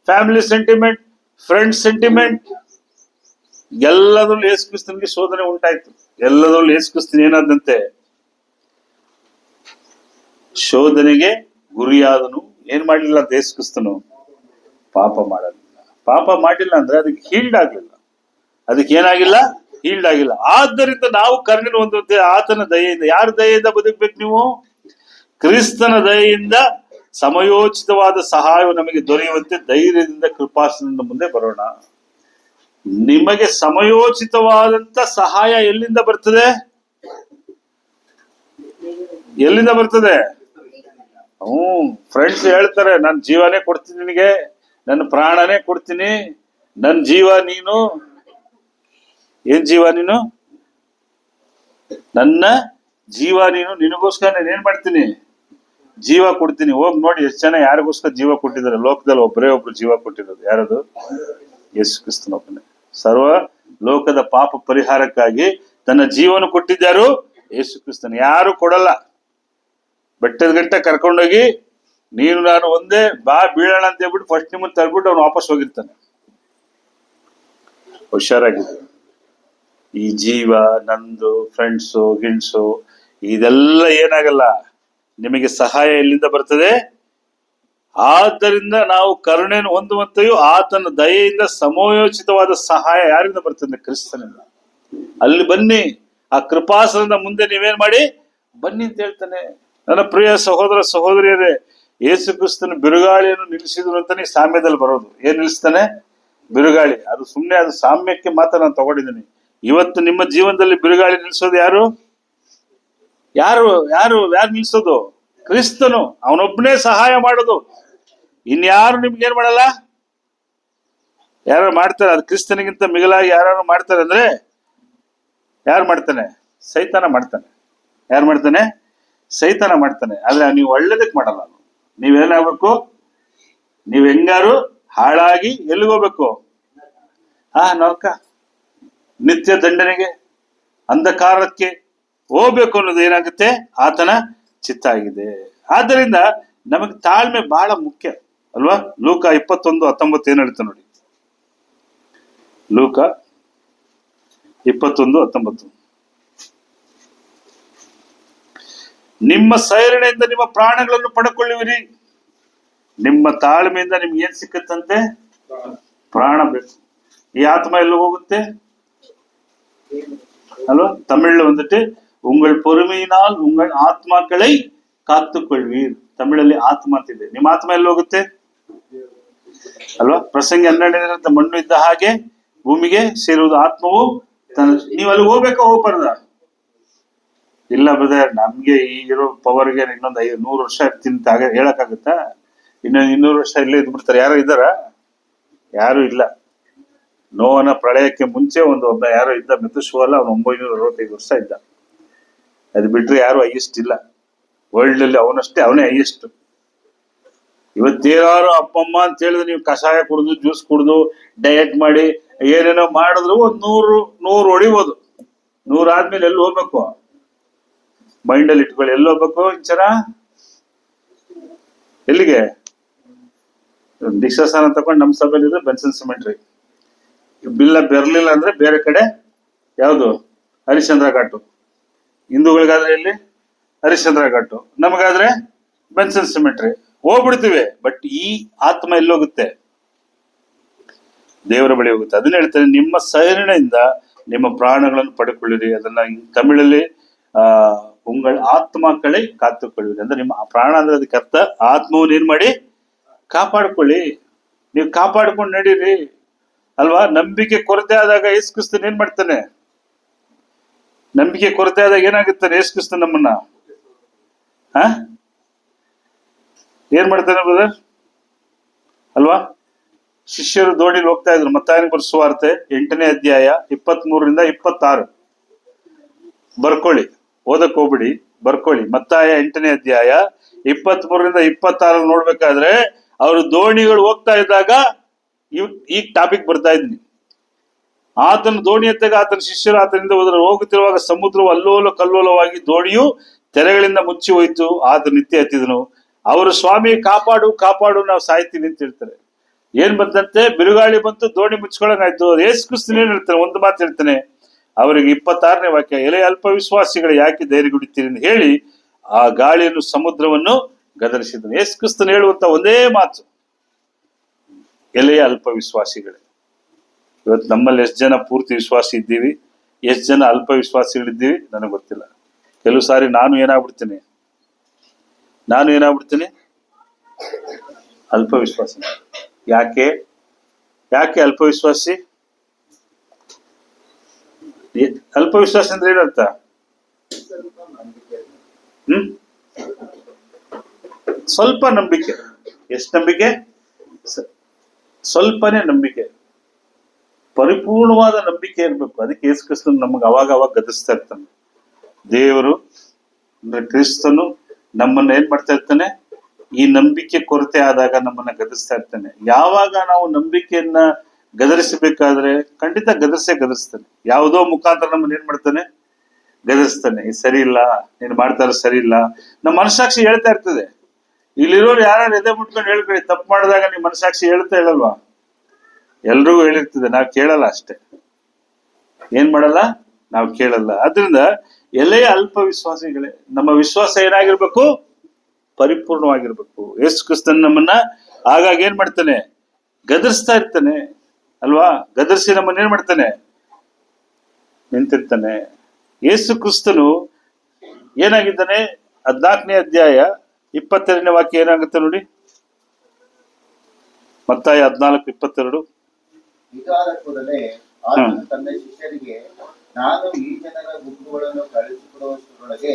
family sentiment, friend sentiment, ಎಲ್ಲದರಲ್ಲೂ ಯೇಸು ಕ್ರಿಸ್ತನಿಗೆ ಶೋಧನೆ ಉಂಟಾಯ್ತು. ಎಲ್ಲದರಲ್ಲೂ ಯೇಸು ಕ್ರಿಸ್ತನ್ ಏನಾದಂತೆ ಶೋಧನೆಗೆ ಗುರಿಯಾದನು. ಏನ್ ಮಾಡಲಿಲ್ಲ ಅಂತ ಯೇಸು ಕ್ರಿಸ್ತನು? ಪಾಪ ಮಾಡಲಿಲ್ಲ. ಪಾಪ ಮಾಡಿಲ್ಲ ಅಂದ್ರೆ ಅದಕ್ಕೆ ಹೀಲ್ಡ್ ಆಗ್ಲಿಲ್ಲ, ಅದಕ್ಕೆ ಏನಾಗಿಲ್ಲ? ಹೀಲ್ಡ್ ಆಗಿಲ್ಲ. ಆದ್ದರಿಂದ ನಾವು ಕರುಣೆಯನ್ನು ಹೊಂದುವಂತೆ ಆತನ ದಯೆಯಿಂದ. ಯಾರ ದಯೆಯಿಂದ ಬದುಕ್ಬೇಕು ನೀವು? ಕ್ರಿಸ್ತನ ದಯೆಯಿಂದ ಸಮಯೋಚಿತವಾದ ಸಹಾಯವು ನಮಗೆ ದೊರೆಯುವಂತೆ ಧೈರ್ಯದಿಂದ ಕೃಪಾಸನದ ಮುಂದೆ ಬರೋಣ. ನಿಮಗೆ ಸಮಯೋಚಿತವಾದಂತ ಸಹಾಯ ಎಲ್ಲಿಂದ ಬರ್ತದೆ? ಎಲ್ಲಿಂದ ಬರ್ತದೆ? ಫ್ರೆಂಡ್ಸ್ ಹೇಳ್ತಾರೆ, ನನ್ನ ಜೀವನೇ ಕೊಡ್ತೀನಿ ನಿನಗೆ, ನನ್ನ ಪ್ರಾಣನೇ ಕೊಡ್ತೀನಿ, ನನ್ನ ಜೀವ ನೀನು. ಏನ್ ಜೀವ ನೀನು? ನನ್ನ ಜೀವ ನೀನು. ನಿನಗೋಸ್ಕರ ನಾನು ಏನ್ ಮಾಡ್ತೀನಿ? ಜೀವ ಕೊಡ್ತೀನಿ. ಹೋಗಿ ನೋಡಿ ಎಷ್ಟು ಜನ ಯಾರಿಗೋಸ್ಕರ ಜೀವ ಕೊಟ್ಟಿದ್ದಾರೆ ಲೋಕದಲ್ಲಿ. ಒಬ್ಬರೇ ಒಬ್ರು ಜೀವ ಕೊಟ್ಟಿರೋದು. ಯಾರದು? ಯೇಸು ಕ್ರಿಸ್ತನೊಬ್ಬನೇ. ಸರ್ವ ಲೋಕದ ಪಾಪ ಪರಿಹಾರಕ್ಕಾಗಿ ತನ್ನ ಜೀವನ ಕೊಟ್ಟಿದ್ದಾರು ಯೇಸು ಕ್ರಿಸ್ತನ. ಯಾರು ಕೊಡಲ್ಲ. ಬೆಟ್ಟದ ಗಂಟೆ ಕರ್ಕೊಂಡೋಗಿ ನೀನು ನಾನು ಒಂದೇ ಬಾ ಬೀಳೋಣ ಅಂತ ಹೇಳ್ಬಿಟ್ಟು ಫಸ್ಟ್ ನಿಮ್ಮನ್ನು ತಳ್ಬಿಟ್ಟು ಅವ್ನು ವಾಪಸ್ ಹೋಗಿರ್ತಾನೆ. ಹುಷಾರಾಗಿದೆ. ಈ ಜೀವ ನಂದು, ಫ್ರೆಂಡ್ಸು ಗಿಣ್ಸು ಇದೆಲ್ಲ ಏನಾಗಲ್ಲ. ನಿಮಗೆ ಸಹಾಯ ಎಲ್ಲಿಂದ ಬರ್ತದೆ? ಆದ್ದರಿಂದ ನಾವು ಕರುಣೆಯನ್ನು ಹೊಂದುವಂತೆಯೂ ಆತನ ದಯೆಯಿಂದ ಸಮಯೋಚಿತವಾದ ಸಹಾಯ ಯಾರಿಂದ ಬರ್ತದೆ? ಕ್ರಿಸ್ತನಿಂದ. ಅಲ್ಲಿ ಬನ್ನಿ, ಆ ಕೃಪಾಸನದ ಮುಂದೆ ನೀವೇನ್ ಮಾಡಿ ಬನ್ನಿ ಅಂತ ಹೇಳ್ತಾನೆ. ನನ್ನ ಪ್ರಿಯ ಸಹೋದರ ಸಹೋದರಿಯರೇ, ಯೇಸು ಕ್ರಿಸ್ತನ ಬಿರುಗಾಳಿಯನ್ನು ನಿಲ್ಲಿಸಿದ್ರು ಅಂತಾನೆ ಸಾಮ್ಯದಲ್ಲಿ ಬರೋದು. ಏನ್ ನಿಲ್ಲಿಸ್ತಾನೆ? ಬಿರುಗಾಳಿ. ಅದು ಸುಮ್ಮನೆ, ಅದು ಸಾಮ್ಯಕ್ಕೆ ಮಾತ್ರ ನಾನು ತಗೊಂಡಿದ್ದೀನಿ. ಇವತ್ತು ನಿಮ್ಮ ಜೀವನದಲ್ಲಿ ಬಿರುಗಾಳಿ ನಿಲ್ಲಿಸೋದು ಯಾರು? ಯಾರು ಯಾರು ಯಾರು ನಿಲ್ಸೋದು? ಕ್ರಿಸ್ತನು. ಅವನೊಬ್ಬನೇ ಸಹಾಯ ಮಾಡೋದು. ಇನ್ಯಾರು ನಿಮ್ಗೆ ಏನ್ ಮಾಡಲ್ಲ. ಯಾರು ಮಾಡ್ತಾರೆ? ಅದು ಕ್ರಿಸ್ತನಿಗಿಂತ ಮಿಗಿಲಾಗಿ ಯಾರು ಮಾಡ್ತಾರೆ ಅಂದ್ರೆ ಯಾರು ಮಾಡ್ತಾನೆ? ಸೈತಾನ ಮಾಡ್ತಾನೆ. ಯಾರು ಮಾಡ್ತಾನೆ? ಸೈತಾನ ಮಾಡ್ತಾನೆ. ಆದ್ರೆ ನೀವು ಒಳ್ಳೇದಕ್ಕೆ ಮಾಡಲ್ಲ. ನೀವೇನಾಗ್ಬೇಕು? ನೀವ್ ಹೆಂಗಾರು ಹಾಳಾಗಿ ಎಲ್ಲಿಗೋಗ್ಬೇಕು? ನರಕ, ನಿತ್ಯ ದಂಡನೆಗೆ, ಅಂಧಕಾರಕ್ಕೆ ಹೋಗ್ಬೇಕು ಅನ್ನೋದು ಏನಾಗುತ್ತೆ? ಆತನ ಚಿತ್ತ ಆಗಿದೆ. ಆದ್ದರಿಂದ ನಮಗೆ ತಾಳ್ಮೆ ಬಹಳ ಮುಖ್ಯ ಅಲ್ವಾ? ಲೂಕ 21:19 ಏನ್ ಹೇಳ್ತಾ ನೋಡಿ. ಲೂಕ 21:19, ನಿಮ್ಮ ಸೈರಣೆಯಿಂದ ನಿಮ್ಮ ಪ್ರಾಣಗಳನ್ನು ಪಡ್ಕೊಳ್ಳುವಿರಿ. ನಿಮ್ಮ ತಾಳ್ಮೆಯಿಂದ ನಿಮ್ಗೆ ಏನ್ ಸಿಕ್ಕತ್ತಂತೆ? ಪ್ರಾಣ ಬೇಕು. ಈ ಆತ್ಮ ಎಲ್ಲ ಹೋಗುತ್ತೆ ಅಲ್ವಾ? ತಮಿಳ್ல வந்துட்டு உங்கள் பொறுமையினால் உங்கள் ஆத்மாக்களை ಕಾತ್ತುಕೊಳ್ಳುವೀರ್. ತಮಿಳಲ್ಲಿ ಆತ್ಮ ಅಂತಿದೆ. ನಿಮ್ಮ ಆತ್ಮ ಎಲ್ಲಿ ಹೋಗುತ್ತೆ ಅಲ್ವಾ? ಪ್ರಸಂಗಿ 12 ಮಣ್ಣು ಇದ್ದ ಹಾಗೆ ಭೂಮಿಗೆ ಸೇರುವುದು ಆತ್ಮವು. ನೀವು ಅಲ್ಲಿ ಹೋಗ್ಬೇಕಾ ಹೋಗ್ಬಾರ್ದ? ಇಲ್ಲ ಬ್ರದರ್, ನಮ್ಗೆ ಈಗಿರೋ ಪವರ್ಗೆ ಇನ್ನೊಂದು 100 ವರ್ಷ ಇರ್ತೀನಿ ಅಂತ ಹೇಳಕ್ಕಾಗತ್ತಾ? ಇನ್ನೊಂದು 200 ವರ್ಷ ಇಲ್ಲೇ ಇದ್ಬಿಡ್ತಾರೆ. ಯಾರು ಇದ್ದಾರ? ಯಾರು ಇಲ್ಲ. ನೋವನ ಪ್ರಳಯಕ್ಕೆ ಮುಂಚೆ ಒಬ್ಬ ಯಾರೋ ಇದ್ದ, ಮೆತುಶಾಲ, ಅವನು 965 ವರ್ಷ ಇದ್ದ. ಅದು ಬಿಟ್ರೆ ಯಾರು ಹೈಯೆಸ್ಟ್ ಇಲ್ಲ ವರ್ಲ್ಡ್ ಅಲ್ಲಿ. ಅವನಷ್ಟೇ, ಅವನೇ ಹೈಯೆಸ್ಟ್. ಇವತ್ತೇನಾರು ಅಪ್ಪಮ್ಮ ಅಂತ ಹೇಳಿದ್ರೆ ನೀವು ಕಷಾಯ ಕುಡಿದು, ಜ್ಯೂಸ್ ಕುಡಿದು, ಡಯಟ್ ಮಾಡಿ, ಏನೇನೋ ಮಾಡಿದ್ರು ಒಂದು 100 ಹೊಡಿಬೋದು. 100 ಆದ್ಮೇಲೆ ಎಲ್ಲಿ ಹೋಗ್ಬೇಕು? ಮೈಂಡ್ ಅಲ್ಲಿ ಇಟ್ಕೊಳ್ಳಿ. ಎಲ್ಲಿ ಹೋಗ್ಬೇಕು? ಇಂಚನ ಎಲ್ಲಿಗೆ? ದೀಕ್ಷಾಸ್ಥಾನ ತಗೊಂಡು ನಮ್ಮ ಸಭೆಯಲ್ಲಿ ಇದ್ರೆ ಬೆನ್ಸನ್ ಸಿಮೆಂಟ್ರಿ. ಬಿಲ್ಲ ಬೆರ್ಲಿಲ್ಲ ಅಂದ್ರೆ ಬೇರೆ ಕಡೆ ಯಾವುದು? ಹರಿಶ್ಚಂದ್ರ ಘಾಟು. ಹಿಂದೂಗಳಿಗಾದ್ರೆ ಎಲ್ಲಿ? ಹರಿಶ್ಚಂದ್ರ ಘಾಟು. ನಮಗಾದ್ರೆ ಬೆನ್ಸನ್ ಸಿಮೆಂಟ್ರಿ. ಹೋಗ್ಬಿಡ್ತೀವಿ. ಬಟ್ ಈ ಆತ್ಮ ಎಲ್ಲೋಗುತ್ತೆ? ದೇವರ ಬಳಿ ಹೋಗುತ್ತೆ. ಅದನ್ನ ಹೇಳ್ತಾರೆ, ನಿಮ್ಮ ಸೈರಣೆಯಿಂದ ನಿಮ್ಮ ಪ್ರಾಣಗಳನ್ನು ಪಡ್ಕೊಳ್ಳಿರಿ. ಅದನ್ನ ತಮಿಳಲ್ಲಿ ಉಂಗಳ ಆತ್ಮಕಳೆ ಕಾತುಕೊಳ್ಳಿರಿ ಅಂದ್ರೆ ನಿಮ್ಮ ಪ್ರಾಣ ಅಂದ್ರೆ ಅದಕ್ಕೆ ಅರ್ಥ ಆತ್ಮವನ್ನು ಏನ್ ಮಾಡಿ? ಕಾಪಾಡ್ಕೊಳ್ಳಿ. ನೀವು ಕಾಪಾಡ್ಕೊಂಡು ನಡೀರಿ ಅಲ್ವಾ? ನಂಬಿಕೆ ಕೊರತೆ ಆದಾಗ ಯೇಸು ಕ್ರಿಸ್ತನ್ ಏನ್ ಮಾಡ್ತಾನೆ? ನಂಬಿಕೆ ಕೊರತೆ ಆದಾಗ ಏನಾಗುತ್ತಾನೆ ಯೇಸು ಕ್ರಿಸ್ತನ್ ನಮ್ಮನ್ನ? ಏನ್ ಮಾಡ್ತಾನೆ ಬ್ರದರ್ ಅಲ್ವಾ? ಶಿಷ್ಯರು ದೋಣಿಲಿ ಹೋಗ್ತಾ ಇದ್ರು. ಮತ್ತಾಯನ ಬರೆದ ಸುವಾರ್ತೆ 8ನೇ ಅಧ್ಯಾಯ 23ರಿಂದ 26 ಬರ್ಕೊಳ್ಳಿ, ಓದಕ್ ಹೋಗ್ಬಿಡಿ, ಬರ್ಕೊಳ್ಳಿ. ಮತ್ತಾಯ 8ನೇ ಅಧ್ಯಾಯ 23ರಿಂದ 26 ನೋಡ್ಬೇಕಾದ್ರೆ ಅವರು ದೋಣಿಗಳು ಹೋಗ್ತಾ ಇದ್ದಾಗ ಈ ಟಾಪಿಕ್ ಬರ್ತಾ ಇದ್ನಿ. ಆತನ ದೋಣಿ ಎತ್ತಾಗ ಆತನ ಶಿಷ್ಯರು ಆತನಿಂದ ಹೋಗುತ್ತಿರುವಾಗ ಸಮುದ್ರವು ಅಲ್ಲೋಲ ಕಲ್ಲೋಲವಾಗಿ ದೋಣಿಯು ತೆರೆಗಳಿಂದ ಮುಚ್ಚಿ ಹೋಯ್ತು. ಆತ ನಿತ್ಯ ಎತ್ತಿದನು. ಅವರು ಸ್ವಾಮಿ ಕಾಪಾಡು ಕಾಪಾಡು, ನಾವು ಸಾಯ್ತೀವಿ ಅಂತ ಹೇಳ್ತಾರೆ. ಏನ್ ಬಂದಂತೆ? ಬಿರುಗಾಳಿ ಬಂತು, ದೋಣಿ ಮುಚ್ಕೊಳಂಗಾಯ್ತು. ಯೇಸು ಕ್ರಿಸ್ತನ್ ಏನ್ ಹೇಳ್ತಾನೆ? ಒಂದು ಮಾತು ಹೇಳ್ತಾನೆ ಅವರಿಗೆ. 26ನೇ ವಾಕ್ಯ, ಎಲೆ ಅಲ್ಪ ವಿಶ್ವಾಸಿಗಳು ಯಾಕೆ ಧೈರ್ಯಗುಡುತ್ತೀರಿ ಅಂತ ಹೇಳಿ ಆ ಗಾಳಿಯನ್ನು ಸಮುದ್ರವನ್ನು ಗದರಿಸಿದನು. ಯೇಸು ಕ್ರಿಸ್ತನ್ ಹೇಳುವಂತ ಒಂದೇ ಮಾತು, ಎಲೆಯ ಅಲ್ಪ ವಿಶ್ವಾಸಿಗಳೇ. ಇವತ್ತು ನಮ್ಮಲ್ಲಿ ಎಷ್ಟು ಜನ ಪೂರ್ತಿ ವಿಶ್ವಾಸಿ ಇದ್ದೀವಿ, ಎಷ್ಟು ಜನ ಅಲ್ಪ ವಿಶ್ವಾಸಿಗಳಿದ್ದೀವಿ ನನಗೆ ಗೊತ್ತಿಲ್ಲ. ಕೆಲವು ಸಾರಿ ನಾನು ಏನಾಗ್ಬಿಡ್ತೀನಿ ಅಲ್ಪ ವಿಶ್ವಾಸಿ. ಯಾಕೆ ಅಲ್ಪ ವಿಶ್ವಾಸಿ? ಅಲ್ಪ ವಿಶ್ವಾಸ ಅಂದ್ರೆ ಏನರ್ಥ? ಸ್ವಲ್ಪ ನಂಬಿಕೆ. ಎಷ್ಟು ನಂಬಿಕೆ? ಸ್ವಲ್ಪನೇ ನಂಬಿಕೆ. ಪರಿಪೂರ್ಣವಾದ ನಂಬಿಕೆ ಇರ್ಬೇಕು. ಅದಕ್ಕೆ ಯೇಸು ಕ್ರಿಸ್ತನು ನಮಗೆ ಅವಾಗ ಗದರಿಸ್ತಾ ಇರ್ತಾನೆ. ದೇವರು ಅಂದ್ರೆ ಕ್ರಿಸ್ತನು ನಮ್ಮನ್ನ ಏನ್ ಮಾಡ್ತಾ ಇರ್ತಾನೆ? ಈ ನಂಬಿಕೆ ಕೊರತೆ ಆದಾಗ ನಮ್ಮನ್ನ ಗದರಿಸ್ತಾ ಇರ್ತಾನೆ. ಯಾವಾಗ ನಾವು ನಂಬಿಕೆಯನ್ನ ಗದರಿಸಬೇಕಾದ್ರೆ ಖಂಡಿತ ಗದರಿಸ್ತಾನೆ. ಯಾವುದೋ ಮುಖಾಂತರ ನಮ್ಮನ್ನ ಏನ್ ಮಾಡ್ತಾನೆ? ಗದರಿಸ್ತಾನೆ. ಇದು ಸರಿ ಇಲ್ಲ, ನೀನು ಮಾಡ್ತಾರ ಸರಿ ಇಲ್ಲ. ನಮ್ಮ ಮನಸ್ಸಾಕ್ಷಿ ಹೇಳ್ತಾ ಇರ್ತದೆ. ಇಲ್ಲಿರೋರು ಯಾರು ಎದೆ ಮುಟ್ಕೊಂಡು ಹೇಳ್ಕೊಳ್ಳಿ, ತಪ್ಪು ಮಾಡಿದಾಗ ನಿಮ್ ಮನಸ್ಸಾಕ್ಷಿ ಹೇಳ್ತಾ ಹೇಳಲ್ವಾ? ಎಲ್ರಿಗೂ ಹೇಳಿರ್ತದೆ, ನಾವು ಕೇಳಲ್ಲ ಅಷ್ಟೇ. ಏನ್ ಮಾಡಲ್ಲ? ನಾವು ಕೇಳಲ್ಲ. ಆದ್ರಿಂದ ಎಲೆಯ ಅಲ್ಪ ವಿಶ್ವಾಸಿಗಳೇ, ನಮ್ಮ ವಿಶ್ವಾಸ ಏನಾಗಿರ್ಬೇಕು? ಪರಿಪೂರ್ಣವಾಗಿರ್ಬೇಕು. ಯೇಸು ಕ್ರಿಸ್ತನ್ ನಮ್ಮನ್ನ ಆಗಾಗ ಏನ್ ಮಾಡ್ತಾನೆ? ಗದರಿಸ್ತಾ ಇರ್ತಾನೆ ಅಲ್ವಾ? ಗದರಿಸಿ ನಮ್ಮನ್ನ ಏನ್ ಮಾಡ್ತಾನೆ? ನಿಂತಿರ್ತಾನೆ. ಯೇಸು ಕ್ರಿಸ್ತನು ಏನಾಗಿದ್ದಾನೆ? 14ನೇ ಅಧ್ಯಾಯ 22ನೇ ವಾಕ್ಯ ಏನಾಗುತ್ತೆ ನೋಡಿ. ಮತ್ತಾಯ 14:22. ಇದಾದ ಕೂಡಲೇ ಆತನು ತನ್ನ ಶಿಷ್ಯರಿಗೆ, ನಾನು ಈ ಜನರ ಗುಂಪುಗಳನ್ನು ಕಳುಹಿಸಿಕೊಡುವಷ್ಟರೊಳಗೆ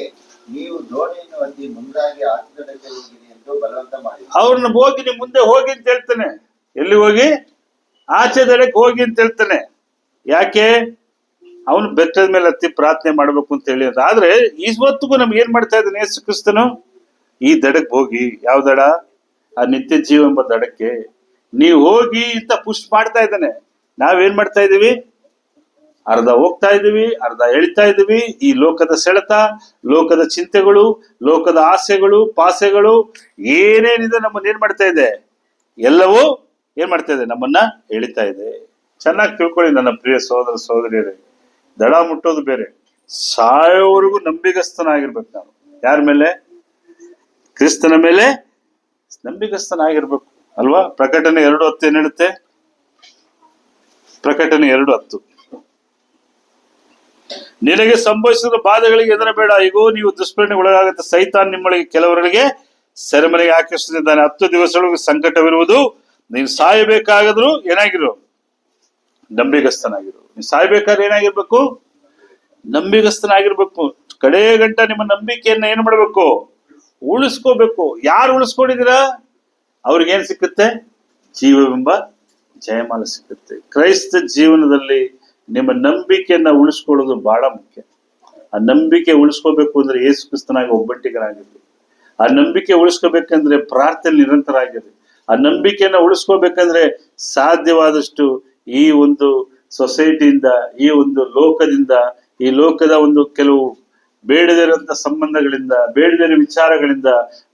ನೀವು ದೋಣಿಯನ್ನು ಹತ್ತಿ ಮುಂದಾಗಿ ಆಚರಣೆಗೆ ಹೋಗಿರಿ ಎಂದು ಬಲವಂತ ಮಾಡಿ ಅವ್ರನ್ನ ಹೋಗಿ ನೀವು ಮುಂದೆ ಹೋಗಿ ಅಂತ ಹೇಳ್ತಾನೆ. ಎಲ್ಲಿ ಹೋಗಿ? ಆಚೆ ದಡಕ್ಕೆ ಹೋಗಿ ಅಂತ ಹೇಳ್ತಾನೆ. ಯಾಕೆ? ಅವನು ಬೆಟ್ಟದ ಮೇಲೆ ಹತ್ತಿ ಪ್ರಾರ್ಥನೆ ಮಾಡ್ಬೇಕು ಅಂತ ಹೇಳಿ. ಆದ್ರೆ ಇವತ್ತಿಗೂ ನಮ್ಗೆ ಏನ್ ಮಾಡ್ತಾ ಇದ್ದಾನೆ ಯೇಸು ಕ್ರಿಸ್ತನು? ಈ ದಡಕ್ಕೆ ಹೋಗಿ. ಯಾವ ದಡ? ಆ ನಿತ್ಯ ಜೀವ ಎಂಬ ದಡಕ್ಕೆ. ನೀವು ಹೋಗಿ ಅಂತ ಪುಷ್ ಮಾಡ್ತಾ ಇದ್ದಾನೆ. ನಾವೇನ್ ಮಾಡ್ತಾ ಇದೀವಿ? ಅರ್ಧ ಹೋಗ್ತಾ ಇದೀವಿ, ಅರ್ಧ ಎಳಿತಾ ಇದೀವಿ. ಈ ಲೋಕದ ಸೆಳೆತ, ಲೋಕದ ಚಿಂತೆಗಳು, ಲೋಕದ ಆಸೆಗಳು, ಪಾಸೆಗಳು ಏನೇನಿದೆ ನಮ್ಮನ್ನ ಏನ್ ಮಾಡ್ತಾ ಇದೆ? ಎಲ್ಲವೂ ಏನ್ ಮಾಡ್ತಾ ಇದೆ? ನಮ್ಮನ್ನ ಎಳಿತಾ ಇದೆ. ಚೆನ್ನಾಗಿ ತಿಳ್ಕೊಳ್ಳಿ ನನ್ನ ಪ್ರಿಯ ಸಹೋದರ ಸಹೋದರಿಯರೇ, ದಡ ಮುಟ್ಟೋದು ಬೇರೆ, ಸಾಯೋವರೆಗೂ ನಂಬಿಗಸ್ತನಾಗಿರ್ಬೇಕು ನಾವು. ಯಾರ ಮೇಲೆ? ಕ್ರಿಸ್ತನ ಮೇಲೆ ನಂಬಿಗಸ್ತನಾಗಿರ್ಬೇಕು ಅಲ್ವಾ? ಪ್ರಕಟಣೆ 2:10 ಏನ್ ಹೇಳುತ್ತೆ? ಪ್ರಕಟಣೆ 2:10, ನಿನಗೆ ಸಂಭವಿಸಿದ ಬಾಧೆಗಳಿಗೆ ಹೆದರಬೇಡ, ಇಗೋ ನೀವು ದುಷ್ಪರಿಣೆಗೆ ಒಳಗಾಗುತ್ತೆ. ಸೈತಾನ್ ನಿಮ್ಮೊಳಗೆ ಕೆಲವರಿಗೆ ಸೆರೆಮನೆಗೆ ಹಾಕಿಸುತ್ತಿದ್ದಾನೆ. 10 ದಿವಸದೊಳಗೆ ಸಂಕಟವಿರುವುದು. ನೀನು ಸಾಯಬೇಕಾಗಿದ್ರು ಏನಾಗಿರು? ನಂಬಿಗಸ್ತನಾಗಿರು. ನೀನು ಸಾಯ್ಬೇಕಾದ್ರೆ ಏನಾಗಿರ್ಬೇಕು? ನಂಬಿಗಸ್ತನಾಗಿರ್ಬೇಕು. ಕಡೆ ಗಂಟ ನಿಮ್ಮ ನಂಬಿಕೆಯನ್ನ ಏನ್ ಮಾಡ್ಬೇಕು? ಉಳಿಸ್ಕೋಬೇಕು. ಯಾರು ಉಳಿಸ್ಕೊಂಡಿದ್ದೀರಾ? ಅವ್ರಿಗೇನ್ ಸಿಕ್ಕುತ್ತೆ? ಜೀವವೆಂಬ ಜಯಮಾಲ ಸಿಕ್ಕುತ್ತೆ. ಕ್ರೈಸ್ತ ಜೀವನದಲ್ಲಿ ನಿಮ್ಮ ನಂಬಿಕೆಯನ್ನ ಉಳಿಸ್ಕೊಳ್ಳೋದು ಬಹಳ ಮುಖ್ಯ. ಆ ನಂಬಿಕೆ ಉಳಿಸ್ಕೋಬೇಕು ಅಂದ್ರೆ ಯೇಸು ಕ್ರಿಸ್ತನಾಗಿ ಒಬ್ಬಟ್ಟಿಗರಾಗಿರ್ಬೇಕು. ಆ ನಂಬಿಕೆ ಉಳಿಸ್ಕೋಬೇಕಂದ್ರೆ ಪ್ರಾರ್ಥನೆ ನಿರಂತರ ಆಗಿರ್ಬೇಕು. ಆ ನಂಬಿಕೆಯನ್ನ ಉಳಿಸ್ಕೋಬೇಕಂದ್ರೆ ಸಾಧ್ಯವಾದಷ್ಟು ಈ ಒಂದು ಸೊಸೈಟಿಯಿಂದ, ಈ ಒಂದು ಲೋಕದಿಂದ, ಈ ಲೋಕದ ಒಂದು ಕೆಲವು ಬೇಡದಿರಂತ ಸಂಬಂಧಗಳಿಂದ, ಬೇಡದಿರೋ ವಿಚಾರಗಳಿಂದ,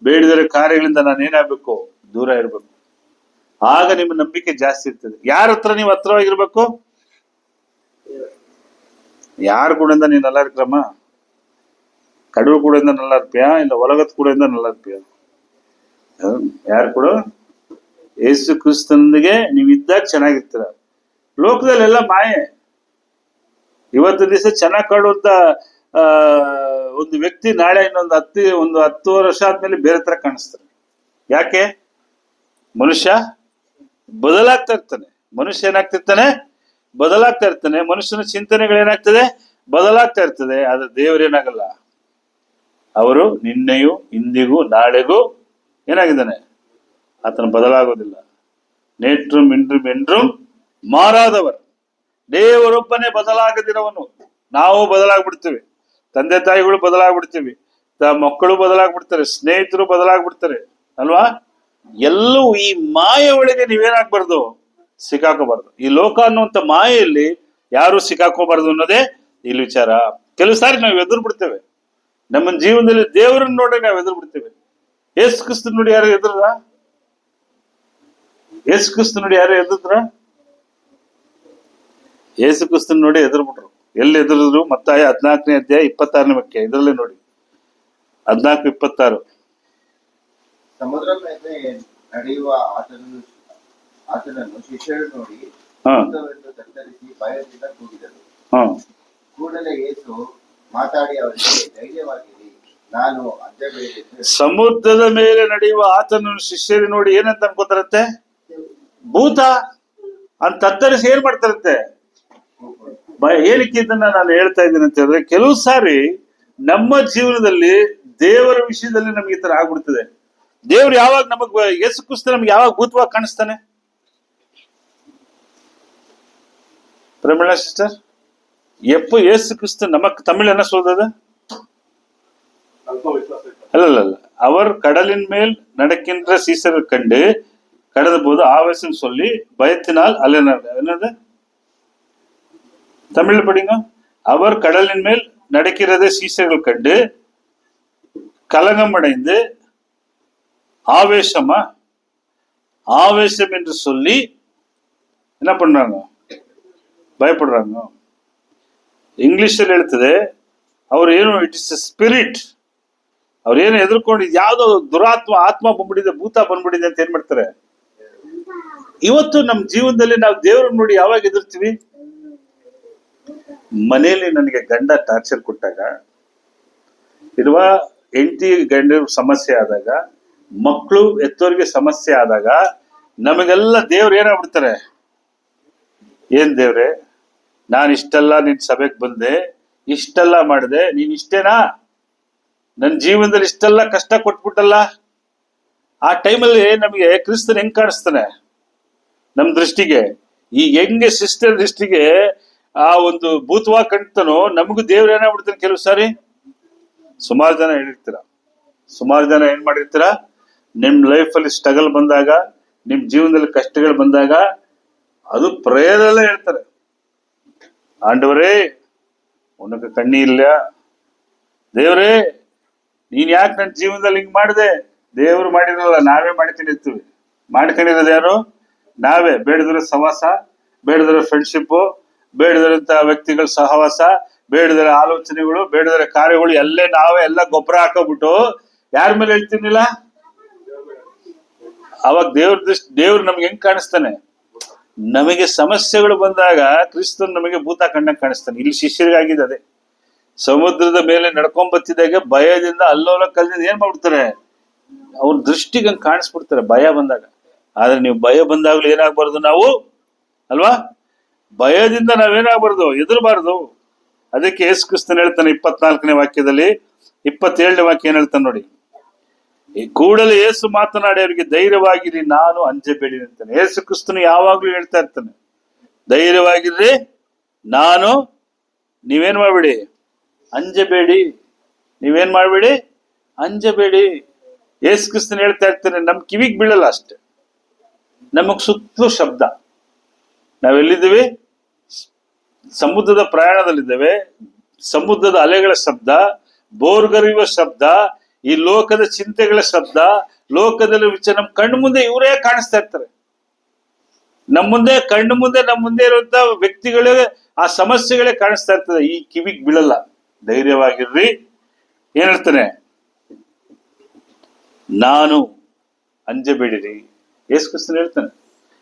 ಬೇಡದಿರೋ ಕಾರ್ಯಗಳಿಂದ ನಾನೇನಾಗಬೇಕು? ದೂರ ಇರ್ಬೇಕು. ಆಗ ನಿಮ್ಮ ನಂಬಿಕೆ ಜಾಸ್ತಿ ಇರ್ತದೆ. ಯಾರ ಹತ್ರ ನೀವು ಹತ್ರವಾಗಿರ್ಬೇಕು? ಯಾರ ಕೂಡದಿಂದ ನೀನ್ நல்லா இருக்கிறமா? கடவுள் கூட இருந்தா நல்லா இருப்பியா, இல்ல உலகத்து கூட இருந்தா நல்லா இருப்பியா? ಯಾರು ಕೂಡ? ಯೇಸು ಕ್ರಿಸ್ತನೊಂದಿಗೆ ನೀವು ಇದ್ದಾಗ ಚೆನ್ನಾಗಿರ್ತೀರ. ಲೋಕದಲ್ಲೆಲ್ಲ ಮಾಯೆ. ಇವತ್ತು ದಿವಸ ಚೆನ್ನಾಗಿ ಕಾಣುವಂತ ಒಂದು ವ್ಯಕ್ತಿ ನಾಳೆ ಇನ್ನೊಂದು 10 ವರ್ಷ ಆದ್ಮೇಲೆ ಬೇರೆ ತರ ಕಾಣಿಸ್ತಾರೆ. ಯಾಕೆ? ಮನುಷ್ಯ ಬದಲಾಗ್ತಾ ಇರ್ತಾನೆ. ಮನುಷ್ಯ ಏನಾಗ್ತಿರ್ತಾನೆ? ಬದಲಾಗ್ತಾ ಇರ್ತಾನೆ. ಮನುಷ್ಯನ ಚಿಂತನೆಗಳೇನಾಗ್ತದೆ? ಬದಲಾಗ್ತಾ ಇರ್ತದೆ. ಆದ್ರೆ ದೇವರೇನಾಗಲ್ಲ. ಅವರು ನಿನ್ನೆಯೂ ಇಂದಿಗೂ ನಾಳೆಗೂ ಏನಾಗಿದ್ದಾನೆ? ಆತನ ಬದಲಾಗೋದಿಲ್ಲ. ನೇற்றும் இன்றும் என்றும் ಮಾರಾದವರು. ದೇವರೊಬ್ಬನೇ ಬದಲಾಗದಿರವನು. ನಾವು ಬದಲಾಗ್ಬಿಡ್ತೀವಿ, ತಂದೆ ತಾಯಿಗಳು ಬದಲಾಗ್ಬಿಡ್ತೀವಿ, ಮಕ್ಕಳು ಬದಲಾಗ್ಬಿಡ್ತಾರೆ, ಸ್ನೇಹಿತರು ಬದಲಾಗ್ಬಿಡ್ತಾರೆ ಅಲ್ವಾ? ಎಲ್ಲವೂ ಈ ಮಾಯೆ ಒಳಗೆ ನೀವೇನಾಗ್ಬಾರ್ದು? ಸಿಕ್ಕಾಕೋಬಾರ್ದು. ಈ ಲೋಕ ಅನ್ನುವಂಥ ಮಾಯೆಯಲ್ಲಿ ಯಾರು ಸಿಕ್ಕಾಕೋಬಾರ್ದು ಅನ್ನೋದೇ ಇಲ್ಲಿ ವಿಚಾರ. ಕೆಲವು ಸಾರಿ ನಾವು ಎದುರು ಬಿಡ್ತೇವೆ. ನಮ್ಮ ಜೀವನದಲ್ಲಿ ದೇವರನ್ನ ನೋಡಿ ನಾವು ಎದುರು ಬಿಡ್ತೇವೆ. ಯೇಸು ಕ್ರಿಸ್ತ ನೋಡಿ ಯಾರು ಎದುರ್ರ? ಯೇಸು ಕ್ರಿಸ್ತ ನೋಡಿ ಯಾರು ಎದುದ್ರ? ಯೇಸು ಕ್ರಿಸ್ತನ್ ನೋಡಿ ಎದುರು ಬಿಟ್ರು. ಎಲ್ಲಿ ಎದುರಿದ್ರು? ಮತ್ತಾಯ 14ನೇ ಅಧ್ಯಾಯ 26ನೇ ವಾಕ್ಯ. ಇದರಲ್ಲೇ ನೋಡಿ, 14:26. ಸಮುದ್ರ ಮೇಲೆ ನಡೆಯುವ ಆತನನ್ನು ಶಿಷ್ಯರು ನೋಡಿ ತತ್ತರಿಸಿ ಭಯದಿಂದ ಕೂಗಿದರು. ಕೂಡಲೇ ಯೇಸು ಮಾತಾಡಿ ಅವರಿಗೆ, ಧೈರ್ಯವಾಗಿರಿ, ನಾನು ಅಂಜಬೇಕೆಂದು. ಸಮುದ್ರದ ಮೇಲೆ ನಡೆಯುವ ಆತನನ್ನು ಶಿಷ್ಯರು ನೋಡಿ ಏನಂತ ಅನ್ಕೋತಾರಂತೆ? ಭೂತ ಅಂತ ತತ್ತರಿಸಿ ಏನ್ ಮಾಡ್ತಾರಂತೆ? ಏನಕ್ಕೆ ಇದನ್ನ ನಾನು ಹೇಳ್ತಾ ಇದ್ದೀನಿ ಅಂತ ಹೇಳಿದ್ರೆ, ಕೆಲವು ಸಾರಿ ನಮ್ಮ ಜೀವನದಲ್ಲಿ ದೇವರ ವಿಷಯದಲ್ಲಿ ನಮ್ಗೆ ಈ ತರ ಆಗ್ಬಿಡ್ತದೆ. ದೇವ್ರು ಯಾವಾಗ ನಮಗ್ ಯೇಸು ಕ್ರಿಸ್ತ ನಮ್ಗೆ ಯಾವಾಗ ಭೂತವಾಗಿ ಕಾಣಿಸ್ತಾನೆ? பிரமிளா சிஸ்டர், எப்போ இயேசு கிறிஸ்து நமக்கு தமிழ் என்ன சொல்றது? அல்ல, அவர் கடலின் மேல் நடக்கின்ற சீசர்கள் கண்டு கடந்த போது ஆவேசம் சொல்லி பயத்தினால் அல்ல. என்னது தமிழ்ல படிங்க. அவர் கடலின் மேல் நடக்கிறதை சீசர்கள் கண்டு கலங்கம் அடைந்து ஆவேசம் என்று சொல்லி என்ன பண்றாங்க? ಭಯಪಡ್ರಾಗ. ಇಂಗ್ಲಿಷಲ್ಲಿ ಹೇಳ್ತದೆ, ಅವ್ರು ಏನು, ಇಟ್ ಇಸ್ ಸ್ಪಿರಿಟ್. ಅವ್ರೇನು ಎದುರ್ಕೊಂಡು ಯಾವ್ದೋ ಆತ್ಮ ಬಂದ್ಬಿಟ್ಟಿದೆ, ಭೂತ ಬಂದ್ಬಿಟ್ಟಿದೆ ಅಂತ ಏನ್ ಮಾಡ್ತಾರೆ? ಇವತ್ತು ನಮ್ಮ ಜೀವನದಲ್ಲಿ ನಾವು ದೇವ್ರನ್ನ ನೋಡಿ ಯಾವಾಗ ಎದುರ್ತೀವಿ? ಮನೆಯಲ್ಲಿ ನನಗೆ ಗಂಡ ಟಾರ್ಚರ್ ಕೊಟ್ಟಾಗ, ಇರುವ ಹೆಂಡತಿ ಗಂಡ ಸಮಸ್ಯೆ ಆದಾಗ, ಮಕ್ಕಳು ಎತ್ತೋರಿಗೆ ಸಮಸ್ಯೆ ಆದಾಗ, ನಮಗೆಲ್ಲ ದೇವ್ರು ಏನಾಗ್ಬಿಡ್ತಾರೆ? ಏನ್ ದೇವ್ರೆ, ನಾನು ಇಷ್ಟೆಲ್ಲ ನಿನ್ ಸಭೆಗೆ ಬಂದೆ, ಇಷ್ಟೆಲ್ಲ ಮಾಡಿದೆ, ನೀನ್ ಇಷ್ಟೇನಾ? ನನ್ನ ಜೀವನದಲ್ಲಿ ಇಷ್ಟೆಲ್ಲ ಕಷ್ಟ ಕೊಟ್ಬಿಟ್ಟಲ್ಲ. ಆ ಟೈಮಲ್ಲಿ ನಮಗೆ ಕ್ರಿಸ್ತನ್ ಹೆಂಗ್ ಕಾಣಿಸ್ತಾನೆ ನಮ್ ದೃಷ್ಟಿಗೆ? ಈಗ ಹೆಂಗೆ ಸಿಸ್ಟರ್ ದೃಷ್ಟಿಗೆ ಆ ಒಂದು ಭೂತವಾಗಿ ಕಾಣ್ತಾನೋ, ನಮಗೂ ದೇವ್ರ ಏನಾಗ್ಬಿಡ್ತಾನೆ ಕೆಲವು ಸಾರಿ. ಸುಮಾರು ಜನ ಹೇಳಿರ್ತೀರ, ಸುಮಾರು ಜನ ಏನ್ ಮಾಡಿರ್ತೀರ? ನಿಮ್ ಲೈಫಲ್ಲಿ ಸ್ಟ್ರಗಲ್ ಬಂದಾಗ, ನಿಮ್ ಜೀವನದಲ್ಲಿ ಕಷ್ಟಗಳು ಬಂದಾಗ, ಅದು ಪ್ರೇಯರಲ್ಲೇ ಹೇಳ್ತಾರೆ, ಆಂಡವರೇ ಉನಕ ಕಣ್ಣಿ ಇಲ್ಲ, ದೇವ್ರೇ ನೀನ್ ಯಾಕೆ ನನ್ನ ಜೀವನದಲ್ಲಿ ಹಿಂಗ್ ಮಾಡಿದೆ? ದೇವ್ರು ಮಾಡಿರಲ್ಲ, ನಾವೇ ಮಾಡ್ಕೊಂಡಿರ್ತೀವಿ. ಮಾಡ್ಕೊಂಡಿರೋದು ಯಾರು? ನಾವೇ. ಬೇಡದಿರೋ ಸಹವಾಸ, ಬೇಡದಿರೋ ಫ್ರೆಂಡ್ಶಿಪ್, ಬೇಡದಿರಂತ ವ್ಯಕ್ತಿಗಳ ಸಹವಾಸ, ಬೇಡದಿರೋ ಆಲೋಚನೆಗಳು, ಬೇಡದಿರೋ ಕಾರ್ಯಗಳು ನಾವೇ ಎಲ್ಲ ಗೊಬ್ಬರ ಹಾಕೋಬಿಟ್ಟು ಯಾರ ಮೇಲೆ ಹೇಳ್ತೀನಿಲ್ಲ, ಅವಾಗ ದೇವ್ರು ನಮ್ಗೆ ಹೆಂಗ್ ಕಾಣಿಸ್ತಾನೆ? ನಮಗೆ ಸಮಸ್ಯೆಗಳು ಬಂದಾಗ ಕ್ರಿಸ್ತನ್ ನಮಗೆ ಭೂತ ಕಣ್ಣಂಗ್ ಕಾಣಿಸ್ತಾನೆ. ಇಲ್ಲಿ ಶಿಷ್ಯರಿಗಾಗಿದೆ ಅದೇ. ಸಮುದ್ರದ ಮೇಲೆ ನಡ್ಕೊಂಡ್ ಬತ್ತಿದಾಗ ಭಯದಿಂದ ಅಲ್ಲೋಲ ಕಲ್ದಿಂದ ಏನ್ ಮಾಡ್ಬಿಡ್ತಾರೆ, ಅವ್ರ ದೃಷ್ಟಿಗೆ ಹಂಗ್ ಕಾಣಿಸ್ಬಿಡ್ತಾರೆ ಭಯ ಬಂದಾಗ. ಆದ್ರೆ ನೀವು ಭಯ ಬಂದಾಗ್ಲೂ ಏನಾಗ್ಬಾರ್ದು ನಾವು, ಅಲ್ವಾ? ಭಯದಿಂದ ನಾವೇನಾಗ್ಬಾರ್ದು, ಎದುರಬಾರ್ದು. ಅದಕ್ಕೆ ಯೇಸು ಕ್ರಿಸ್ತನ್ ಹೇಳ್ತಾನೆ 24ನೇ ವಾಕ್ಯದಲ್ಲಿ, 27ನೇ ವಾಕ್ಯ ಏನ್ ಹೇಳ್ತಾನೆ ನೋಡಿ. ಈ ಕೂಡಲೇ ಯೇಸು ಮಾತನಾಡಿ ಅವರಿಗೆ ಧೈರ್ಯವಾಗಿರಿ, ನಾನು ಅಂಜಬೇಡಿ ಅಂತಾನೆ. ಯೇಸು ಕ್ರಿಸ್ತನು ಯಾವಾಗ್ಲೂ ಹೇಳ್ತಾ ಇರ್ತಾನೆ, ಧೈರ್ಯವಾಗಿರ್ರಿ, ನಾನು, ನೀವೇನ್ ಮಾಡ್ಬೇಡಿ, ಅಂಜಬೇಡಿ. ನೀವೇನ್ ಮಾಡ್ಬೇಡಿ, ಅಂಜಬೇಡಿ. ಯೇಸು ಕ್ರಿಸ್ತನ್ ಹೇಳ್ತಾ ಇರ್ತಾನೆ. ನಮ್ ಕಿವಿಗ್ ಬೀಳಲ್ಲ ಅಷ್ಟೆ, ನಮಗ್ ಸುತ್ತಲೂ ಶಬ್ದ. ನಾವೆಲ್ಲಿದ್ದೀವಿ? ಸಮುದ್ರದ ಪ್ರಯಾಣದಲ್ಲಿದ್ದೇವೆ. ಸಮುದ್ರದ ಅಲೆಗಳ ಶಬ್ದ, ಬೋರ್ಗರಿಯುವ ಶಬ್ದ, ಈ ಲೋಕದ ಚಿಂತೆಗಳ ಶಬ್ದ, ಲೋಕದಲ್ಲಿ ನಮ್ ಕಣ್ಣು ಮುಂದೆ ಇವರೇ ಕಾಣಿಸ್ತಾ ಇರ್ತಾರೆ. ನಮ್ಮ ಮುಂದೆ ಇರುವಂತ ವ್ಯಕ್ತಿಗಳೇ, ಆ ಸಮಸ್ಯೆಗಳೇ ಕಾಣಿಸ್ತಾ ಇರ್ತದೆ. ಈ ಕಿವಿಗ್ ಬೀಳಲ್ಲ. ಧೈರ್ಯವಾಗಿರ್ರಿ. ಏನ್ ಹೇಳ್ತಾನೆ? ನಾನು, ಅಂಜಬೇಡಿರಿ. ಯೇಸು ಕ್ರಿಸ್ತನು ಹೇಳ್ತಾನೆ.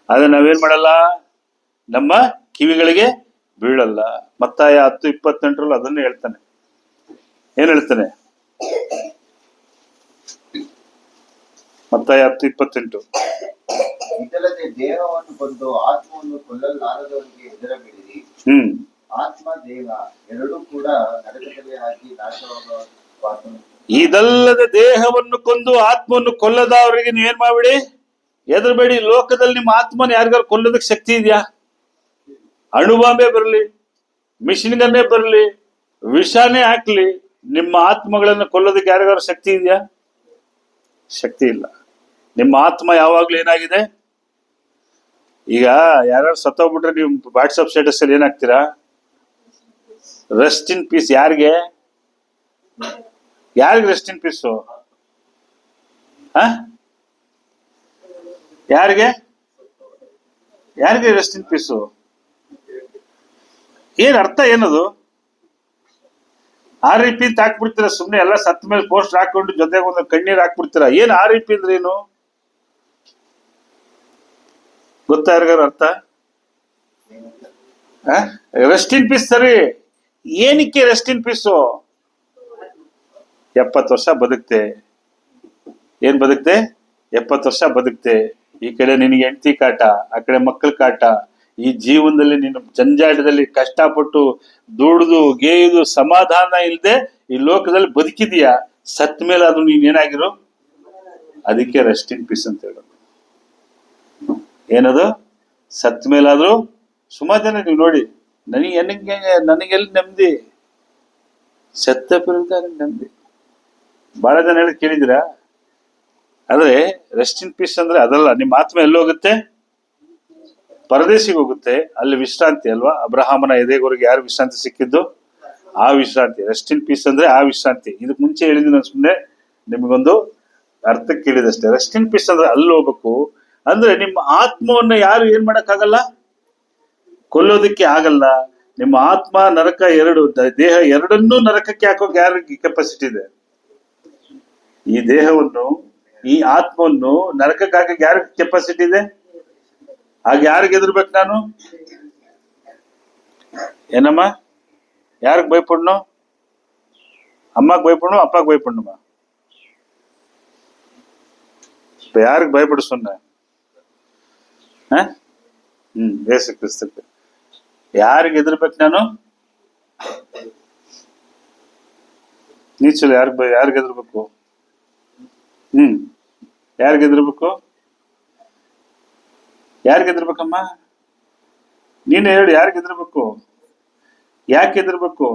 ಆದ್ರೆ ನಾವೇನ್ ಮಾಡಲ್ಲ, ನಮ್ಮ ಕಿವಿಗಳಿಗೆ ಬೀಳಲ್ಲ. ಮತ್ತಾಯ 10:28 ಅದನ್ನೇ ಹೇಳ್ತಾನೆ. ಏನ್ ಹೇಳ್ತಾನೆ? ಮತ್ತಾಯ 10:28. ಇದಲ್ಲದೆ ದೇಹವನ್ನು ಕೊಂದು ಆತ್ಮವನ್ನು ಕೊಲ್ಲಲಾರದವರಿಗೆ ಹೆದರಬೇಡಿರಿ. ಆತ್ಮ ದೇಹ ಎರಡೂ ಕೂಡ ನರಕದಲ್ಲಿ ಹಾಕಿ ನಾಶವಾಗುವ. ಇದಲ್ಲದೆ ದೇಹವನ್ನು ಕೊಂದು ಆತ್ಮವನ್ನು ಕೊಲ್ಲದವರಿಗೆ ನೀವೇನ್ ಮಾಡ್ಬೇಡಿ, ಹೆದರ್ಬೇಡಿ. ಲೋಕದಲ್ಲಿ ನಿಮ್ಮ ಆತ್ಮನ ಯಾರಿಗಾರು ಕೊಲ್ಲೋದಕ್ಕೆ ಶಕ್ತಿ ಇದೆಯಾ? ಅಣುಬಾಂಬೆ ಬರಲಿ, ಮಿಷಿನ್ ಗನ್ನೇ ಬರಲಿ, ವಿಷಾನೇ ಹಾಕ್ಲಿ, ನಿಮ್ಮ ಆತ್ಮಗಳನ್ನು ಕೊಲ್ಲೋದಕ್ಕೆ ಯಾರಿಗಾರು ಶಕ್ತಿ ಇದೆಯಾ? ಶಕ್ತಿ ಇಲ್ಲ. ನಿಮ್ಮ ಆತ್ಮ ಯಾವಾಗ್ಲೂ ಏನಾಗಿದೆ? ಈಗ ಯಾರು ಸತ್ತೋಗ್ಬಿಟ್ರೆ ನೀವು ವಾಟ್ಸಪ್ ಸ್ಟೇಟಸ್ ಅಲ್ಲಿ ಏನಾಗ್ತೀರಾ? Rest in peace. ಯಾರಿಗೆ ರೆಸ್ಟ್ ಇನ್ ಪೀಸು? ಯಾರಿಗೆ ರೆಸ್ಟ್ ಇನ್ ಪೀಸು? ಏನ್ ಅರ್ಥ ಏನದು? RIP ಅಂತ ಹಾಕ್ಬಿಡ್ತೀರಾ ಸುಮ್ನೆ. ಎಲ್ಲ ಸತ್ತ ಮೇಲೆ ಪೋಸ್ಟ್ ಹಾಕೊಂಡು ಜೊತೆಗೆ ಒಂದು ಕಣ್ಣೀರ್ ಹಾಕ್ಬಿಡ್ತೀರಾ. ಏನ್ RIP ಅಂದ್ರೆ ಏನು ಗೊತ್ತಾ? ಯಾರಿಗಾರು ಅರ್ಥ? ರೆಸ್ಟ್ ಇನ್ ಪೀಸ್ ಸರಿ. ಏನಕ್ಕೆ ರೆಸ್ಟ್ ಇನ್ ಪೀಸು? 70 ವರ್ಷ ಬದುಕ್ತೆ. ಏನ್ ಬದುಕ್ತೆ? 70 ವರ್ಷ ಬದುಕ್ತೆ. ಈ ಕಡೆ ನಿನಗೆ ಹೆಂಡತಿ ಕಾಟ, ಆ ಕಡೆ ಮಕ್ಕಳ ಕಾಟ. ಈ ಜೀವನದಲ್ಲಿ ನೀನು ಜಂಜಾಟದಲ್ಲಿ ಕಷ್ಟಪಟ್ಟು ದುಡಿದು ಗೇಯ್ದು ಸಮಾಧಾನ ಇಲ್ಲದೆ ಈ ಲೋಕದಲ್ಲಿ ಬದುಕಿದೀಯಾ. ಸತ್ ಮೇಲೆ ಅದು ನೀನ್ ಏನಾಗಿರು? ಅದಕ್ಕೆ ರೆಸ್ಟ್ ಇನ್ ಪೀಸ್ ಅಂತ ಹೇಳೋದು. ಏನದು? ಸತ್ ಮೇಲಾದ್ರೂ ಸುಮಾರು ಜನ ನೀವು ನೋಡಿ, ನನಗೆಲ್ಲಿ ನೆಮ್ಮದಿ, ಸತ್ತ ನೆಮ್ಮದಿ. ಬಹಳ ಜನ ಹೇಳಿ ಕೇಳಿದಿರಾ? ಆದ್ರೆ ರೆಸ್ಟ್ ಇನ್ ಪೀಸ್ ಅಂದ್ರೆ ಅದಲ್ಲ. ನಿಮ್ಮ ಆತ್ಮ ಎಲ್ಲಿ ಹೋಗುತ್ತೆ? ಪರದೇಶಿಗೆ ಹೋಗುತ್ತೆ. ಅಲ್ಲಿ ವಿಶ್ರಾಂತಿ ಅಲ್ವಾ? ಅಬ್ರಹಾಮನ ಎದೆಗೋರಿಗೆ ಯಾರು ವಿಶ್ರಾಂತಿ ಸಿಕ್ಕಿದ್ದು? ಆ ವಿಶ್ರಾಂತಿ. ರೆಸ್ಟ್ ಇನ್ ಪೀಸ್ ಅಂದ್ರೆ ಆ ವಿಶ್ರಾಂತಿ. ಇದಕ್ ಮುಂಚೆ ಹೇಳಿದ್ದೀನಿ ನಾನು, ಸುಮ್ಮನೆ ನಿಮಗೊಂದು ಅರ್ಥಕ್ಕೆ ಕೇಳಿದಷ್ಟೇ. ರೆಸ್ಟ್ ಇನ್ ಪೀಸ್ ಅಂದ್ರೆ ಅಲ್ಲಿ ಹೋಗ್ಬೇಕು. ಅಂದ್ರೆ ನಿಮ್ಮ ಆತ್ಮವನ್ನ ಯಾರು ಏನ್ ಮಾಡಕ್ಕಾಗಲ್ಲ, ಕೊಲ್ಲೋದಕ್ಕೆ ಆಗಲ್ಲ. ನಿಮ್ಮ ಆತ್ಮ ನರಕ ಎರಡು, ದೇಹ ಎರಡನ್ನೂ ನರಕಕ್ಕೆ ಹಾಕೋಕೆ ಯಾರಿಗೆ ಕೆಪಾಸಿಟಿ ಇದೆ? ಈ ದೇಹವನ್ನು, ಈ ಆತ್ಮವನ್ನು ನರಕಕ್ಕೆ ಹಾಕಕ್ಕೆ ಯಾರಿಗೆ ಕೆಪಾಸಿಟಿ ಇದೆ? ಹಾಗೆ ಯಾರಿಗೆ ಎದುರ್ಬೇಕು ನಾನು? ಏನಮ್ಮ? ಯಾರಿಗೆ ಭಯಪಡ್ನು? ಅಮ್ಮಗ್ ಭಯಪಡ್ನು, ಅಪ್ಪಗ್ ಭಯಪಡ್ನಮ್ಮ? ಯಾರಿಗೆ ಭಯಪಡು ಸುಮ್ಮನೆ? ಯೇಸು ಕ್ರಿಸ್ತಕ್ಕೆ. ಯಾರಿಗೆ ಎದುರ್ಬೇಕು ನಾನು? ನೀಚಲು ಯಾರಿಗೆ ಎದುರ್ಬೇಕು? ಯಾರಿಗೆ ಎದುರ್ಬೇಕು? ಯಾರಿಗೆ ಎದುರ್ಬೇಕಮ್ಮ? ನೀನು ಹೇಳಿ, ಯಾರಿಗೆ ಎದುರ್ಬೇಕು? ಯಾಕೆ ಎದುರ್ಬೇಕು?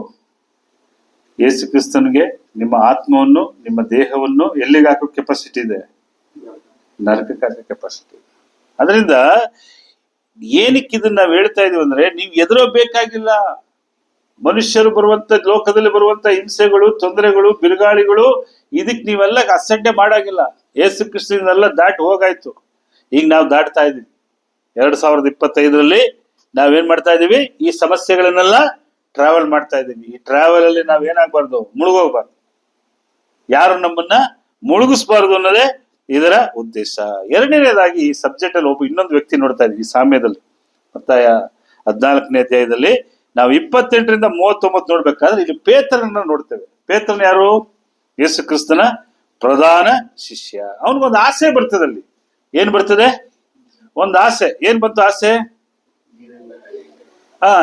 ಯೇಸು ಕ್ರಿಸ್ತನಿಗೆ ನಿಮ್ಮ ಆತ್ಮವನ್ನು, ನಿಮ್ಮ ದೇಹವನ್ನು ಎಲ್ಲಿಗೆ ಹಾಕೋ ಕೆಪಾಸಿಟಿ ಇದೆ? ನರಕಕ್ಕೆ ಹಾಕೋ ಕೆಪಾಸಿಟಿ. ಅದರಿಂದ ಏನಕ್ಕೆ ಇದನ್ನ ನಾವು ಹೇಳ್ತಾ ಇದೀವಿ ಅಂದ್ರೆ, ನೀವು ಎದುರಬೇಕಾಗಿಲ್ಲ. ಮನುಷ್ಯರು ಬರುವಂತ, ಲೋಕದಲ್ಲಿ ಬರುವಂತ ಹಿಂಸೆಗಳು, ತೊಂದರೆಗಳು, ಬಿರುಗಾಳಿಗಳು, ಇದಕ್ ನೀವೆಲ್ಲ ಅಸಡ್ಡೆ ಮಾಡಾಗಿಲ್ಲ. ಯೇಸು ಕ್ರಿಸ್ತನೆಲ್ಲ ದಾಟಿ ಹೋಗಾಯ್ತು. ಈಗ ನಾವು ದಾಟ್ತಾ ಇದೀವಿ. 2025ರಲ್ಲಿ ನಾವೇನ್ ಮಾಡ್ತಾ ಇದೀವಿ? ಈ ಸಮಸ್ಯೆಗಳನ್ನೆಲ್ಲ ಟ್ರಾವೆಲ್ ಮಾಡ್ತಾ ಇದೀವಿ. ಈ ಟ್ರಾವೆಲ್ ಅಲ್ಲಿ ನಾವೇನಾಗಬಾರ್ದು? ಮುಳುಗೋಗ್ಬಾರ್ದು. ಯಾರು ನಮ್ಮನ್ನ ಮುಳುಗಿಸ್ಬಾರ್ದು ಅನ್ನೋದೇ ಇದರ ಉದ್ದೇಶ. ಎರಡನೇದಾಗಿ ಈ ಸಬ್ಜೆಕ್ಟ್ ಅಲ್ಲಿ ಇನ್ನೊಂದು ವ್ಯಕ್ತಿ ನೋಡ್ತಾ ಇದೀವಿ. ಈ ಸಾಮ್ಯದಲ್ಲಿ ಮತ್ತಾಯ 14ನೇ ಅಧ್ಯಾಯದಲ್ಲಿ ನಾವು 28ರಿಂದ 39 ನೋಡ್ಬೇಕಾದ್ರೆ ಇಲ್ಲಿ ಪೇತ್ರನನ್ನ ನೋಡ್ತೇವೆ. ಪೇತ್ರನ ಯಾರು? ಯೇಸು ಕ್ರಿಸ್ತನ ಪ್ರಧಾನ ಶಿಷ್ಯ. ಅವನಿಗೊಂದು ಆಸೆ ಬರ್ತದೆ. ಅಲ್ಲಿ ಏನ್ ಬರ್ತದೆ? ಒಂದು ಆಸೆ. ಏನ್ ಬಂತು ಆಸೆ?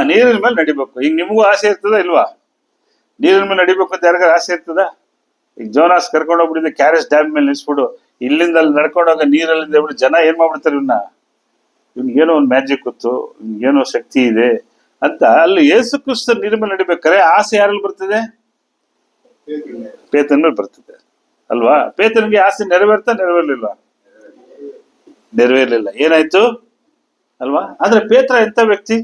ನೀರಿನ ಮೇಲೆ ನಡಿಬೇಕು. ಈಗ ನಿಮಗೂ ಆಸೆ ಇರ್ತದ ಇಲ್ವಾ? ನೀರಿನ ಮೇಲೆ ನಡಿಬೇಕು ಅಂತ ಯಾರಿಗಾರ ಆಸೆ ಇರ್ತದ? ಈಗ ಜೋನಾಸ್ ಕರ್ಕೊಂಡು ಹೋಗ್ಬಿಟ್ಟಿದ್ದೆ ಕ್ಯಾರೆಸ್ ಡ್ಯಾಮ್ ಮೇಲೆ ನಿಲ್ಸ್ಬಿಡು, ಇಲ್ಲಿಂದ ಅಲ್ಲಿ ನಡ್ಕೊಂಡೋಗ ನೀರಲ್ಲಿ ಜನ ಏನ್ ಮಾಡ್ಬಿಡ್ತಾರೆ? ಇವ್ನಿಗೇನೋ ಒಂದು ಮ್ಯಾಜಿಕ್ ಗೊತ್ತು, ಇವ್ನಿಗೇನೋ ಶಕ್ತಿ ಇದೆ ಅಂತ. ಅಲ್ಲಿ ಯೇಸು ಕ್ರಿಸ್ತ ನೀರಿನ ಮೇಲೆ ನಡಿಬೇಕಾರೆ ಆಸೆ ಯಾರಲ್ಲಿ ಬರ್ತದೆ? ಪೇತ್ರನ ಮೇಲೆ ಬರ್ತದೆ ಅಲ್ವಾ? ಪೇತ್ರನಿಗೆ ಆಸೆ ನೆರವೇರ್ಲಿಲ್ಲ. ಏನಾಯ್ತು ಅಲ್ವಾ? ಆದ್ರೆ ಪೇತ್ರ ಎಂತ ವ್ಯಕ್ತಿ?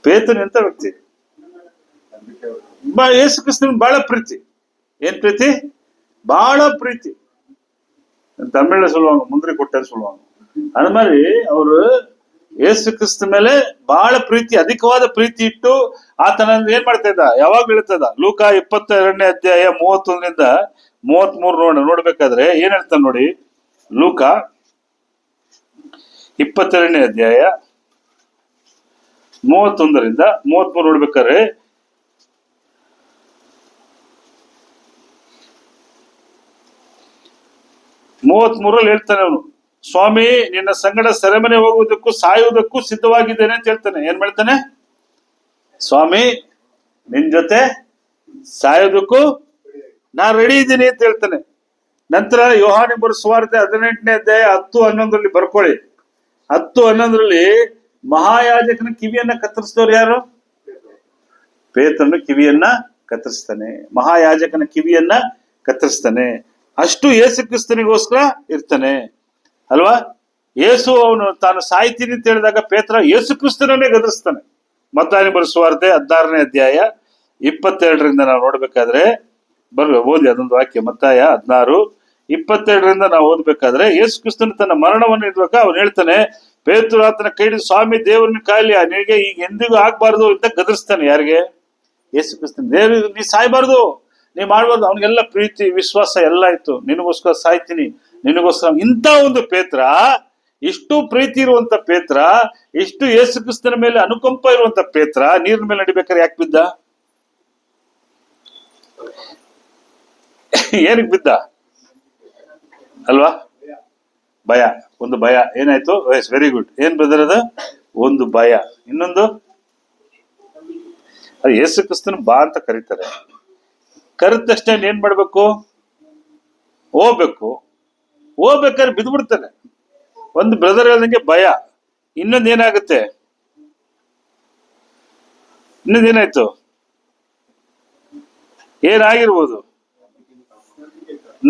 ಪೇತ್ರನ ಎಂತ ವ್ಯಕ್ತಿ? ಯೇಸು ಕ್ರಿಸ್ತನ ಬಹಳ ಪ್ರೀತಿ. ಏನ್ ಪ್ರೀತಿ? ಬಹಳ ಪ್ರೀತಿ. ತಮಿಳ್ல சொல்லுவாங்க, முந்திரி கொட்டைன்னு சொல்லுவாங்க. அது மாதிரி ಅವರು ಯೇಸು ಕ್ರಿಸ್ತ ಮೇಲೆ ಬಹಳ ಪ್ರೀತಿ, ಅಧಿಕವಾದ ಪ್ರೀತಿ ಇಟ್ಟು ಆತನ ಏನ್ ಮಾಡ್ತಾ ಇದ್ದ? ಯಾವಾಗ ಹೇಳ್ತದ? ಲೂಕ 22ನೇ ಅಧ್ಯಾಯ 31ರಿಂದ 33 ನೋಡ್ಬೇಕಾದ್ರೆ ಏನ್ ಹೇಳ್ತಾನೆ ನೋಡಿ. ಲೂಕ 22ನೇ ಅಧ್ಯಾಯ 31ರಿಂದ 33 ನೋಡ್ಬೇಕಾದ್ರೆ, ಹೇಳ್ತಾನೆ ಅವನು, ಸ್ವಾಮಿ ನಿನ್ನ ಸಂಗಡ ಸೆರೆಮನೆ ಹೋಗುವುದಕ್ಕೂ ಸಾಯುವುದಕ್ಕೂ ಸಿದ್ಧವಾಗಿದ್ದೇನೆ ಅಂತ ಹೇಳ್ತಾನೆ. ಏನ್ ಮಾಡ್ತಾನೆ? ಸ್ವಾಮಿ ನಿನ್ ಜೊತೆ ಸಾಯೋದಕ್ಕೂ ನಾನ್ ರೆಡಿ ಇದ್ದೀನಿ ಅಂತ ಹೇಳ್ತಾನೆ. ನಂತರ ಯೋಹಾನ ಬರೆದ ಸುವಾರ್ತೆ 18ನೇ ಅಧ್ಯಾಯ 10-11 ಬರ್ಕೊಳ್ಳಿ. 10-11 ಮಹಾಯಾಜಕನ ಕಿವಿಯನ್ನ ಕತ್ತರಿಸಿದವ್ರು ಯಾರು? ಪೇತ್ರನ ಕಿವಿಯನ್ನ ಕತ್ತರಿಸ್ತಾನೆ. ಮಹಾಯಾಜಕನ ಕಿವಿಯನ್ನ ಕತ್ತರಿಸ್ತಾನೆ. ಅಷ್ಟು ಯೇಸು ಕ್ರಿಸ್ತನಿಗೋಸ್ಕರ ಇರ್ತಾನೆ ಅಲ್ವಾ? ಯೇಸು ಅವನು ತಾನು ಸಾಯ್ತೀನಿ ಅಂತ ಹೇಳಿದಾಗ ಪೇತ್ರ ಯೇಸು ಕ್ರಿಸ್ತನನ್ನೇ ಗದರಿಸ್ತಾನೆ. ಮತ್ತಾಯನ ಬರೆದ ಸುವಾರ್ತೆ 16ನೇ ಅಧ್ಯಾಯ 22ರಿಂದ ನಾವು ನೋಡ್ಬೇಕಾದ್ರೆ ಓದಿ ಅದೊಂದು ವಾಕ್ಯ. ಮತ್ತಾಯ 16:22 ನಾವು ಓದ್ಬೇಕಾದ್ರೆ, ಯೇಸು ಕ್ರಿಸ್ತನ ತನ್ನ ಮರಣವನ್ನು ಇರುವಾಗ ಅವನು ಹೇಳ್ತಾನೆ, ಪೇತ್ರ ಆತನ ಕೈ ಹಿಡಿದು, ಸ್ವಾಮಿ ದೇವರನ್ನ ಕಾಯಲಿ, ನಿನಗೆ ಈಗ ಎಂದಿಗೂ ಆಗ್ಬಾರ್ದು ಅಂತ ಗದರಿಸ್ತಾನೆ. ಯಾರಿಗೆ? ಯೇಸು ಕ್ರಿಸ್ತನ. ದೇವ್ರ ನೀ ಸಾಯ್ಬಾರ್ದು, ನೀ ಮಾಡ್ಬಾರ್ದು. ಅವನಿಗೆಲ್ಲ ಪ್ರೀತಿ ವಿಶ್ವಾಸ ಎಲ್ಲ ಇತ್ತು. ನಿನಗೋಸ್ಕರ ಸಾಯ್ತೀನಿ, ನಿನಗೋಸ್ಕರ. ಇಂಥ ಒಂದು ಪೇತ್ರ, ಇಷ್ಟು ಪ್ರೀತಿ ಇರುವಂತ ಪೇತ್ರ, ಇಷ್ಟು ಯೇಸು ಕ್ರಿಸ್ತನ ಮೇಲೆ ಅನುಕಂಪ ಇರುವಂತ ಪೇತ್ರ ನೀರಿನ ಮೇಲೆ ನಡಿಬೇಕಾದ್ರೆ ಯಾಕೆ ಬಿದ್ದ? ಏನಕ್ಕೆ ಬಿದ್ದ ಅಲ್ವಾ? ಭಯ. ಒಂದು ಭಯ. ಏನಾಯ್ತು? Very good. ಏನ್ ಬ್ರದರ್ ಅದು? ಒಂದು ಭಯ. ಇನ್ನೊಂದು ಯೇಸು ಕ್ರಿಸ್ತನ ಬಾ ಅಂತ ಕರೀತಾರೆ. ಕರೆದ ತಕ್ಷಣ ಏನ್ ಮಾಡ್ಬೇಕು? ಹೋಗ್ಬೇಕಾದ್ರೆ ಬಿದ್ದ್ಬಿಡ್ತಾನೆ. ಒಂದು ಬ್ರದರ್ ಹೇಳ್ದಂಗೆ ಭಯ. ಇನ್ನೊಂದೇನಾಗುತ್ತೆ? ಇನ್ನೊಂದೇನಾಯ್ತು? ಏನಾಗಿರ್ಬೋದು?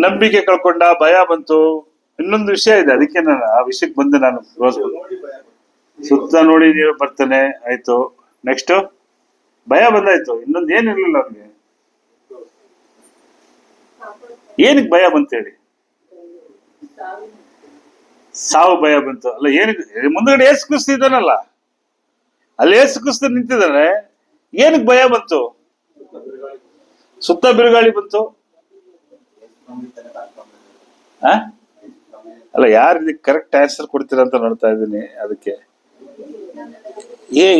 ನಂಬಿಕೆ ಕಳ್ಕೊಂಡ, ಭಯ ಬಂತು. ಇನ್ನೊಂದು ವಿಷಯ ಇದೆ, ಅದಕ್ಕೆ ನಾನು ಆ ವಿಷಯಕ್ಕೆ ಬಂದೆ. ನಾನು ಸುತ್ತ ನೋಡಿ ನೀವು ಬರ್ತಾನೆ, ಆಯ್ತು. ನೆಕ್ಸ್ಟ್ ಭಯ ಬಂದಾಯ್ತು. ಇನ್ನೊಂದು ಏನಿರ್ಲಿಲ್ಲ ಅವ್ನಿಗೆ. ಏನಕ್ಕೆ ಭಯ ಬಂತೇಳಿ? ಸಾವು ಭಯ ಬಂತು ಅಲ್ಲ? ಏನಕ್ಕೆ? ಮುಂದ್ಗಡೆ ಯೇಸು ಕ್ರಿಸ್ತ ಇದ್ದಾನಲ್ಲ, ಅಲ್ಲಿ ಯೇಸು ಕ್ರಿಸ್ತ ನಿಂತಿದ್ದಾನೆ. ಏನಕ್ಕೆ ಭಯ ಬಂತು? ಸುತ್ತ ಬಿರುಗಾಳಿ ಬಂತು. ಅಲ್ಲ, ಯಾರು ಇದಕ್ಕೆ ಕರೆಕ್ಟ್ ಆನ್ಸರ್ ಕೊಡ್ತೀರಾ ಅಂತ ನೋಡ್ತಾ ಇದ್ದೀನಿ. ಅದಕ್ಕೆ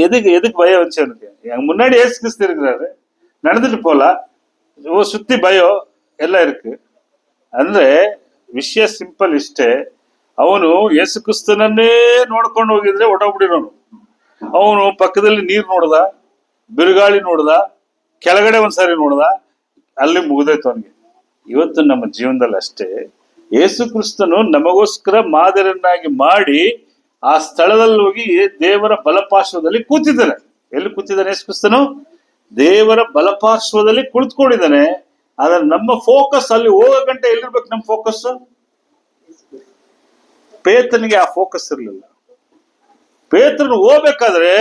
எதுக்கு பயம் வந்துச்சு எனக்கு? என் முன்னாடி ஏசு கிறிஸ்து இருக்கிறாரு, நடந்துட்டு போலாம், சுத்தி பயம் எல்லாம் இருக்கு. ಅಂದ್ರೆ ವಿಷಯ ಸಿಂಪಲ್ ಇಷ್ಟೇ. ಅವನು ಯೇಸು ಕ್ರಿಸ್ತನನ್ನೇ ನೋಡ್ಕೊಂಡು ಹೋಗಿದ್ರೆ ಹೊಟ್ಟೋಗ್ಬಿಟ್ಟಿರೋನು. ಅವನು ಪಕ್ಕದಲ್ಲಿ ನೀರು ನೋಡ್ದ, ಬಿರುಗಾಳಿ ನೋಡ್ದ, ಕೆಳಗಡೆ ಒಂದ್ಸಾರಿ ನೋಡ್ದ, ಅಲ್ಲಿ ಮುಗಿದೋಯ್ತು ಅವನಿಗೆ. ಇವತ್ತು ನಮ್ಮ ಜೀವನದಲ್ಲಿ ಅಷ್ಟೇ. ಯೇಸು ಕ್ರಿಸ್ತನು ನಮಗೋಸ್ಕರ ಮಾದರಿಯನ್ನಾಗಿ ಮಾಡಿ ಆ ಸ್ಥಳದಲ್ಲಿ ಹೋಗಿ ದೇವರ ಬಲಪಾರ್ಶ್ವದಲ್ಲಿ ಕೂತಿದ್ದಾನೆ. ಎಲ್ಲಿ ಕೂತಿದ್ದಾನೆ ಯೇಸು ಕ್ರಿಸ್ತನು? ದೇವರ ಬಲಪಾರ್ಶ್ವದಲ್ಲಿ ಕುಳಿತುಕೊಂಡಿದ್ದಾನೆ. ಆದ್ರೆ ನಮ್ಮ ಫೋಕಸ್ ಅಲ್ಲಿ ಹೋಗೋ ಗಂಟೆ ಎಲ್ಲಿರ್ಬೇಕು? ನಮ್ಮ ಫೋಕಸ್ ಪೇತ್ರನಿಗೆ ಆ ಫೋಕಸ್ ಇರಲಿಲ್ಲ. ಪೇತ್ರನು ಹೋಗ್ಬೇಕಾದ್ರೆ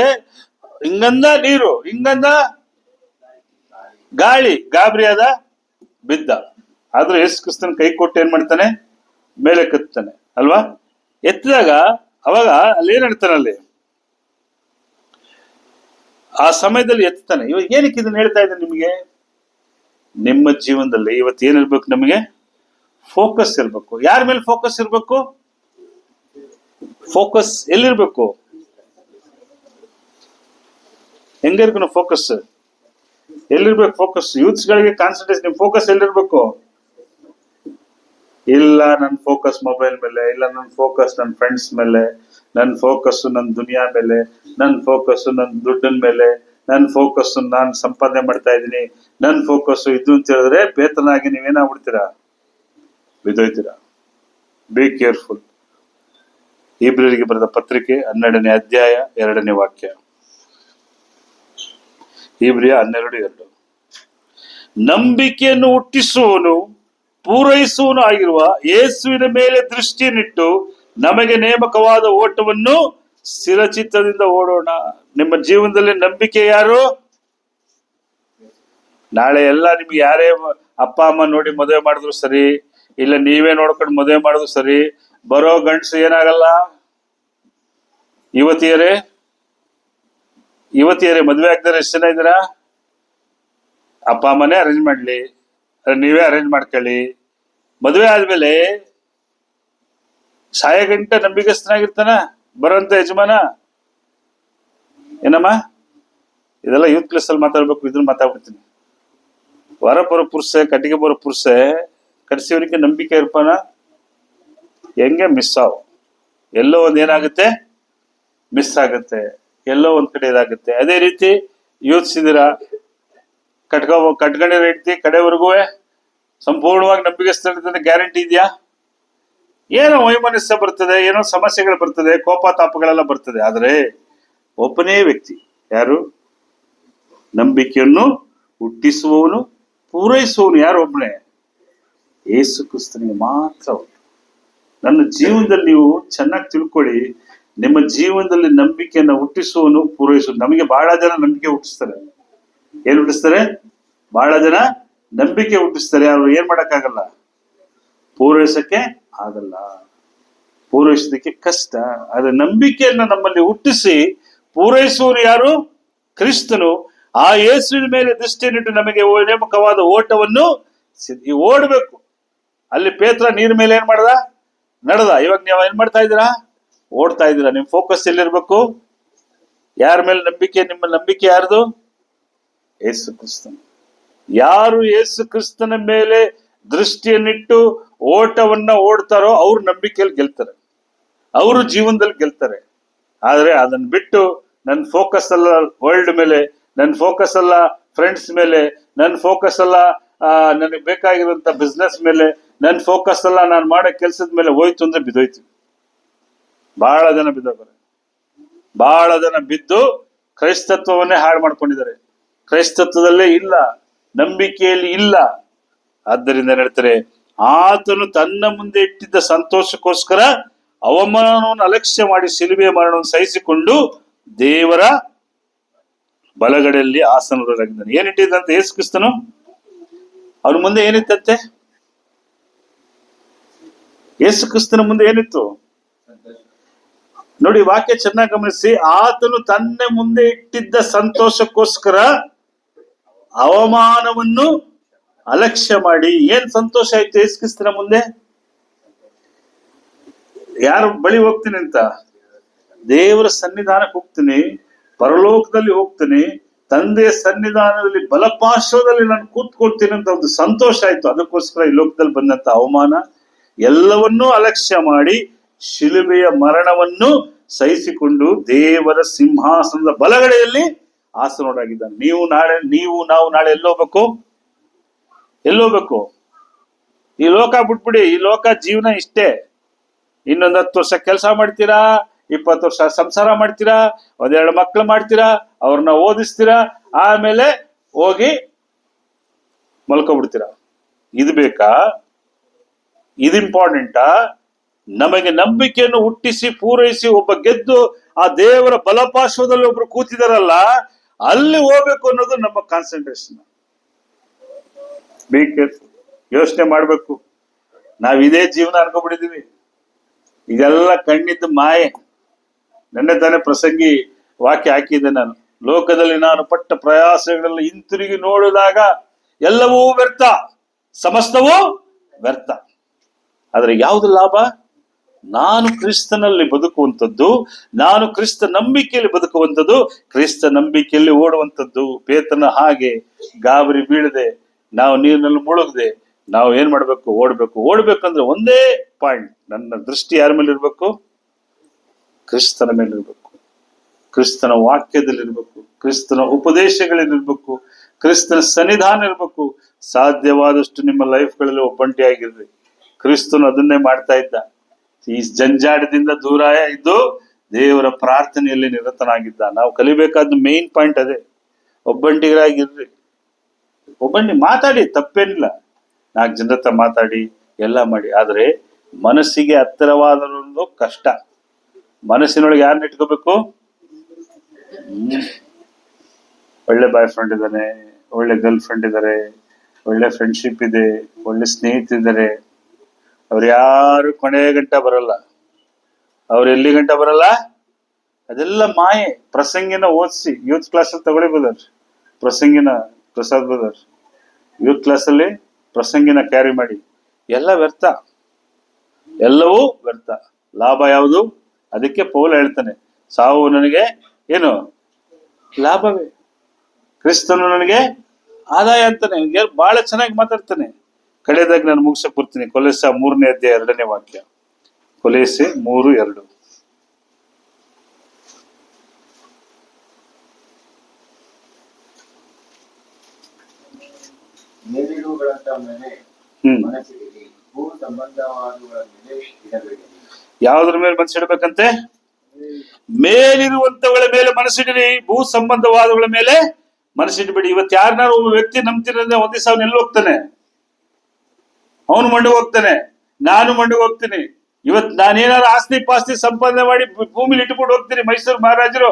ಹಿಂಗಂದ ನೀರು, ಹಿಂಗಂದ ಗಾಳಿ, ಗಾಬರಿಯಾದ, ಬಿದ್ದ. ಆದ್ರೂ ಯೇಸು ಕ್ರಿಸ್ತನ ಕೈ ಕೊಟ್ಟು ಏನ್ ಮಾಡ್ತಾನೆ, ಮೇಲೆ ಕೆತ್ತಾನೆ ಅಲ್ವಾ. ಎತ್ತಿದಾಗ ಅವಾಗ ಅಲ್ಲಿ ಏನ್ ಹೇಳ್ತಾನೆ, ಅಲ್ಲಿ ಆ ಸಮಯದಲ್ಲಿ ಎತ್ತಾನೆ. ಇವಾಗ ಏನಕ್ಕೆ ಇದನ್ನ ಹೇಳ್ತಾ ಇದ್ದೇನೆ ನಿಮಗೆ, ನಿಮ್ಮ ಜೀವನದಲ್ಲಿ ಇವತ್ತು ಏನಿರ್ಬೇಕು, ನಮಗೆ ಫೋಕಸ್ ಇರ್ಬೇಕು. ಯಾರ ಮೇಲೆ ಫೋಕಸ್ ಇರ್ಬೇಕು? ಫೋಕಸ್ ಎಲ್ಲಿರ್ಬೇಕು? ಹೆಂಗಿರ್ಬೇಕು ನಾವು ಫೋಕಸ್? ಎಲ್ಲಿರ್ಬೇಕು ಫೋಕಸ್? ಯೂತ್ಸ್ ಗಳಿಗೆ ಕಾನ್ಸಂಟ್ರೇಷನ್, ನಿಮ್ ಫೋಕಸ್ ಎಲ್ಲಿರ್ಬೇಕು? ಇಲ್ಲ ನನ್ನ ಫೋಕಸ್ ಮೊಬೈಲ್ ಮೇಲೆ, ಇಲ್ಲ ನನ್ನ ಫೋಕಸ್ ನನ್ನ ಫ್ರೆಂಡ್ಸ್ ಮೇಲೆ, ನನ್ನ ಫೋಕಸ್ ನನ್ನ ದುನಿಯಾ ಮೇಲೆ, ನನ್ನ ಫೋಕಸ್ ನನ್ನ ದುಡ್ಡಿನ ಮೇಲೆ, ನನ್ನ ಫೋಕಸ್ ನಾನು ಸಂಪಾದನೆ ಮಾಡ್ತಾ ಇದ್ದೀನಿ, ನನ್ನ ಫೋಕಸ್ ಇದು ಅಂತ ಹೇಳಿದ್ರೆ ಪೇತ್ರನಾಗಿ ನೀವೇನಾಗ್ಬಿಡ್ತೀರಾ, ಬಿದ್ದೋಯ್ತೀರಾ. Be careful. ಇಬ್ರಿಯರಿಗೆ ಬರೆದ ಪತ್ರಿಕೆ 12ನೇ ಅಧ್ಯಾಯ 2ನೇ ವಾಕ್ಯ. ಇಬ್ರಿಯ 12:2. ನಂಬಿಕೆಯನ್ನು ಹುಟ್ಟಿಸುವವನು ಪೂರೈಸುವನು ಆಗಿರುವ ಯೇಸುವಿನ ಮೇಲೆ ದೃಷ್ಟಿಯನ್ನಿಟ್ಟು ನಮಗೆ ನೇಮಕವಾದ ಓಟವನ್ನು ಸ್ಥಿರಚಿತ್ತದಿಂದ ಓಡೋಣ. ನಿಮ್ಮ ಜೀವನದಲ್ಲಿ ನಂಬಿಕೆ ಯಾರು? ನಾಳೆ ಎಲ್ಲ ನಿಮ್ಗೆ ಯಾರೇ ಅಪ್ಪ ಅಮ್ಮ ನೋಡಿ ಮದುವೆ ಮಾಡಿದ್ರು ಸರಿ, ಇಲ್ಲ ನೀವೇ ನೋಡ್ಕೊಂಡು ಮದುವೆ ಮಾಡಿದ್ರು ಸರಿ, ಬರೋ ಗಂಡಸು ಏನಾಗಲ್ಲ. ಯುವತಿಯರೇ ಮದುವೆ ಆಗ್ತಾರೆ ಎಷ್ಟು ಜನ ಇದ್ದೀರಾ? ಅಪ್ಪ ಅಮ್ಮನೇ ಅರೇಂಜ್ ಮಾಡ್ಲಿ, ನೀವೇ ಅರೇಂಜ್ ಮಾಡ್ಕೊಳ್ಳಿ. ಮದುವೆ ಆದ್ಮೇಲೆ ಸಾಯಗಂಟ ನಂಬಿಕಸ್ಥನಾಗಿರ್ತಾನ ಬರೋಂತ ಯಜಮಾನ. ಏನಮ್ಮ, ಇದೆಲ್ಲ ಯೂತ್ ಕ್ಲಾಸ್ ಅಲ್ಲಿ ಮಾತಾಡ್ಬೇಕು, ಇದನ್ನ ಮಾತಾಡ್ಬಿಡ್ತೀನಿ. ಹೊರ ಬರೋ ಪುರುಷ, ಕಟ್ಟಿಗೆ ಬರೋ ಪುರುಷ ಕಡಿಸಿವರಿಗೆ ನಂಬಿಕೆ ಇರ್ಪಾನ, ಹೆಂಗೆ ಮಿಸ್ ಆವು. ಎಲ್ಲೋ ಒಂದ್ ಏನಾಗುತ್ತೆ, ಮಿಸ್ ಆಗುತ್ತೆ, ಎಲ್ಲೋ ಒಂದ್ ಕಡೆ ಇದಾಗುತ್ತೆ. ಅದೇ ರೀತಿ ಯೂತ್ಸ್ ಇದೀರಾ, ಕಟ್ಕೊಂಡಿರೋ ಹೆಂಡತಿ ಕಡೆವರೆಗೂ ಸಂಪೂರ್ಣವಾಗಿ ನಂಬಿಕೆ ಗ್ಯಾರಂಟಿ ಇದೆಯಾ? ಏನೋ ವೈಮನಸ್ಯ ಬರ್ತದೆ, ಏನೋ ಸಮಸ್ಯೆಗಳು ಬರ್ತದೆ, ಕೋಪ ತಾಪಗಳೆಲ್ಲ ಬರ್ತದೆ. ಆದ್ರೆ ಒಬ್ಬನೇ ವ್ಯಕ್ತಿ, ಯಾರು? ನಂಬಿಕೆಯನ್ನು ಹುಟ್ಟಿಸುವವನು ಪೂರೈಸುವವನು ಯಾರು? ಒಬ್ಬನೇ, ಯೇಸು ಕ್ರಿಸ್ತನಿಗೆ ಮಾತ್ರ. ನನ್ನ ಜೀವನದಲ್ಲಿ ನೀವು ಚೆನ್ನಾಗಿ ತಿಳ್ಕೊಳ್ಳಿ, ನಿಮ್ಮ ಜೀವನದಲ್ಲಿ ನಂಬಿಕೆಯನ್ನು ಹುಟ್ಟಿಸುವವನು ಪೂರೈಸುವನು. ನಮಗೆ ಬಹಳ ಜನ ನಂಬಿಕೆ ಹುಟ್ಟಿಸ್ತಾರೆ. ಏನ್ ಹುಟ್ಟಿಸ್ತಾರೆ? ಬಹಳ ಜನ ನಂಬಿಕೆ ಹುಟ್ಟಿಸ್ತಾರೆ. ಅವ್ರು ಏನ್ ಮಾಡಕ್ಕಾಗಲ್ಲ, ಪೂರೈಸಕ್ಕೆ ಆಗಲ್ಲ, ಪೂರೈಸೋದಕ್ಕೆ ಕಷ್ಟ. ಆದ್ರೆ ನಂಬಿಕೆಯನ್ನ ನಮ್ಮಲ್ಲಿ ಹುಟ್ಟಿಸಿ ಪೂರೈಸುವವರು ಯಾರು? ಕ್ರಿಸ್ತನು. ಆ ಯೇಸುವಿನ ಮೇಲೆ ದೃಷ್ಟಿಯನ್ನಿಟ್ಟು ನಮಗೆ ನೇಮಕವಾದ ಓಟವನ್ನು ಓಡಬೇಕು. ಅಲ್ಲಿ ಪೇತ್ರ ನೀರ್ ಮೇಲೆ ಏನ್ ಮಾಡ್ದ? ನಡೆದ. ಇವಾಗ ನೀವು ಏನ್ ಮಾಡ್ತಾ ಇದ್ದೀರಾ? ಓಡ್ತಾ ಇದ್ದೀರಾ. ನಿಮ್ ಫೋಕಸ್ ಎಲ್ಲಿರ್ಬೇಕು? ಯಾರ ಮೇಲೆ ನಂಬಿಕೆ? ನಿಮ್ಮ ನಂಬಿಕೆ ಯಾರ್ದು? ಯೇಸು ಕ್ರಿಸ್ತನ. ಯಾರು ಯೇಸು ಕ್ರಿಸ್ತನ ಮೇಲೆ ದೃಷ್ಟಿಯನ್ನಿಟ್ಟು ಓಟವನ್ನ ಓಡ್ತಾರೋ ಅವ್ರ ನಂಬಿಕೆಯಲ್ಲಿ ಗೆಲ್ತಾರೆ, ಅವರು ಜೀವನದಲ್ಲಿ ಗೆಲ್ತಾರೆ. ಆದ್ರೆ ಅದನ್ನ ಬಿಟ್ಟು ನನ್ನ ಫೋಕಸ್ ಅಲ್ಲ ವರ್ಲ್ಡ್ ಮೇಲೆ, ನನ್ನ ಫೋಕಸ್ ಅಲ್ಲ ಫ್ರೆಂಡ್ಸ್ ಮೇಲೆ, ನನ್ನ ಫೋಕಸ್ ಅಲ್ಲ ನನಗೆ ಬೇಕಾಗಿರುವಂತ ಬಿಸ್ನೆಸ್ ಮೇಲೆ, ನನ್ನ ಫೋಕಸ್ ಅಲ್ಲ ನಾನು ಮಾಡೋ ಕೆಲ್ಸದ ಮೇಲೆ ಹೋಯ್ತು ಅಂದ್ರೆ ಬಿದ್ದೋಯ್ತು. ಬಹಳ ಜನ ಬಿದ್ದೋಗ್ತಾರೆ. ಬಹಳ ಜನ ಬಿದ್ದು ಕ್ರೈಸ್ತತ್ವವನ್ನೇ ಹಾಳು ಮಾಡ್ಕೊಂಡಿದ್ದಾರೆ. ಕ್ರೈಸ್ತತ್ವದಲ್ಲೇ ಇಲ್ಲ, ನಂಬಿಕೆಯಲ್ಲಿ ಇಲ್ಲ. ಆದ್ದರಿಂದ ಹೇಳ್ತಾರೆ, ಆತನು ತನ್ನ ಮುಂದೆ ಇಟ್ಟಿದ್ದ ಸಂತೋಷಕ್ಕೋಸ್ಕರ ಅವಮಾನವನ್ನು ಅಲಕ್ಷ್ಯ ಮಾಡಿ ಶಿಲುಬೆಯ ಮರಣವನ್ನು ಸಹಿಸಿಕೊಂಡು ದೇವರ ಬಲಗಡೆಯಲ್ಲಿ ಆಸನರಾಗಿದ್ದಾನೆ. ಏನಿಟ್ಟಿದ್ದಂತೆ ಯೇಸು ಕ್ರಿಸ್ತನು? ಅವನ ಮುಂದೆ ಏನಿತ್ತಂತೆ? ಯೇಸು ಕ್ರಿಸ್ತನ ಮುಂದೆ ಏನಿತ್ತು ನೋಡಿ, ವಾಕ್ಯ ಚೆನ್ನಾಗಿ ಗಮನಿಸಿ. ಆತನು ತನ್ನ ಮುಂದೆ ಇಟ್ಟಿದ್ದ ಸಂತೋಷಕ್ಕೋಸ್ಕರ ಅವಮಾನವನ್ನು ಅಲಕ್ಷ್ಯ ಮಾಡಿ. ಏನ್ ಸಂತೋಷ ಆಯ್ತು ಯೇಸು ಕ್ರಿಸ್ತನ ಮುಂದೆ? ಯಾರ ಬಳಿ ಹೋಗ್ತೀನಿ ಅಂತ? ದೇವರ ಸನ್ನಿಧಾನಕ್ಕೆ ಹೋಗ್ತೀನಿ, ಪರಲೋಕದಲ್ಲಿ ಹೋಗ್ತೀನಿ, ತಂದೆಯ ಸನ್ನಿಧಾನದಲ್ಲಿ ಬಲಪಾರ್ಶ್ವದಲ್ಲಿ ನಾನು ಕೂತ್ಕೊಳ್ತೀನಿ ಅಂತ ಒಂದು ಸಂತೋಷ ಆಯ್ತು. ಅದಕ್ಕೋಸ್ಕರ ಈ ಲೋಕದಲ್ಲಿ ಬಂದಂತ ಅವಮಾನ ಎಲ್ಲವನ್ನೂ ಅಲಕ್ಷ್ಯ ಮಾಡಿ ಶಿಲುಬೆಯ ಮರಣವನ್ನು ಸಹಿಸಿಕೊಂಡು ದೇವರ ಸಿಂಹಾಸನದ ಬಲಗಡೆಯಲ್ಲಿ ಆಸನರಾಗಿದ್ದಾನೆ. ನಾವು ನಾಳೆ ಎಲ್ಲೋಗ್ಬೇಕು? ಈ ಲೋಕ ಬಿಟ್ಬಿಡಿ. ಈ ಲೋಕ ಜೀವನ ಇಷ್ಟೇ. ಇನ್ನೊಂದು 10 ವರ್ಷ ಕೆಲಸ ಮಾಡ್ತೀರಾ, 20 ವರ್ಷ ಸಂಸಾರ ಮಾಡ್ತೀರಾ, 1-2 ಮಕ್ಳು ಮಾಡ್ತೀರಾ, ಅವ್ರನ್ನ ಓದಿಸ್ತೀರಾ, ಆಮೇಲೆ ಹೋಗಿ ಮಲ್ಕೊಬಿಡ್ತೀರಾ. ಇದು ಬೇಕಾ? ಇದು ಇಂಪಾರ್ಟೆಂಟಾ? ನಮಗೆ ನಂಬಿಕೆಯನ್ನು ಹುಟ್ಟಿಸಿ ಪೂರೈಸಿ ಒಬ್ಬ ಗೆದ್ದು ಆ ದೇವರ ಬಲಪಾರ್ಶ್ವದಲ್ಲಿ ಒಬ್ರು ಕೂತಿದಾರಲ್ಲ, ಅಲ್ಲಿ ಹೋಗ್ಬೇಕು ಅನ್ನೋದು ನಮ್ಮ ಕಾನ್ಸಂಟ್ರೇಷನ್. ಬಿ ಕೇರ್ಫುಲ್, ಯೋಚನೆ ಮಾಡ್ಬೇಕು. ನಾವ್ ಇದೇ ಜೀವನ ಅನ್ಕೊಂಡ್ಬಿಟ್ಟಿದೀವಿ, ಇದೆಲ್ಲ ಕಣ್ಣಿದ್ದು ಮಾಯೆ. ನೆನ್ನೆ ತಾನೇ ಪ್ರಸಂಗಿ ವಾಕ್ಯ ಹಾಕಿದ್ದೆ ನಾನು. ಲೋಕದಲ್ಲಿ ನಾನು ಪಟ್ಟ ಪ್ರಯಾಸಗಳಲ್ಲಿ ಹಿಂತಿರುಗಿ ನೋಡಿದಾಗ ಎಲ್ಲವೂ ವ್ಯರ್ಥ, ಸಮಸ್ತವೂ ವ್ಯರ್ಥ. ಆದ್ರೆ ಯಾವುದು ಲಾಭ? ನಾನು ಕ್ರಿಸ್ತನಲ್ಲಿ ಬದುಕುವಂಥದ್ದು, ನಾನು ಕ್ರಿಸ್ತ ನಂಬಿಕೆಯಲ್ಲಿ ಬದುಕುವಂಥದ್ದು, ಕ್ರಿಸ್ತ ನಂಬಿಕೆಯಲ್ಲಿ ಓಡುವಂಥದ್ದು. ಪೇತ್ರನ ಹಾಗೆ ಗಾಬರಿ ಬೀಳದೆ, ನಾವು ನೀರಿನಲ್ಲಿ ಮುಳುಗದೆ ನಾವು ಏನ್ ಮಾಡ್ಬೇಕು? ಓಡ್ಬೇಕಂದ್ರೆ ಒಂದೇ ಪಾಯಿಂಟ್, ನನ್ನ ದೃಷ್ಟಿ ಯಾರ ಮೇಲೆ ಇರ್ಬೇಕು? ಕ್ರಿಸ್ತನ ಮೇಲೆ ಇರ್ಬೇಕು, ಕ್ರಿಸ್ತನ ವಾಕ್ಯದಲ್ಲಿರ್ಬೇಕು, ಕ್ರಿಸ್ತನ ಉಪದೇಶಗಳಲ್ಲಿರ್ಬೇಕು, ಕ್ರಿಸ್ತನ ಸನ್ನಿಧಾನ ಇರ್ಬೇಕು. ಸಾಧ್ಯವಾದಷ್ಟು ನಿಮ್ಮ ಲೈಫ್ಗಳಲ್ಲಿ ಒಬ್ಬಂಟಿಯಾಗಿರ್ರಿ. ಕ್ರಿಸ್ತನು ಅದನ್ನೇ ಮಾಡ್ತಾ ಇದ್ದ. ಈ ಜಂಜಾಟದಿಂದ ದೂರ ಇದ್ದು ದೇವರ ಪ್ರಾರ್ಥನೆಯಲ್ಲಿ ನಿರತನಾಗಿದ್ದ. ನಾವು ಕಲಿಬೇಕಾದ ಮೇನ್ ಪಾಯಿಂಟ್ ಅದೇ, ಒಬ್ಬಂಟಿಗರಾಗಿರ್ರಿ. ಮಾತಾಡಿ, ತಪ್ಪೇನಿಲ್ಲ, 4 ಜನರ ಹತ್ರ ಮಾತಾಡಿ, ಎಲ್ಲ ಮಾಡಿ. ಆದ್ರೆ ಮನಸ್ಸಿಗೆ ಹತ್ತಿರವಾದೊಂದು ಕಷ್ಟ. ಮನಸ್ಸಿನೊಳಗೆ ಯಾರನ್ನ ಇಟ್ಕೋಬೇಕು? ಒಳ್ಳೆ ಬಾಯ್ ಫ್ರೆಂಡ್ ಇದ್ದಾನೆ, ಒಳ್ಳೆ ಗರ್ಲ್ ಫ್ರೆಂಡ್ ಇದ್ದಾರೆ, ಒಳ್ಳೆ ಫ್ರೆಂಡ್ಶಿಪ್ ಇದೆ, ಒಳ್ಳೆ ಸ್ನೇಹಿತರಿದ್ದಾರೆ. ಅವ್ರು ಯಾರು ಕೊನೆ ಗಂಟ ಬರಲ್ಲ. ಅವ್ರು ಎಲ್ಲಿ ಗಂಟ ಬರಲ್ಲ? ಅದೆಲ್ಲ ಮಾಯೆ. ಪ್ರಸಂಗಿನ ಓದಿಸಿ ಯೂತ್ ಕ್ಲಾಸಲ್ಲಿ ತಗೊಳ್ಳಿ ಬದರ್, ಪ್ರಸಂಗಿನ ಪ್ರಸಾದ್ ಬದರ್, ಯೂತ್ ಕ್ಲಾಸಲ್ಲಿ ಪ್ರಸಂಗಿನ ಕ್ಯಾರಿ ಮಾಡಿ. ಎಲ್ಲ ವ್ಯರ್ಥ, ಎಲ್ಲವೂ ವ್ಯರ್ಥ. ಲಾಭ ಯಾವುದು? ಅದಕ್ಕೆ ಪೌಲ ಹೇಳ್ತಾನೆ, ಸಾವು ನನಗೆ ಏನು? ಲಾಭವೇ. ಕ್ರಿಸ್ತನು ನನಗೆ ಆದಾಯ ಅಂತಾನೆ. ಬಹಳ ಚೆನ್ನಾಗಿ ಮಾತಾಡ್ತಾನೆ. ಕಡೆಯದಾಗಿ ನಾನು ಮುಗಿಸಕ್ ಬರ್ತೀನಿ. ಕೊಲೆಸ 3ನೇ ಅಧ್ಯಾಯ 2ನೇ ವಾಕ್ಯ. ಕೊಲೆಸೆ 3:2. ಮೇಲಿರುವುಗಳಂತ ಮೇಲೆ ಮನಸ್ಸಿಡಿರಿ, ಭೂ ಸಂಬಂಧವಾದವುಗಳ ಮೇಲೆ ಇಡಬೇಡಿ. ಯಾವುದ್ರ ಮೇಲೆ ಮನಸ್ಸಿಡ್ಬೇಕಂತೆ? ಮೇಲಿರುವಂತವುಗಳ ಮೇಲೆ ಮನಸ್ಸಿಡಿರಿ, ಭೂ ಸಂಬಂಧವಾದವುಗಳ ಮೇಲೆ ಮನಸ್ಸಿಡ್ಬೇಡಿ. ಇವತ್ತು ಯಾರನ್ನಾರು ಒಬ್ಬ ವ್ಯಕ್ತಿ ನಂಬ್ತಿರಂದ್ರೆ ಒಂದ್ ದಿವಸ ಅವನು ಎಲ್ಲಿ ಹೋಗ್ತಾನೆ? ಅವನು ಮಂಡಿಗೆ ಹೋಗ್ತಾನೆ, ನಾನು ಮಂಡಿಗೆ ಹೋಗ್ತೀನಿ. ಇವತ್ತು ನಾನೇನಾದ್ರು ಆಸ್ತಿ ಪಾಸ್ತಿ ಸಂಪಾದನೆ ಮಾಡಿ ಭೂಮಿಲಿ ಇಟ್ಬಿಟ್ಟು ಹೋಗ್ತೀನಿ. ಮೈಸೂರು ಮಹಾರಾಜರು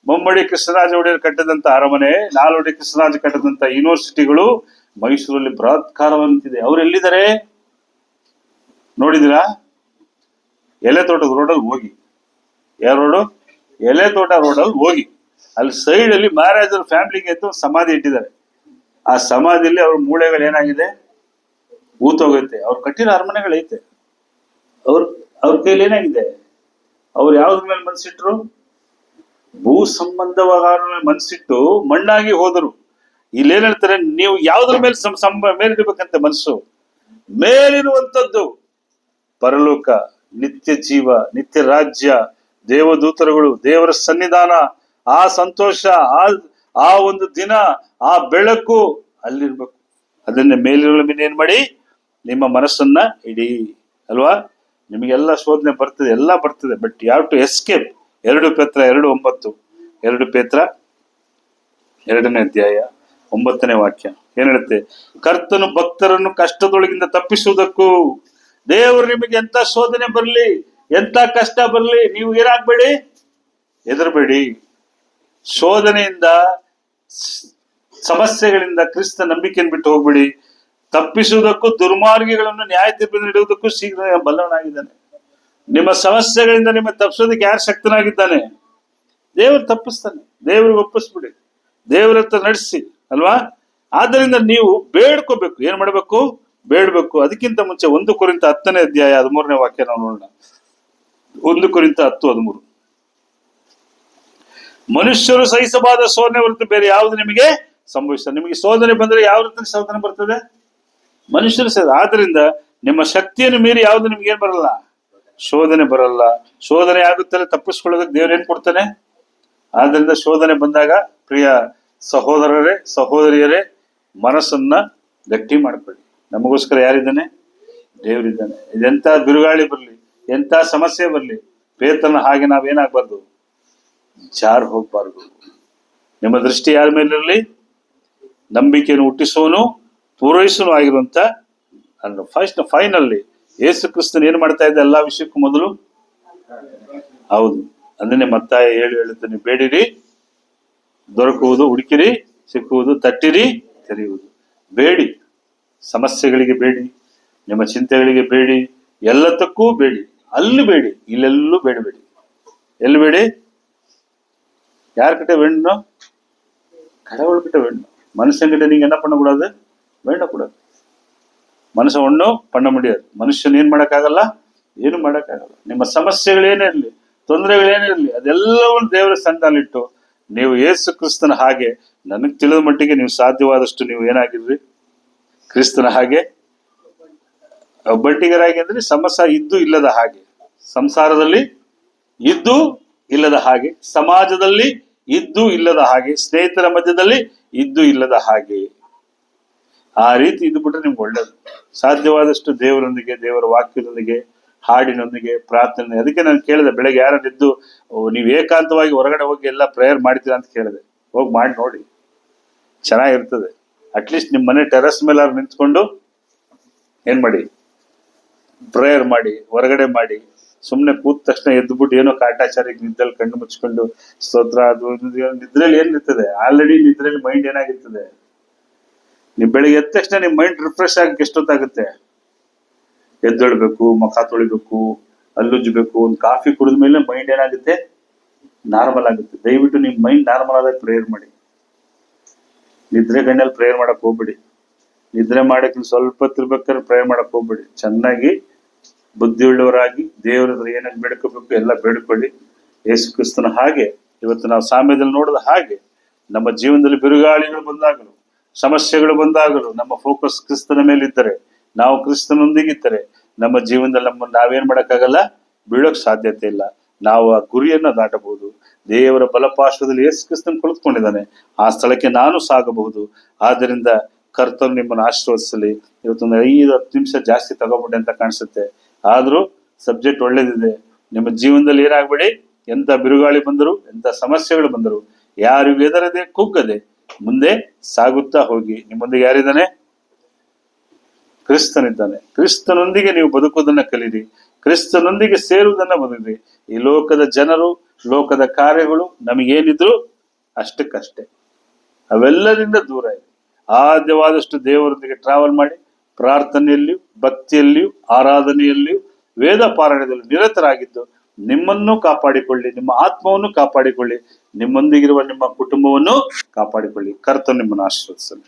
ಮುಮ್ಮಡಿ ಕೃಷ್ಣರಾಜ ಒಡೆಯರ್ ಕಟ್ಟದಂತ ಅರಮನೆ, ನಾಲ್ವಡಿ ಕೃಷ್ಣರಾಜ ಕಟ್ಟದಂತ ಯೂನಿವರ್ಸಿಟಿಗಳು ಮೈಸೂರಲ್ಲಿ ಬಲಾತ್ಕಾರವಂತಿದೆ. ಅವ್ರು ಎಲ್ಲಿದ್ದಾರೆ ನೋಡಿದಿರಾ? ಎಲೆ ತೋಟದ ರೋಡಲ್ಲಿ ಹೋಗಿ, ಯಾವ ರೋಡು? ಎಲೆ ತೋಟ ರೋಡಲ್ಲಿ ಹೋಗಿ, ಅಲ್ಲಿ ಸೈಡ್ ಅಲ್ಲಿ ಮಹಾರಾಜರ ಫ್ಯಾಮಿಲಿಗೆ ಅಂತ ಒಂದು ಸಮಾಧಿ ಇಟ್ಟಿದ್ದಾರೆ. ಆ ಸಮಾಧಿಯಲ್ಲಿ ಅವ್ರ ಮೂಳೆಗಳು ಏನಾಗಿದೆ? ಊತೋಗೈತೆ. ಅವ್ರು ಕಟ್ಟಿರೋ ಅರಮನೆಗಳೈತೆ. ಅವ್ರ ಕೈಲಿ ಏನಾಗಿದೆ? ಅವ್ರು ಯಾವ್ದ್ರ ಮೇಲೆ ಮನ್ಸಿಟ್ರು? ಭೂ ಸಂಬಂಧವಾದ ಮನ್ಸಿಟ್ಟು ಮಣ್ಣಾಗಿ ಹೋದರು. ಇಲ್ಲಿ ಏನ್ ಹೇಳ್ತಾರೆ? ನೀವು ಯಾವ್ದ್ರ ಮೇಲೆ ಮೇಲಿಡ್ಬೇಕಂತೆ ಮನಸ್ಸು? ಮೇಲಿರುವಂತದ್ದು ಪರಲೋಕ, ನಿತ್ಯ ಜೀವ, ನಿತ್ಯ ರಾಜ್ಯ, ದೇವದೂತರುಗಳು, ದೇವರ ಸನ್ನಿಧಾನ, ಆ ಸಂತೋಷ, ಆ ಒಂದು ದಿನ, ಆ ಬೆಳಕು ಅಲ್ಲಿರ್ಬೇಕು. ಅದನ್ನೇ ಮೇಲಿರುವ ಮೇಲೆ ಏನ್ ಮಾಡಿ? ನಿಮ್ಮ ಮನಸ್ಸನ್ನ ಇಡಿ ಅಲ್ವಾ? ನಿಮಗೆಲ್ಲ ಶೋಧನೆ ಬರ್ತದೆ, ಎಲ್ಲ ಬರ್ತದೆ. ಬಟ್ ಯಾವ ಟು ಎಸ್ಕೇಪ್. 2 ಪೇತ್ರ 2:9. 2 ಪೇತ್ರ 2ನೇ ಅಧ್ಯಾಯ 9ನೇ ವಾಕ್ಯ ಏನ್ ಹೇಳುತ್ತೆ? ಕರ್ತನು ಭಕ್ತರನ್ನು ಕಷ್ಟದೊಳಗಿಂದ ತಪ್ಪಿಸುವುದಕ್ಕೂ, ದೇವರು ನಿಮಗೆ ಎಂತ ಶೋಧನೆ ಬರಲಿ, ಎಂತ ಕಷ್ಟ ಬರಲಿ, ನೀವು ಏನಾಗ್ಬೇಡಿ, ಹೆದರ್ಬೇಡಿ. ಶೋಧನೆಯಿಂದ, ಸಮಸ್ಯೆಗಳಿಂದ ಕ್ರಿಸ್ತ ನಂಬಿಕೆಯನ್ನು ಬಿಟ್ಟು ಹೋಗ್ಬೇಡಿ. ತಪ್ಪಿಸುವುದಕ್ಕೂ ದುರ್ಮಾರ್ಗಿಗಳನ್ನು ನ್ಯಾಯ ತೀರ್ಪಿನ ಇಡುವುದಕ್ಕೂ ಶೀಘ್ರ ಬಲ್ಲವನಾಗಿದ್ದಾನೆ. ನಿಮ್ಮ ಸಮಸ್ಯೆಗಳಿಂದ ನಿಮ್ಮ ತಪ್ಪಿಸೋದಕ್ಕೆ ಯಾರು ಶಕ್ತನಾಗಿದ್ದಾನೆ? ದೇವರು ತಪ್ಪಿಸ್ತಾನೆ. ದೇವ್ರಿಗೆ ಒಪ್ಪಿಸ್ಬಿಡಿ, ದೇವ್ರ ಹತ್ರ ನಡೆಸಿ ಅಲ್ವಾ? ಆದ್ದರಿಂದ ನೀವು ಬೇಡ್ಕೋಬೇಕು. ಏನ್ ಮಾಡ್ಬೇಕು? ಬೇಡ್ಬೇಕು. ಅದಕ್ಕಿಂತ ಮುಂಚೆ 1 ಕೊರಿಂಥ 10ನೇ ಅಧ್ಯಾಯ 13ನೇ ವಾಕ್ಯ ನಾವು ನೋಡೋಣ. 1 ಕೊರಿಂಥ 10:13. ಮನುಷ್ಯರು ಸಹಿಸಬಾದ ಶೋಧನೆ ಹೊರತು ಬೇರೆ ಯಾವುದು ನಿಮಗೆ ಸಂಭವಿಸ್ತದೆ. ನಿಮಗೆ ಶೋಧನೆ ಬಂದ್ರೆ ಯಾವ ರೀತಿ ಶೋಧನೆ ಬರ್ತದೆ? ಮನುಷ್ಯರು ಆದ್ರಿಂದ ನಿಮ್ಮ ಶಕ್ತಿಯನ್ನು ಮೀರಿ ಯಾವ್ದು ನಿಮ್ಗೆ ಏನ್ ಬರಲ್ಲ? ಶೋಧನೆ ಬರಲ್ಲ. ಶೋಧನೆ ಆಗುತ್ತಲೇ ತಪ್ಪಿಸ್ಕೊಳ್ಳೋದಕ್ಕೆ ದೇವ್ರು ಏನ್ ಕೊಡ್ತಾನೆ? ಆದ್ರಿಂದ ಶೋಧನೆ ಬಂದಾಗ ಪ್ರಿಯ ಸಹೋದರರೇ, ಸಹೋದರಿಯರೇ, ಮನಸ್ಸನ್ನ ಗಟ್ಟಿ ಮಾಡ್ಕೊಳ್ಳಿ. ನಮಗೋಸ್ಕರ ಯಾರಿದ್ದಾನೆ? ದೇವರಿದ್ದಾನೆ. ಇದೆಂತ ಬಿರುಗಾಳಿ ಬರ್ಲಿ, ಎಂತ ಸಮಸ್ಯೆ ಬರ್ಲಿ, ಪೇತ್ರನ ಹಾಗೆ ನಾವೇನಾಗ್ಬಾರ್ದು? ಜಾರ್ ಹೋಗ್ಬಾರ್ದು. ನಿಮ್ಮ ದೃಷ್ಟಿ ಯಾರ ಮೇಲಿರಲಿ? ನಂಬಿಕೆಯನ್ನು ಹುಟ್ಟಿಸೋನು ಪೂರೈಸೋನು ಆಗಿರುವಂತ ಫೈನಲ್ಲಿ ಯೇಸು ಕ್ರಿಸ್ತನ್ ಏನ್ ಮಾಡ್ತಾ ಇದ್ದ ಎಲ್ಲಾ ವಿಷಯಕ್ಕೂ ಮೊದಲು? ಹೌದು, ಅದನ್ನೇ ಮತ್ತಾಯ 7 ಹೇಳುತ್ತಾನೆ, ಬೇಡಿರಿ ದೊರಕುವುದು, ಹುಡುಕಿರಿ ಸಿಕ್ಕುವುದು, ತಟ್ಟಿರಿ ತೆರೆಯುವುದು. ಬೇಡಿ, ಸಮಸ್ಯೆಗಳಿಗೆ ಬೇಡಿ, ನಿಮ್ಮ ಚಿಂತೆಗಳಿಗೆ ಬೇಡಿ, ಎಲ್ಲದಕ್ಕೂ ಬೇಡಿ. ಅಲ್ಲಿ ಬೇಡಿ, ಇಲ್ಲೆಲ್ಲೂ ಬೇಡಬೇಡಿ. ಎಲ್ಲಿ ಬೇಡಿ? யார்கிட்ட வேணும்? கடவுள்கிட்ட வேணும். மனுஷங்கிட்ட நீங்க என்ன பண்ணக்கூடாது? வேண்டக்கூடாது. மனுஷன் ஒன்றும் பண்ண முடியாது. ಮನುಷ್ಯನ್ ಏನ್ ಮಾಡಕ್ಕಾಗಲ್ಲ? ಏನು ಮಾಡಕ್ಕಾಗಲ್ಲ. ನಿಮ್ಮ ಸಮಸ್ಯೆಗಳೇನೇ ಇರಲಿ, ತೊಂದರೆಗಳೇನೇ ಇರಲಿ, ಅದೆಲ್ಲವನ್ನು ದೇವರ ಸನ್ನಿಧಾನದಲ್ಲಿಟ್ಟು ನೀವು ಯೇಸು ಕ್ರಿಸ್ತನ ಹಾಗೆ, ನನಗೆ ತಿಳಿದ ಮಟ್ಟಿಗೆ ನೀವು ಸಾಧ್ಯವಾದಷ್ಟು ನೀವು ಏನಾಗಿರ್ರಿ? ಕ್ರಿಸ್ತನ ಹಾಗೆ ಒಬ್ಬಟ್ಟಿಗರಾಗಿ. ಅಂದ್ರೆ ಸಮಸ್ಯೆ ಇದ್ದು ಇಲ್ಲದ ಹಾಗೆ, ಸಂಸಾರದಲ್ಲಿ ಇದ್ದು ಇಲ್ಲದ ಹಾಗೆ, ಸಮಾಜದಲ್ಲಿ ಇದ್ದು ಇಲ್ಲದ ಹಾಗೆ, ಸ್ನೇಹಿತರ ಮಧ್ಯದಲ್ಲಿ ಇದ್ದು ಇಲ್ಲದ ಹಾಗೆ, ಆ ರೀತಿ ಇದ್ದು ಬಿಟ್ರೆ ನಿಮ್ಗೆ ಒಳ್ಳೇದು. ಸಾಧ್ಯವಾದಷ್ಟು ದೇವರೊಂದಿಗೆ, ದೇವರ ವಾಕ್ಯದೊಂದಿಗೆ, ಹಾಡಿನೊಂದಿಗೆ, ಪ್ರಾರ್ಥನೆ. ಅದಕ್ಕೆ ನಾನು ಕೇಳಿದೆ, ಬೆಳಗ್ಗೆ ಯಾರಿದ್ದು ನೀವು ಏಕಾಂತವಾಗಿ ಹೊರಗಡೆ ಹೋಗಿ ಎಲ್ಲ ಪ್ರೇಯರ್ ಮಾಡ್ತೀರಾ ಅಂತ ಕೇಳಿದೆ. ಹೋಗಿ ಮಾಡಿ ನೋಡಿ, ಚೆನ್ನಾಗಿರ್ತದೆ. ಅಟ್ಲೀಸ್ಟ್ ನಿಮ್ಮ ಮನೆ ಟೆರೆಸ್ ಮೇಲೆ ನಿಂತ್ಕೊಂಡು ಏನ್ ಮಾಡಿ, ಪ್ರೇಯರ್ ಮಾಡಿ, ಹೊರಗಡೆ ಮಾಡಿ. ಸುಮ್ನೆ ಕೂತ ತಕ್ಷಣ ಎದ್ದುಬಿಟ್ಟು ಏನೋ ಕಾಟಾಚಾರಿ ನಿದ್ದಲ್ಲಿ ಕಣ್ಣು ಮುಚ್ಕೊಂಡು ಸ್ತೋತ್ರ, ಅದು ನಿದ್ರೆಯಲ್ಲಿ ಏನಿರ್ತದೆ? ಆಲ್ರೆಡಿ ನಿದ್ರೆಯಲ್ಲಿ ಮೈಂಡ್ ಏನಾಗಿರ್ತದೆ? ನೀವು ಬೆಳಿಗ್ಗೆ ಎದ್ದ ತಕ್ಷಣ ನಿಮ್ ಮೈಂಡ್ ರಿಫ್ರೆಶ್ ಆಗಕ್ಕೆ ಎಷ್ಟೊತ್ತಾಗುತ್ತೆ? ಎದ್ದೇಳ್ಬೇಕು, ಮುಖ ತೊಳಿಬೇಕು, ಹಲ್ಲುಜ್ಜಬೇಕು, ಒಂದು ಕಾಫಿ ಕುಡಿದ ಮೇಲೆ ಮೈಂಡ್ ಏನಾಗುತ್ತೆ? ನಾರ್ಮಲ್ ಆಗುತ್ತೆ. ದಯವಿಟ್ಟು ನಿಮ್ ಮೈಂಡ್ ನಾರ್ಮಲ್ ಆದಾಗ ಪ್ರೇಯರ್ ಮಾಡಿ. ನಿದ್ರೆ ಗಣ್ಣಲ್ಲಿ ಪ್ರೇಯರ್ ಮಾಡಕ್ ಹೋಗ್ಬೇಡಿ. ನಿದ್ರೆ ಮಾಡಕ್ಕೆ ಸ್ವಲ್ಪ ತಿರ್ಬೇಕಾದ್ರೆ ಪ್ರೇಯರ್ ಮಾಡಕ್ ಹೋಗ್ಬೇಡಿ. ಚೆನ್ನಾಗಿ ಬುದ್ಧಿಯುಳ್ಳವರಾಗಿ ದೇವರ ಏನೇನು ಬೇಡ್ಕೋಬೇಕು ಎಲ್ಲ ಬೇಡ್ಕೊಳ್ಳಿ. ಯೇಸು ಕ್ರಿಸ್ತನ ಹಾಗೆ ಇವತ್ತು ನಾವು ಸಾಮ್ಯದಲ್ಲಿ ನೋಡಿದ ಹಾಗೆ ನಮ್ಮ ಜೀವನದಲ್ಲಿ ಬಿರುಗಾಳಿಗಳು ಬಂದಾಗಲು, ಸಮಸ್ಯೆಗಳು ಬಂದಾಗಲು ನಮ್ಮ ಫೋಕಸ್ ಕ್ರಿಸ್ತನ ಮೇಲಿದ್ದರೆ, ನಾವು ಕ್ರಿಸ್ತನೊಂದಿಗಿದ್ದರೆ ನಮ್ಮ ಜೀವನದಲ್ಲಿ ನಾವೇನ್ ಮಾಡಕ್ಕಾಗಲ್ಲ? ಬೀಳೋಕ್ ಸಾಧ್ಯತೆ ಇಲ್ಲ. ನಾವು ಆ ಗುರಿಯನ್ನ ದಾಟಬಹುದು. ದೇವರ ಬಲಪಾರ್ಶ್ವದಲ್ಲಿ ಯೇಸು ಕ್ರಿಸ್ತನ್ ಕುಳಿತುಕೊಂಡಿದ್ದಾನೆ, ಆ ಸ್ಥಳಕ್ಕೆ ನಾನು ಸಾಗಬಹುದು. ಆದ್ದರಿಂದ ಕರ್ತನು ನಿಮ್ಮನ್ನು ಆಶೀರ್ವದಿಸಲಿ. ಇವತ್ತೊಂದು 5-10 ನಿಮಿಷ ಜಾಸ್ತಿ ತಗೋಬಿಟ್ಟೆ ಅಂತ ಕಾಣಿಸುತ್ತೆ, ಆದ್ರೂ ಸಬ್ಜೆಕ್ಟ್ ಒಳ್ಳೇದಿದೆ. ನಿಮ್ಮ ಜೀವನದಲ್ಲಿ ಏನಾಗ್ಬೇಡಿ, ಎಂತ ಬಿರುಗಾಳಿ ಬಂದರು, ಎಂತ ಸಮಸ್ಯೆಗಳು ಬಂದರು, ಯಾರಿಗೂ ಎದರದೆ ಕುಗ್ಗದೆ ಮುಂದೆ ಸಾಗುತ್ತಾ ಹೋಗಿ. ನಿಮ್ಮೊಂದಿಗೆ ಯಾರಿದ್ದಾನೆ? ಕ್ರಿಸ್ತನಿದ್ದಾನೆ. ಕ್ರಿಸ್ತನೊಂದಿಗೆ ನೀವು ಬದುಕುವುದನ್ನ ಕಲೀರಿ, ಕ್ರಿಸ್ತನೊಂದಿಗೆ ಸೇರುವುದನ್ನ ಬದುಕ್ರಿ. ಈ ಲೋಕದ ಜನರು, ಲೋಕದ ಕಾರ್ಯಗಳು ನಮಗೇನಿದ್ರು ಅಷ್ಟಕ್ಕಷ್ಟೇ, ಅವೆಲ್ಲರಿಂದ ದೂರ ಇದೆ. ಆದ್ಯವಾದಷ್ಟು ದೇವರೊಂದಿಗೆ ಟ್ರಾವೆಲ್ ಮಾಡಿ, ಪ್ರಾರ್ಥನೆಯಲ್ಲಿಯೂ, ಭಕ್ತಿಯಲ್ಲಿಯೂ, ಆರಾಧನೆಯಲ್ಲಿಯೂ, ವೇದ ಪಾರಾಯಣದಲ್ಲೂ ನಿರತರಾಗಿದ್ದು ನಿಮ್ಮನ್ನು ಕಾಪಾಡಿಕೊಳ್ಳಿ, ನಿಮ್ಮ ಆತ್ಮವನ್ನು ಕಾಪಾಡಿಕೊಳ್ಳಿ, ನಿಮ್ಮೊಂದಿಗಿರುವ ನಿಮ್ಮ ಕುಟುಂಬವನ್ನು ಕಾಪಾಡಿಕೊಳ್ಳಿ. ಕರ್ತನು ನಿಮ್ಮನ್ನು ಆಶೀರ್ವದಿಸಲಿ.